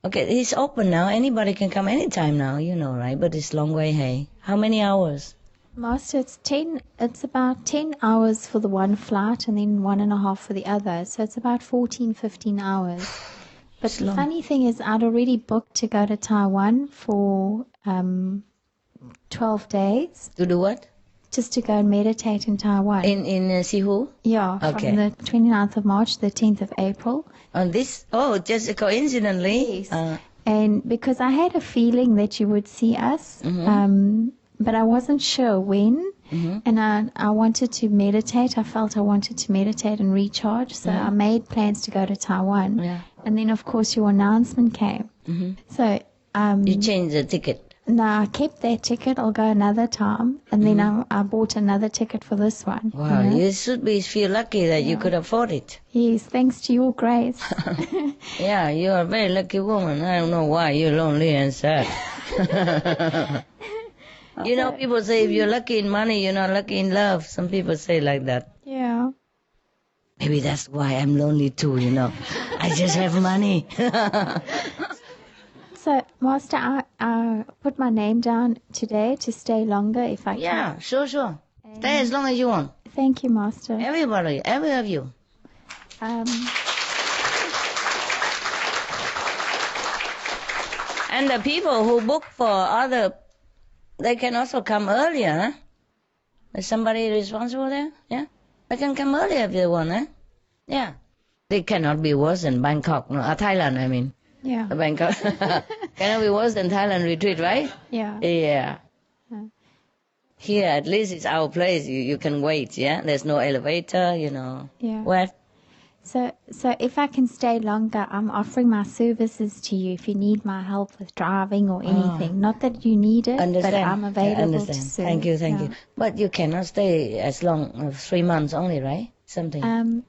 Speaker 1: Okay, it's open now. Anybody can come anytime now, right? But it's long way, hey. How many hours?
Speaker 15: Master, it's about 10 hours for the one flight and then 1.5 for the other. So it's about 14, 15 hours. But the funny thing is, I'd already booked to go to Taiwan for 12 days.
Speaker 1: To do what?
Speaker 15: Just to go and meditate in Taiwan.
Speaker 1: In Sihu?
Speaker 15: Yeah,
Speaker 1: okay.
Speaker 15: From the 29th of March to the 10th of April.
Speaker 1: On this? Oh, just coincidentally?
Speaker 15: Yes. And because I had a feeling that you would see us, but I wasn't sure when. And I wanted to meditate. I felt I wanted to meditate and recharge. So I made plans to go to Taiwan.
Speaker 1: Yeah.
Speaker 15: And then, of course, your announcement came. So
Speaker 1: you changed the ticket?
Speaker 15: No, I kept that ticket. I'll go another time. And then I bought another ticket for this one.
Speaker 1: Wow, you should feel lucky that you could afford it.
Speaker 15: Yes, thanks to your grace.
Speaker 1: Yeah, you're a very lucky woman. I don't know why you're lonely and sad. People say if you're lucky in money, you're not lucky in love. Some people say like that.
Speaker 15: Yeah.
Speaker 1: Maybe that's why I'm lonely too, I just have money.
Speaker 15: So, Master, I put my name down today to stay longer if I can.
Speaker 1: Yeah, sure. Stay as long as you want.
Speaker 15: Thank you, Master.
Speaker 1: Everybody, every of you. And the people who book for they can also come earlier, huh? Is somebody responsible there? Yeah? They can come earlier if they want, huh? Yeah. They cannot be worse than Bangkok, Thailand, I mean.
Speaker 15: Yeah.
Speaker 1: Bangkok. Cannot be worse than Thailand retreat, right?
Speaker 15: Yeah.
Speaker 1: Yeah. Here, at least it's our place. You can wait, yeah? There's no elevator,
Speaker 15: Yeah.
Speaker 1: What?
Speaker 15: So if I can stay longer, I'm offering my services to you if you need my help with driving or anything. Not that you need it, but I'm available to serve.
Speaker 1: Thank you. But you cannot stay as long, 3 months only, right? Something.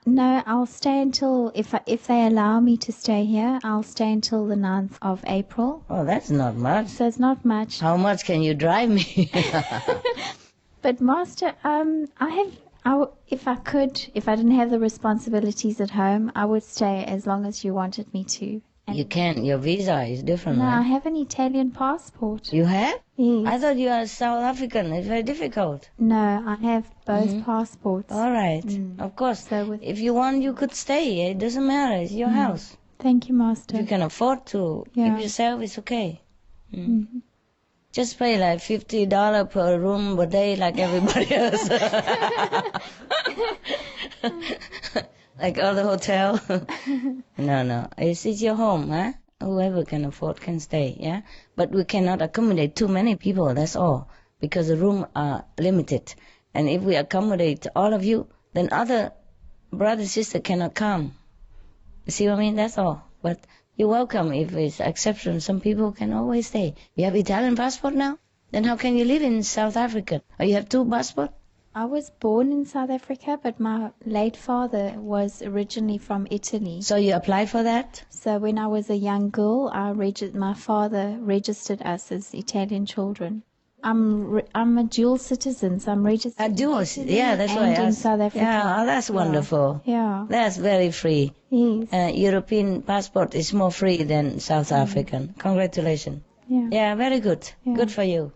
Speaker 15: No, I'll stay until, if they allow me to stay here, I'll stay until the 9th of April.
Speaker 1: Oh, that's not much.
Speaker 15: So it's not much.
Speaker 1: How much can you drive me?
Speaker 15: But Master, if I didn't have the responsibilities at home, I would stay as long as you wanted me to. And
Speaker 1: You can't. Your visa is different,
Speaker 15: no, I
Speaker 1: right?
Speaker 15: have an Italian passport.
Speaker 1: You have?
Speaker 15: Yes.
Speaker 1: I thought you are South African. It's very difficult.
Speaker 15: No, I have both passports.
Speaker 1: All right. Of course. If you want, you could stay. It doesn't matter. It's your house.
Speaker 15: Thank you, Master.
Speaker 1: If you can afford to
Speaker 15: Yeah.
Speaker 1: keep yourself, it's okay. Just pay like $50 per room per day like everybody else. Like other hotel. No. It's your home, huh? Whoever can afford can stay, yeah? But we cannot accommodate too many people, that's all. Because the rooms are limited. And if we accommodate all of you, then other brother sister cannot come. You see what I mean? That's all. But you're welcome. If it's exception, some people can always stay. You have Italian passport now? Then how can you live in South Africa? Or you have 2 passports?
Speaker 15: I was born in South Africa, but my late father was originally from Italy.
Speaker 1: So you applied for that?
Speaker 15: So when I was a young girl, my father registered us as Italian children. I'm a dual citizen, so I'm registered.
Speaker 1: A dual, yeah, that's why I
Speaker 15: and in
Speaker 1: asked.
Speaker 15: South Africa.
Speaker 1: Yeah, oh, that's wonderful.
Speaker 15: Yeah.
Speaker 1: That's very free.
Speaker 15: Yes.
Speaker 1: European passport is more free than South African. Congratulations.
Speaker 15: Yeah.
Speaker 1: Yeah, very good.
Speaker 15: Yeah.
Speaker 1: Good for you.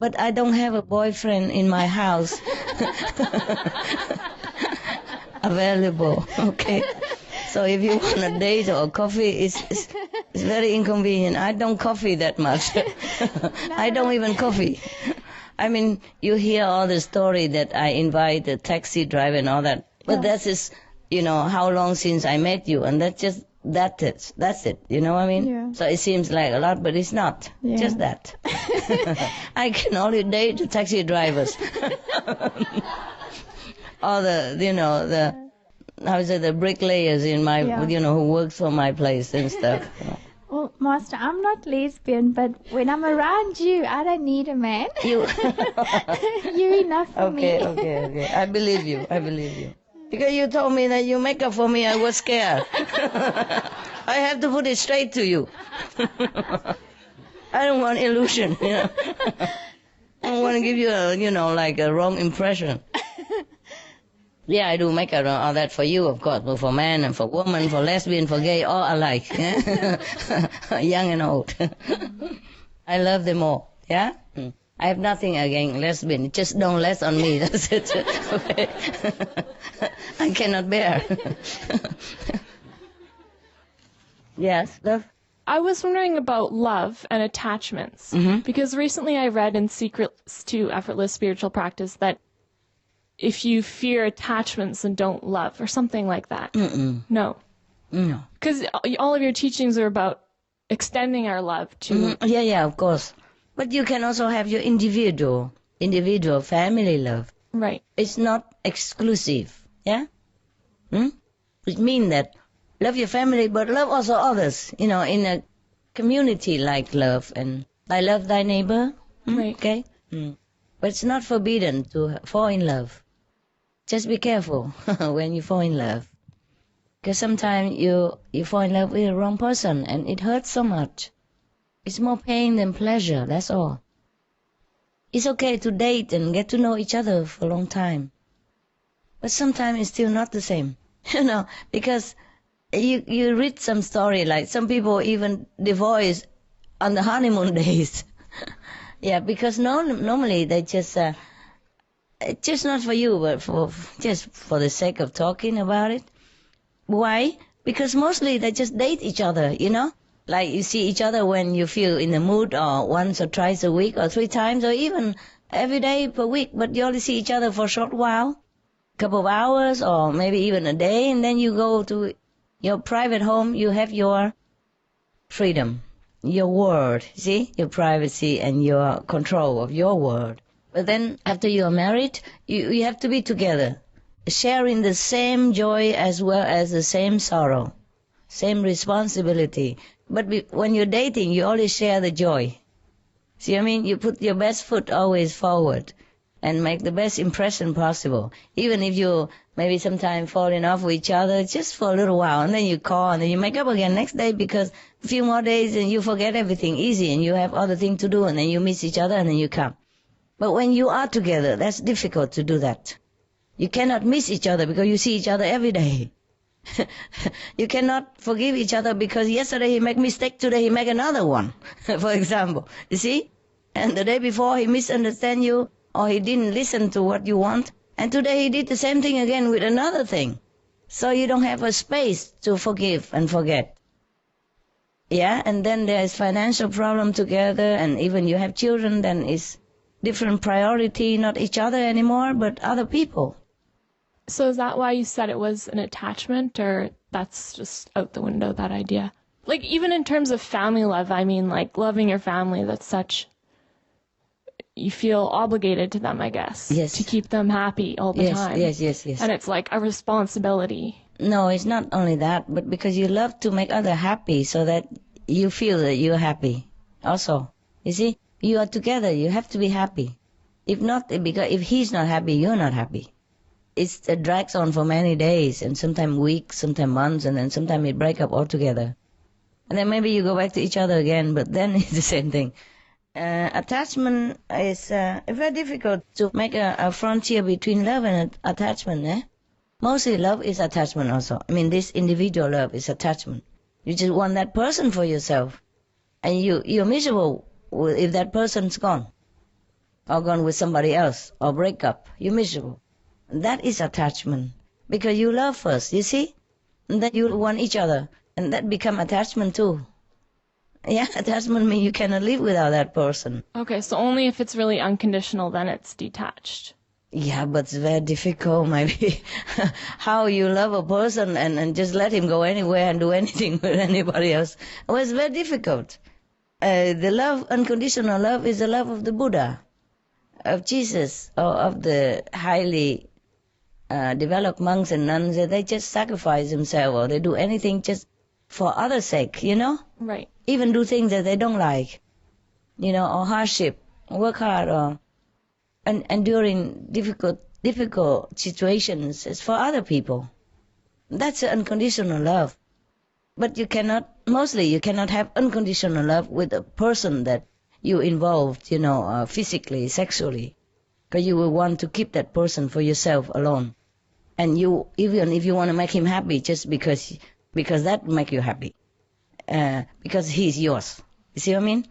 Speaker 1: But I don't have a boyfriend in my house available, okay? So if you want a date or coffee, it's very inconvenient. I don't coffee that much. I don't even coffee. I mean, you hear all the story that I invite the taxi driver and all that. But that is, how long since I met you, and that's it. You know what I mean?
Speaker 15: Yeah.
Speaker 1: So it seems like a lot, but it's not.
Speaker 15: Yeah.
Speaker 1: Just that. I can only date the taxi drivers. Or the bricklayers in my, who works for my place and stuff.
Speaker 15: Well, Master, I'm not lesbian, but when I'm around you, I don't need a man. You're enough for me.
Speaker 1: Okay. I believe you. Because you told me that you make up for me, I was scared. I have to put it straight to you. I don't want illusion, I don't want to give you a wrong impression. Yeah, I do make up all that for you, of course, but for man and for woman, for lesbian, for gay, all alike, yeah? Young and old. I love them all, yeah? I have nothing against lesbian, just don't less on me, that's it. Okay. I cannot bear. Yes, love?
Speaker 13: I was wondering about love and attachments, because recently I read in Secrets to Effortless Spiritual Practice that if you fear attachments, then don't love, or something like that. No. Because all of your teachings are about extending our love to...
Speaker 1: Yeah, of course. But you can also have your individual family love.
Speaker 13: Right.
Speaker 1: It's not exclusive, yeah? It means that love your family, but love also others, in a community like love. And I love thy neighbor,
Speaker 13: Right.
Speaker 1: Okay? But it's not forbidden to fall in love. Just be careful when you fall in love. Because sometimes you fall in love with the wrong person and it hurts so much. It's more pain than pleasure, that's all. It's okay to date and get to know each other for a long time. But sometimes it's still not the same. Because you read some story, like some people even divorce on the honeymoon days. Yeah, because normally they just not for you, but just for the sake of talking about it. Why? Because mostly they just date each other, Like you see each other when you feel in the mood, or once or twice a week, or 3 times, or even every day per week, but you only see each other for a short while, couple of hours, or maybe even a day, and then you go to your private home, you have your freedom, your world, see, your privacy and your control of your world. But then after you are married, you have to be together, sharing the same joy as well as the same sorrow, same responsibility. But when you're dating, you always share the joy. See what I mean? You put your best foot always forward. and make the best impression possible. Even if you maybe sometimes falling off with each other just for a little while, and then you call and then you make up again next day, because a few more days and you forget everything easy and you have other things to do, and then you miss each other and then you come. But when you are together, that's difficult to do that. You cannot miss each other because you see each other every day. You cannot forgive each other because yesterday he made a mistake, today he make another one, for example. You see? And the day before he misunderstand you, or he didn't listen to what you want, and today he did the same thing again with another thing. So you don't have a space to forgive and forget. Yeah, and then there's financial problem together, and even you have children, then it's different priority, not each other anymore, but other people.
Speaker 13: So is that why you said it was an attachment, or that's just out the window, that idea? Like, even in terms of family love, I mean, like, loving your family, that's such... You feel obligated to them, I guess.
Speaker 1: Yes.
Speaker 13: To keep them happy all the time.
Speaker 1: Yes.
Speaker 13: And it's like a responsibility.
Speaker 1: No, it's not only that, but because you love to make others happy so that you feel that you're happy also. You see, you are together, you have to be happy. If not, because if he's not happy, you're not happy. It drags on for many days, and sometimes weeks, sometimes months, and then sometimes it breaks up altogether. And then maybe you go back to each other again, but then it's the same thing. Attachment is very difficult to make a frontier between love and attachment. Mostly love is attachment also. I mean, this individual love is attachment. You just want that person for yourself. And you're miserable if that person's gone. Or gone with somebody else. Or break up. You're miserable. That is attachment. Because you love first, you see? And then you want each other. And that become attachment too. Yeah, attachment means you cannot live without that person.
Speaker 13: Okay, so only if it's really unconditional, then it's detached.
Speaker 1: Yeah, but it's very difficult, maybe. How you love a person and just let him go anywhere and do anything with anybody else. Well, it's very difficult. The love, unconditional love, is the love of the Buddha, of Jesus, or of the highly developed monks and nuns. They just sacrifice themselves, or they do anything just for others' sake, you know?
Speaker 13: Right.
Speaker 1: Even do things that they don't like, you know, or hardship, work hard, or enduring difficult situations. It's for other people. That's unconditional love. But you cannot have unconditional love with a person that you involved, you know, physically, sexually, because you will want to keep that person for yourself alone. And you, even if you want to make him happy, just because that make you happy. Because he's yours. You see what I mean?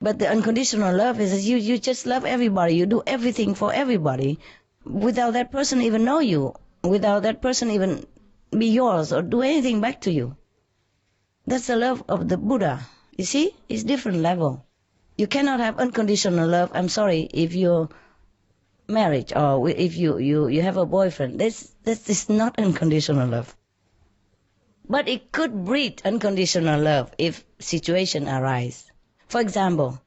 Speaker 1: But the unconditional love is that you just love everybody. You do everything for everybody without that person even know you, without that person even be yours or do anything back to you. That's the love of the Buddha. You see? It's different level. You cannot have unconditional love. I'm sorry, if you're married or if you have a boyfriend. This is not unconditional love. But it could breed unconditional love if situation arise. For example,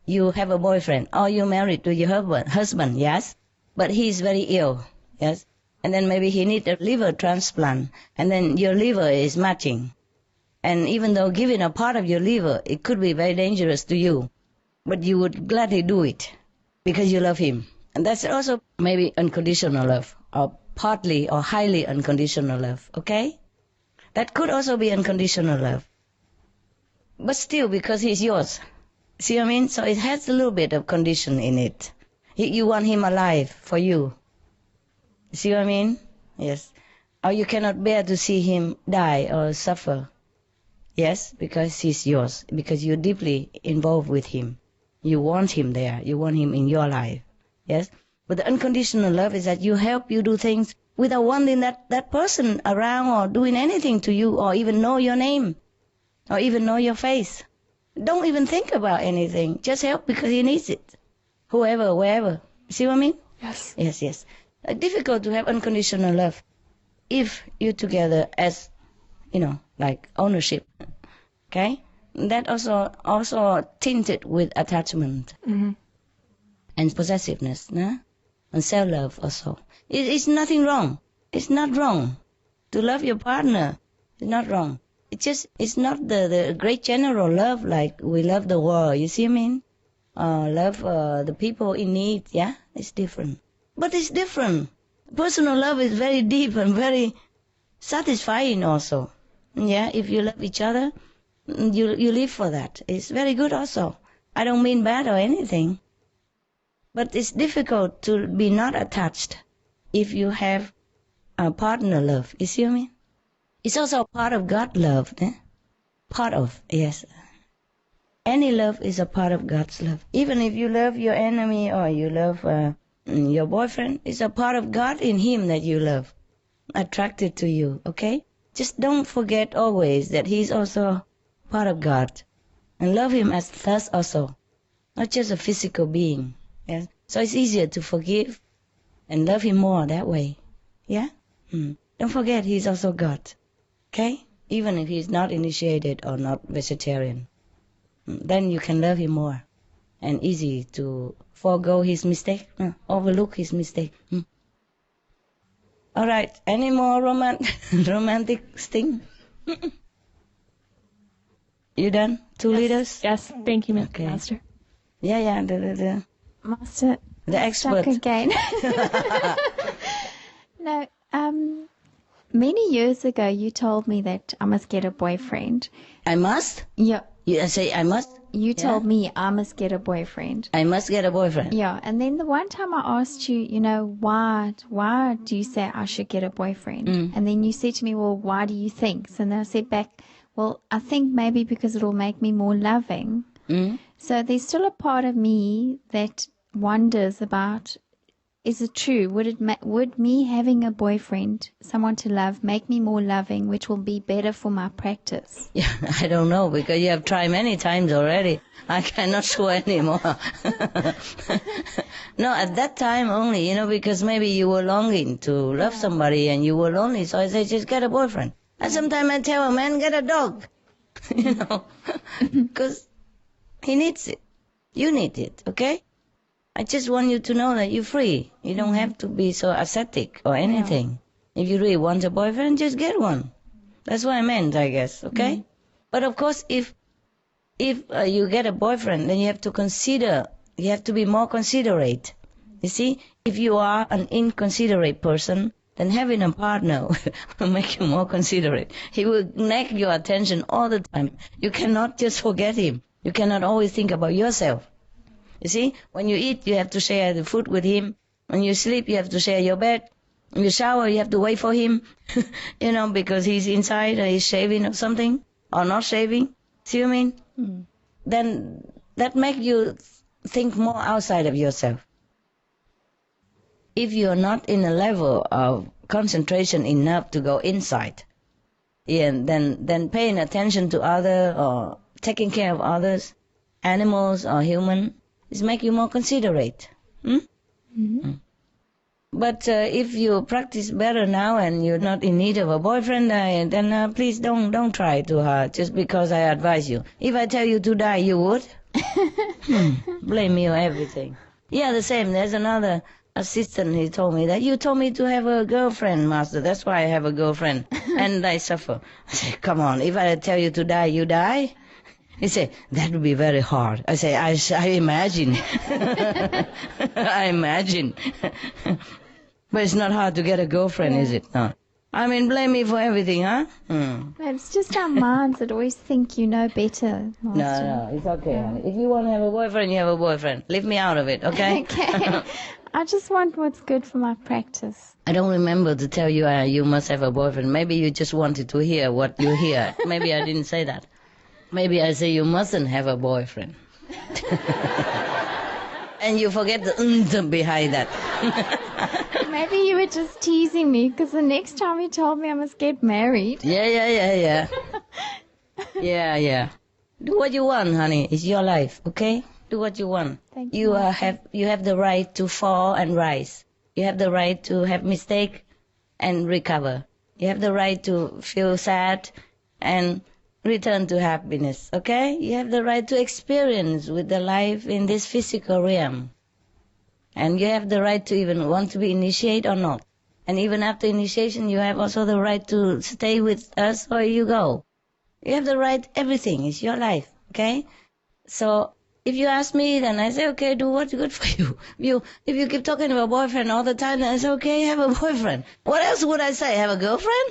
Speaker 1: you have a boyfriend or you're married to your husband, yes, but he's very ill, yes, and then maybe he needs a liver transplant, and then your liver is matching. And even though giving a part of your liver, it could be very dangerous to you, but you would gladly do it because you love him. And that's also maybe unconditional love, or partly or highly unconditional love, okay? That could also be unconditional love. But still, because he's yours. See what I mean? So it has a little bit of condition in it. You want him alive for you. See what I mean? Yes. Or you cannot bear to see him die or suffer. Yes, because he's yours. Because you're deeply involved with him. You want him there. You want him in your life. Yes? But the unconditional love is that you help, you do things without wanting that person around or doing anything to you or even know your name or even know your face. Don't even think about anything. Just help because he needs it. Whoever, wherever. See what I mean?
Speaker 13: Yes.
Speaker 1: Yes. Difficult to have unconditional love if you're together as, you know, like ownership. Okay? That also tinted with attachment and possessiveness, no? And self-love also. It's nothing wrong. It's not wrong to love your partner. It's not wrong. It's not the great general love like we love the world. You see what I mean? love the people in need, yeah, it's different. But it's different. Personal love is very deep and very satisfying also. Yeah, if you love each other, you live for that. It's very good also. I don't mean bad or anything. But it's difficult to be not attached if you have a partner love. You see what I mean? It's also a part of God love. Eh? Part of, yes. Any love is a part of God's love. Even if you love your enemy or you love your boyfriend, it's a part of God in him that you love, attracted to you, okay? Just don't forget always that he's also part of God. And love him as thus also, not just a physical being. Yes? So it's easier to forgive and love him more that way. Yeah? Don't forget he's also God. Okay? Even if he's not initiated or not vegetarian. Then you can love him more. And easy to forego his mistake, overlook his mistake. All right, any more romantic thing? You done? 2 liters?
Speaker 13: Yes, thank you, Master.
Speaker 1: Yeah, the
Speaker 15: Master,
Speaker 1: the expert.
Speaker 15: stuck again. No, many years ago you told me that I must get a boyfriend.
Speaker 1: I must?
Speaker 15: Yeah.
Speaker 1: You say I must?
Speaker 15: You told me I must get a boyfriend.
Speaker 1: I must get a boyfriend.
Speaker 15: Yeah, and then the one time I asked you, why do you say I should get a boyfriend? And then you said to me, well, why do you think? So then I said back, well, I think maybe because it'll make me more loving. So there's still a part of me that wonders about, is it true? Would me having a boyfriend, someone to love, make me more loving, which will be better for my practice?
Speaker 1: Yeah, I don't know, because you have tried many times already. I cannot swear anymore. No, at that time only, because maybe you were longing to love somebody and you were lonely, so I said, just get a boyfriend. And sometimes I tell a man, get a dog, because he needs it. You need it, okay? I just want you to know that you're free. You don't have to be so ascetic or anything. Yeah. If you really want a boyfriend, just get one. That's what I meant, I guess, okay? But of course, if you get a boyfriend, then you have to be more considerate. You see, if you are an inconsiderate person, then having a partner will make you more considerate. He will nag your attention all the time. You cannot just forget him. You cannot always think about yourself. You see, when you eat, you have to share the food with him. When you sleep, you have to share your bed. When you shower, you have to wait for him, because he's inside or he's shaving or something, or not shaving. See what I mean? Then that makes you think more outside of yourself. If you're not in a level of concentration enough to go inside, then paying attention to others or taking care of others, animals or human, is make you more considerate. But if you practice better now and you're not in need of a boyfriend, then please don't try too hard just because I advise you. If I tell you to die, you would? Blame me or everything. Yeah, the same. There's another assistant, he told me that you told me to have a girlfriend, Master. That's why I have a girlfriend. And I suffer. I say, come on, if I tell you to die, you die? He said, that would be very hard. I say, I imagine. I imagine. But it's not hard to get a girlfriend, is it? No. I mean, blame me for everything, huh?
Speaker 15: It's just our minds that always think you know better, Master.
Speaker 1: No, it's okay, honey. If you want to have a boyfriend, you have a boyfriend. Leave me out of it, okay?
Speaker 15: Okay. I just want what's good for my practice.
Speaker 1: I don't remember to tell you you must have a boyfriend. Maybe you just wanted to hear what you hear. Maybe I didn't say that. Maybe I say you mustn't have a boyfriend. And you forget the behind that.
Speaker 15: Maybe you were just teasing me because the next time you told me I must get married.
Speaker 1: Yeah. Yeah. Do what you want, honey. It's your life, okay? Do what you want.
Speaker 15: Thank
Speaker 1: you. You have the right to fall and rise. You have the right to have mistake and recover. You have the right to feel sad and return to happiness, okay? You have the right to experience with the life in this physical realm. And you have the right to even want to be initiated or not. And even after initiation, you have also the right to stay with us or you go. You have the right, everything. It's your life, okay? So If you ask me, then I say, okay, do what's good for you. If you keep talking about boyfriend all the time, then I say, okay, have a boyfriend. What else would I say? Have a girlfriend?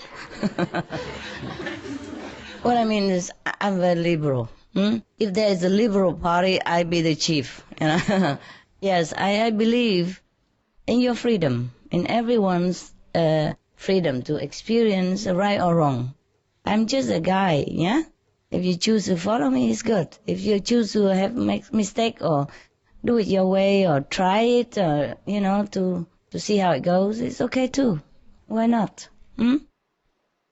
Speaker 1: What I mean is, I'm very liberal. If there is a liberal party, I be the chief. You know? Yes, I believe in your freedom, in everyone's freedom to experience right or wrong. I'm just a guy, yeah? If you choose to follow me, it's good. If you choose to have make mistake or do it your way or try it, or, you know, to see how it goes, it's okay too. Why not?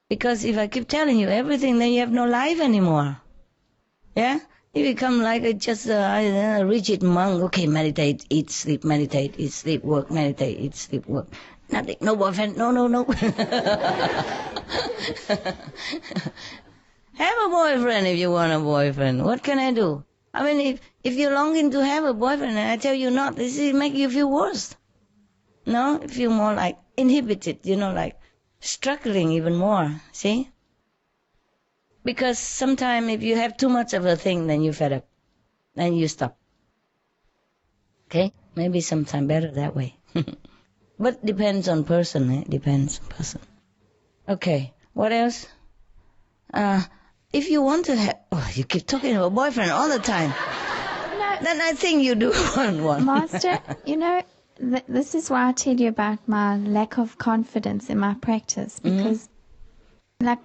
Speaker 1: Because if I keep telling you everything, then you have no life anymore. Yeah? You become like a rigid monk. Okay, meditate, eat, sleep, work, meditate, eat, sleep, work. Nothing, no boyfriend, no. Have a boyfriend if you want a boyfriend. What can I do? I mean, if you're longing to have a boyfriend and I tell you not, this will make you feel worse. No? You feel more like inhibited, you know, like struggling even more, see? Because sometimes if you have too much of a thing, then you fed up. Then you stop. Okay? Maybe sometimes better that way. But depends on person, eh? Depends on person. Okay, what else? If you want to have... Oh, you keep talking about boyfriend all the time.
Speaker 15: No.
Speaker 1: Then I think you do want one.
Speaker 15: Master, you know, this is why I tell you about my lack of confidence in my practice. Because...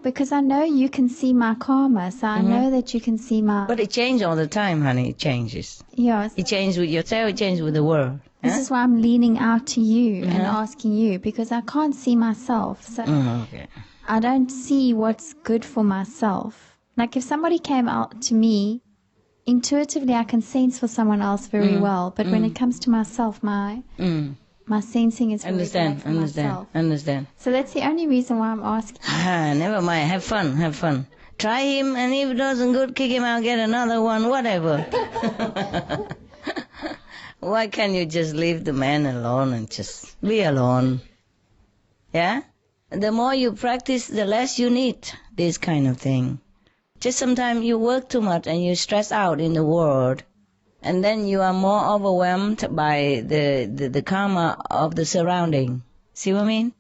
Speaker 15: because I know you can see my karma, so I know that you can see my...
Speaker 1: But it changes all the time, honey. It changes.
Speaker 15: Yes.
Speaker 1: It changes with yourself, it changes with the world.
Speaker 15: This is why I'm leaning out to you and asking you, because I can't see myself. So
Speaker 1: okay.
Speaker 15: I don't see what's good for myself. Like if somebody came out to me, intuitively I can sense for someone else very well. But when it comes to myself, my sensing is very bad for myself.
Speaker 1: Understand.
Speaker 15: So that's the only reason why I'm asking.
Speaker 1: Never mind. Have fun. Try him, and if it doesn't good, kick him out, get another one, whatever. Why can't you just leave the man alone and just be alone? Yeah? The more you practice, the less you need this kind of thing. Just sometimes you work too much and you stress out in the world. And then you are more overwhelmed by the karma of the surrounding. See what I mean?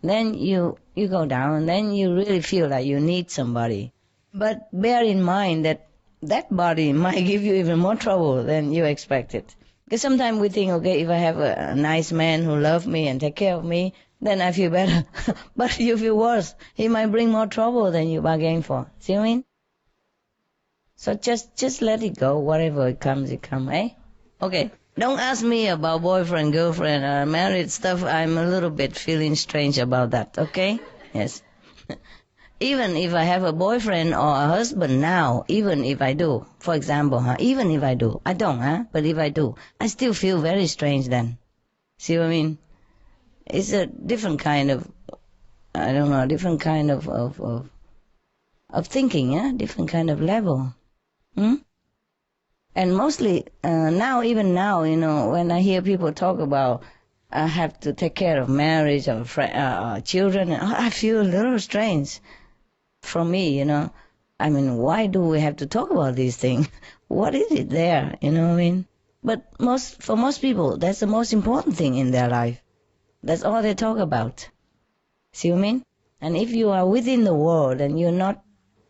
Speaker 1: Then you go down, and then you really feel like you need somebody. But bear in mind that body might give you even more trouble than you expected. Because sometimes we think, okay, if I have a nice man who loves me and take care of me, then I feel better. But you feel worse. He might bring more trouble than you bargained for. See what I mean? So just let it go. Whatever it comes, eh? Okay. Don't ask me about boyfriend, girlfriend, or married stuff. I'm a little bit feeling strange about that, okay? Yes. Even if I have a boyfriend or a husband now, even if I do, for example, even if I do, I don't, but if I do, I still feel very strange then. See what I mean? It's a different kind of, I don't know, different kind of thinking, different kind of level. And mostly even now, you know, when I hear people talk about I have to take care of marriage or children, I feel a little strange from me, you know. I mean, why do we have to talk about these things? What is it there, you know what I mean? But for most people, that's the most important thing in their life. That's all they talk about. See what I mean? And if you are within the world and you're not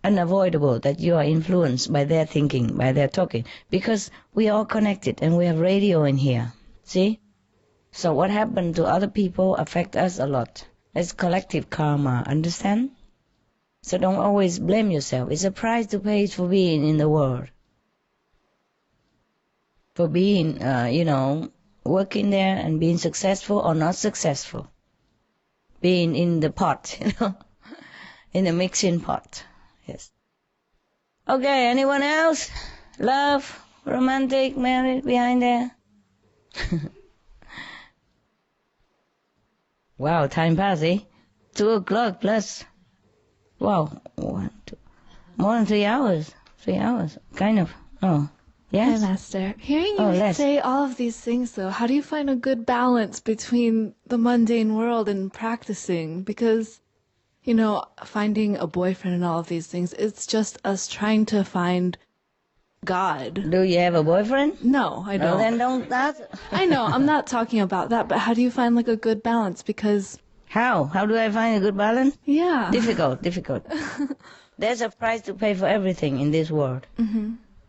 Speaker 1: unavoidable that you are influenced by their thinking, by their talking, because we are all connected and we have radio in here. See? So what happened to other people affect us a lot. It's collective karma, understand? So don't always blame yourself. It's a price to pay for being in the world. For being, working there and being successful or not successful. Being in the pot, you know, in the mixing pot. Yes. Okay, anyone else? Love, romantic, married, behind there? Wow, time pass, eh? 2 o'clock plus. Wow, 1, 2. More than 3 hours. 3 hours, kind of. Oh, yes?
Speaker 16: Hi, Master. Hearing you say all of these things, though, how do you find a good balance between the mundane world and practicing? Because, you know, finding a boyfriend and all of these things, it's just us trying to find God.
Speaker 13: Do you have a boyfriend?
Speaker 16: No, I don't.
Speaker 13: Well, then don't ask.
Speaker 16: I know, I'm not talking about that, but how do you find like a good balance? Because...
Speaker 13: How? How do I find a good balance?
Speaker 16: Yeah.
Speaker 13: Difficult. There's a price to pay for everything in this world.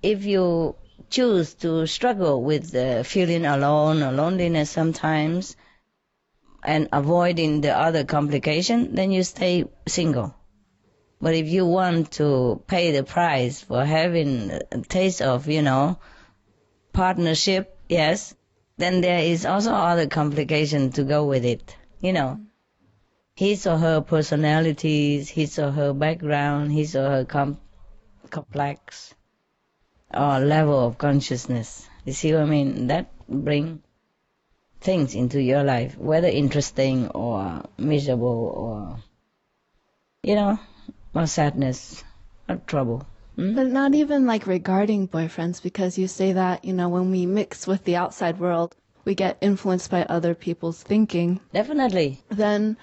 Speaker 13: If you choose to struggle with feeling alone or loneliness sometimes and avoiding the other complication, then you stay single. But if you want to pay the price for having a taste of, partnership, yes, then there is also other complication to go with it, His or her personalities, his or her background, his or her complex or level of consciousness. You see what I mean? That bring things into your life, whether interesting or miserable or, or sadness or trouble.
Speaker 16: But not even like regarding boyfriends, because you say that, when we mix with the outside world, we get influenced by other people's thinking.
Speaker 13: Definitely.
Speaker 16: Then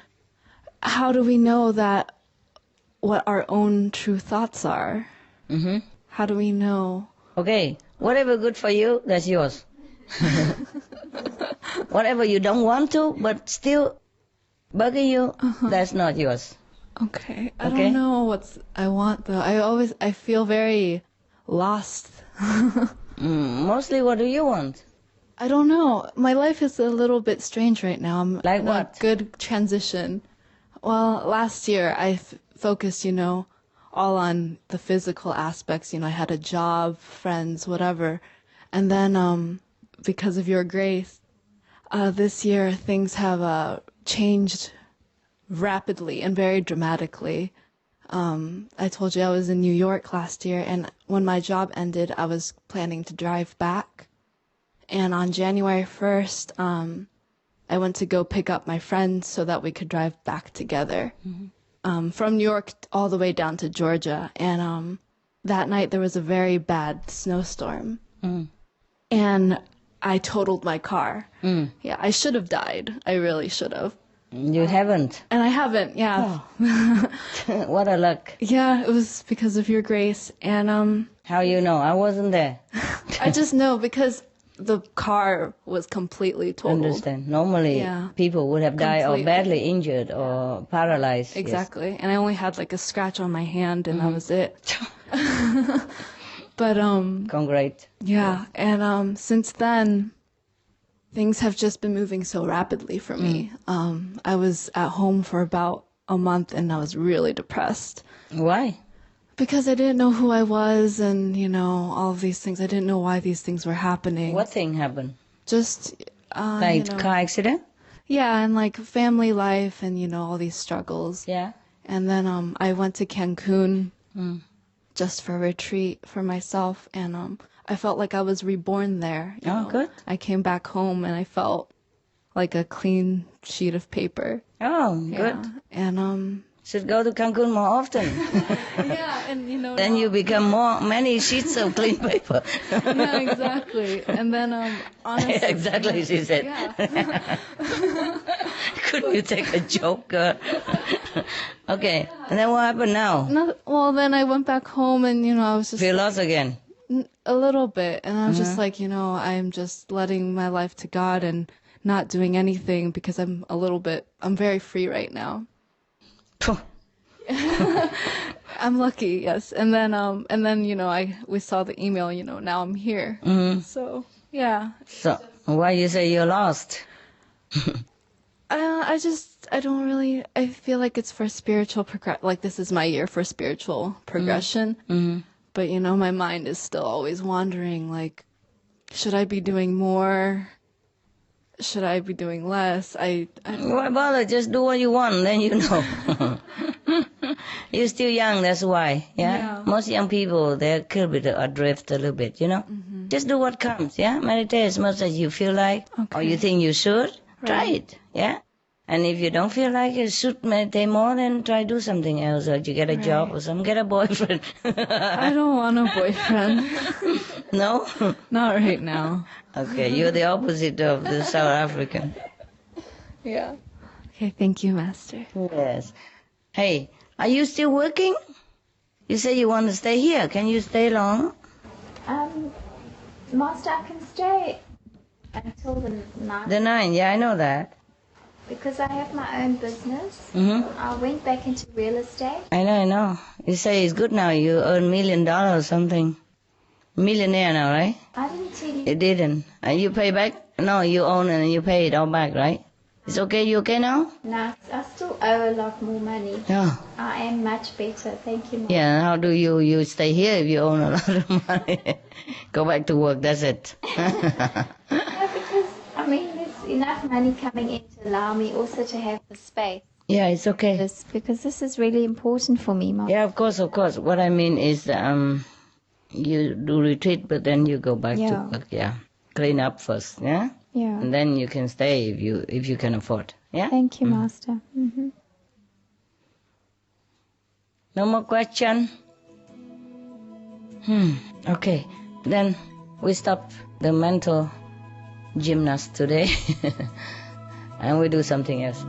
Speaker 16: how do we know that what our own true thoughts are? How do we know?
Speaker 13: Okay, whatever good for you, that's yours. Whatever you don't want to, but still bugging you, that's not yours.
Speaker 16: Okay, I don't know what I want though. I feel very lost.
Speaker 13: Mostly, what do you want?
Speaker 16: I don't know. My life is a little bit strange right now. I'm
Speaker 13: like
Speaker 16: in
Speaker 13: what?
Speaker 16: A good transition. Well, last year I focused, all on the physical aspects. I had a job, friends, whatever. And then, because of your grace, this year things have changed rapidly and very dramatically. I told you I was in New York last year, and when my job ended, I was planning to drive back. And on January 1st, I went to go pick up my friends so that we could drive back together. From New York all the way down to Georgia. And that night there was a very bad snowstorm. And I totaled my car. Yeah, I should have died. I really should have.
Speaker 13: You haven't.
Speaker 16: And I haven't, yeah.
Speaker 13: Oh. What a luck.
Speaker 16: Yeah, it was because of your grace. And
Speaker 13: how you know? I wasn't there.
Speaker 16: I just know because the car was completely totaled.
Speaker 13: Understand. Normally, people would have died or badly injured or paralyzed.
Speaker 16: Exactly. Yes. And I only had like a scratch on my hand, and that was it. But
Speaker 13: Congrats.
Speaker 16: Yeah, and since then, things have just been moving so rapidly for me. I was at home for about a month, and I was really depressed.
Speaker 13: Why?
Speaker 16: Because I didn't know who I was, and all of these things. I didn't know why these things were happening.
Speaker 13: What thing happened?
Speaker 16: Just
Speaker 13: like car accident?
Speaker 16: Yeah, and like family life, and all these struggles.
Speaker 13: Yeah.
Speaker 16: And then I went to Cancun just for a retreat for myself, and I felt like I was reborn there. You know?
Speaker 13: Good.
Speaker 16: I came back home, and I felt like a clean sheet of paper.
Speaker 13: Oh, good.
Speaker 16: And
Speaker 13: should go to Cancun more often.
Speaker 16: Yeah, and
Speaker 13: then you become many sheets of clean paper.
Speaker 16: Yeah, exactly. And then honestly,
Speaker 13: exactly, she said.
Speaker 16: Yeah.
Speaker 13: Couldn't you take a joke? Okay, and then what happened now?
Speaker 16: Well, then I went back home, and I was just
Speaker 13: feel lost again.
Speaker 16: A little bit, and I was just like, I'm just letting my life to God and not doing anything because I'm very free right now. I'm lucky, yes. And then we saw the email, now I'm here. So, yeah.
Speaker 13: So, why you say you're lost?
Speaker 16: I feel like it's for spiritual like this is my year for spiritual progression. But, my mind is still always wandering, like, should I be doing more? Should I be doing less? Why
Speaker 13: bother? Just do what you want, then you know. You're still young, that's why. Yeah. Most young people, they're a bit adrift a little bit, Just do what comes. Yeah. Meditate as much as you feel like, or you think you should. Right. Try it. Yeah. And if you don't feel like you should meditate more, then try do something else, or you get a job or something. Get a boyfriend.
Speaker 16: I don't want a boyfriend.
Speaker 13: No.
Speaker 16: Not right now.
Speaker 13: Okay, you're the opposite of the South African.
Speaker 16: Yeah. Okay, thank you, Master.
Speaker 13: Yes. Hey, are you still working? You say you want to stay here. Can you stay long?
Speaker 15: Master, I can stay until the 9th.
Speaker 1: The 9th, yeah, I know that.
Speaker 15: Because I have my own business.
Speaker 1: Mm-hmm.
Speaker 15: I went back into real estate.
Speaker 1: I know. You say it's good now. You earn $1 million or something. Millionaire now, right?
Speaker 15: I didn't tell you.
Speaker 1: You didn't. And you pay back? No, you own it and you pay it all back, right? It's okay? You okay now?
Speaker 15: No, I still owe a lot more money.
Speaker 1: Yeah.
Speaker 15: I am much better. Thank you, Mom.
Speaker 1: Yeah, how do you stay here if you own a lot of money? Go back to work, that's it.
Speaker 15: Yeah, because, I mean, there's enough money coming in to allow me also to have the space.
Speaker 1: Yeah, it's okay.
Speaker 15: Because this is really important for me, Mom.
Speaker 1: Yeah, of course. What I mean is, you do retreat, but then you go back to work, yeah. Clean up first, yeah?
Speaker 15: Yeah.
Speaker 1: And then you can stay if you can afford, yeah?
Speaker 15: Thank you, Master. Mm-hmm.
Speaker 1: No more question? Okay. Then we stop the mental gymnast today and we do something else.